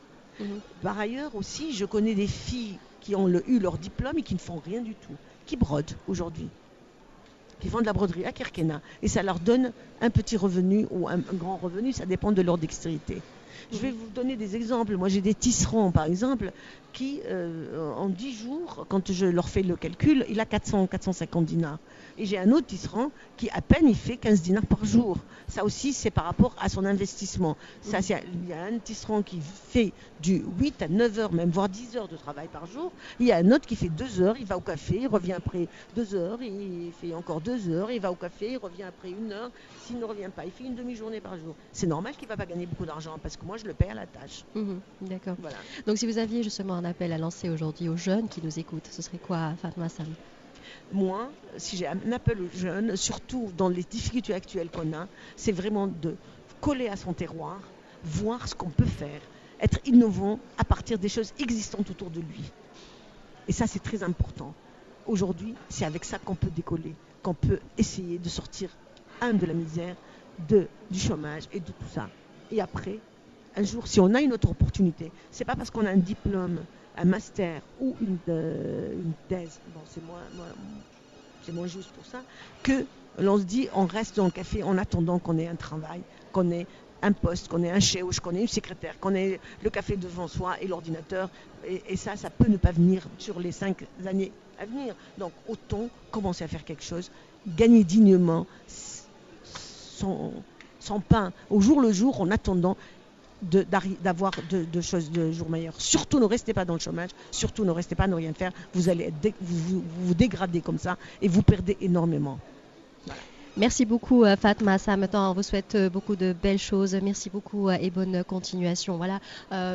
Par ailleurs aussi, je connais des filles qui ont eu leur diplôme et qui ne font rien du tout, qui brodent aujourd'hui, qui font de la broderie à Kerkena, et ça leur donne un petit revenu ou un grand revenu, ça dépend de leur dextérité. Je vais vous donner des exemples. Moi, j'ai des tisserands, par exemple, qui, en 10 jours, quand je leur fais le calcul, il a 450 dinars. Et j'ai un autre tisserand qui, à peine, il fait 15 dinars par jour. Ça aussi, c'est par rapport à son investissement. Il y a un tisserand qui fait du 8 à 9 heures, même voire 10 heures de travail par jour. Il y a un autre qui fait 2 heures, il va au café, il revient après 2 heures, il fait encore 2 heures, il va au café, il revient après 1 heure. S'il ne revient pas, il fait une demi-journée par jour. C'est normal qu'il ne va pas gagner beaucoup d'argent parce que moi, je le paye à la tâche. D'accord. Voilà. Donc, si vous aviez justement un appel à lancer aujourd'hui aux jeunes qui nous écoutent, ce serait quoi, Fatma Sam? Moi, si j'ai un appel aux jeunes, surtout dans les difficultés actuelles qu'on a, c'est vraiment de coller à son terroir, voir ce qu'on peut faire, être innovant à partir des choses existantes autour de lui. Et ça, c'est très important. Aujourd'hui, c'est avec ça qu'on peut décoller, qu'on peut essayer de sortir de la misère, du chômage et de tout ça. Et après, un jour, si on a une autre opportunité, c'est pas parce qu'on a un diplôme, un master ou une thèse, bon, c'est moins juste pour ça, que l'on se dit on reste dans le café en attendant qu'on ait un travail, qu'on ait un poste, qu'on ait un chef, qu'on ait une secrétaire, qu'on ait le café devant soi et l'ordinateur. Et ça peut ne pas venir sur les 5 années à venir. Donc autant commencer à faire quelque chose, gagner dignement son pain au jour le jour en attendant d'avoir de choses de jour meilleur. Surtout ne restez pas dans le chômage, surtout ne restez pas à ne rien faire, vous allez vous dégrader comme ça et vous perdez énormément. Voilà. Merci beaucoup Fatma Sam. On vous souhaite beaucoup de belles choses. Merci beaucoup et bonne continuation. Voilà,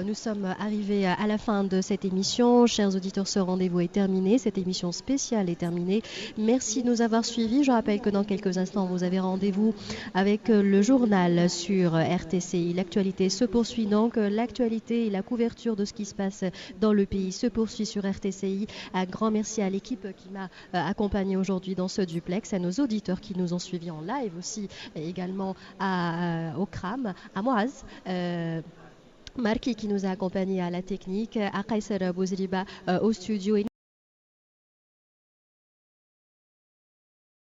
nous sommes arrivés à la fin de cette émission. Chers auditeurs, ce rendez-vous est terminé. Cette émission spéciale est terminée. Merci de nous avoir suivis. Je rappelle que dans quelques instants, vous avez rendez-vous avec le journal sur RTCI. L'actualité se poursuit donc. L'actualité et la couverture de ce qui se passe dans le pays se poursuit sur RTCI. Un grand merci à l'équipe qui m'a accompagné aujourd'hui dans ce duplex, à nos auditeurs qui nous ont suivis en live aussi, et également au CRAM, à Moaz, Marki qui nous a accompagnés à la technique, à Kaiser Bouzriba au studio.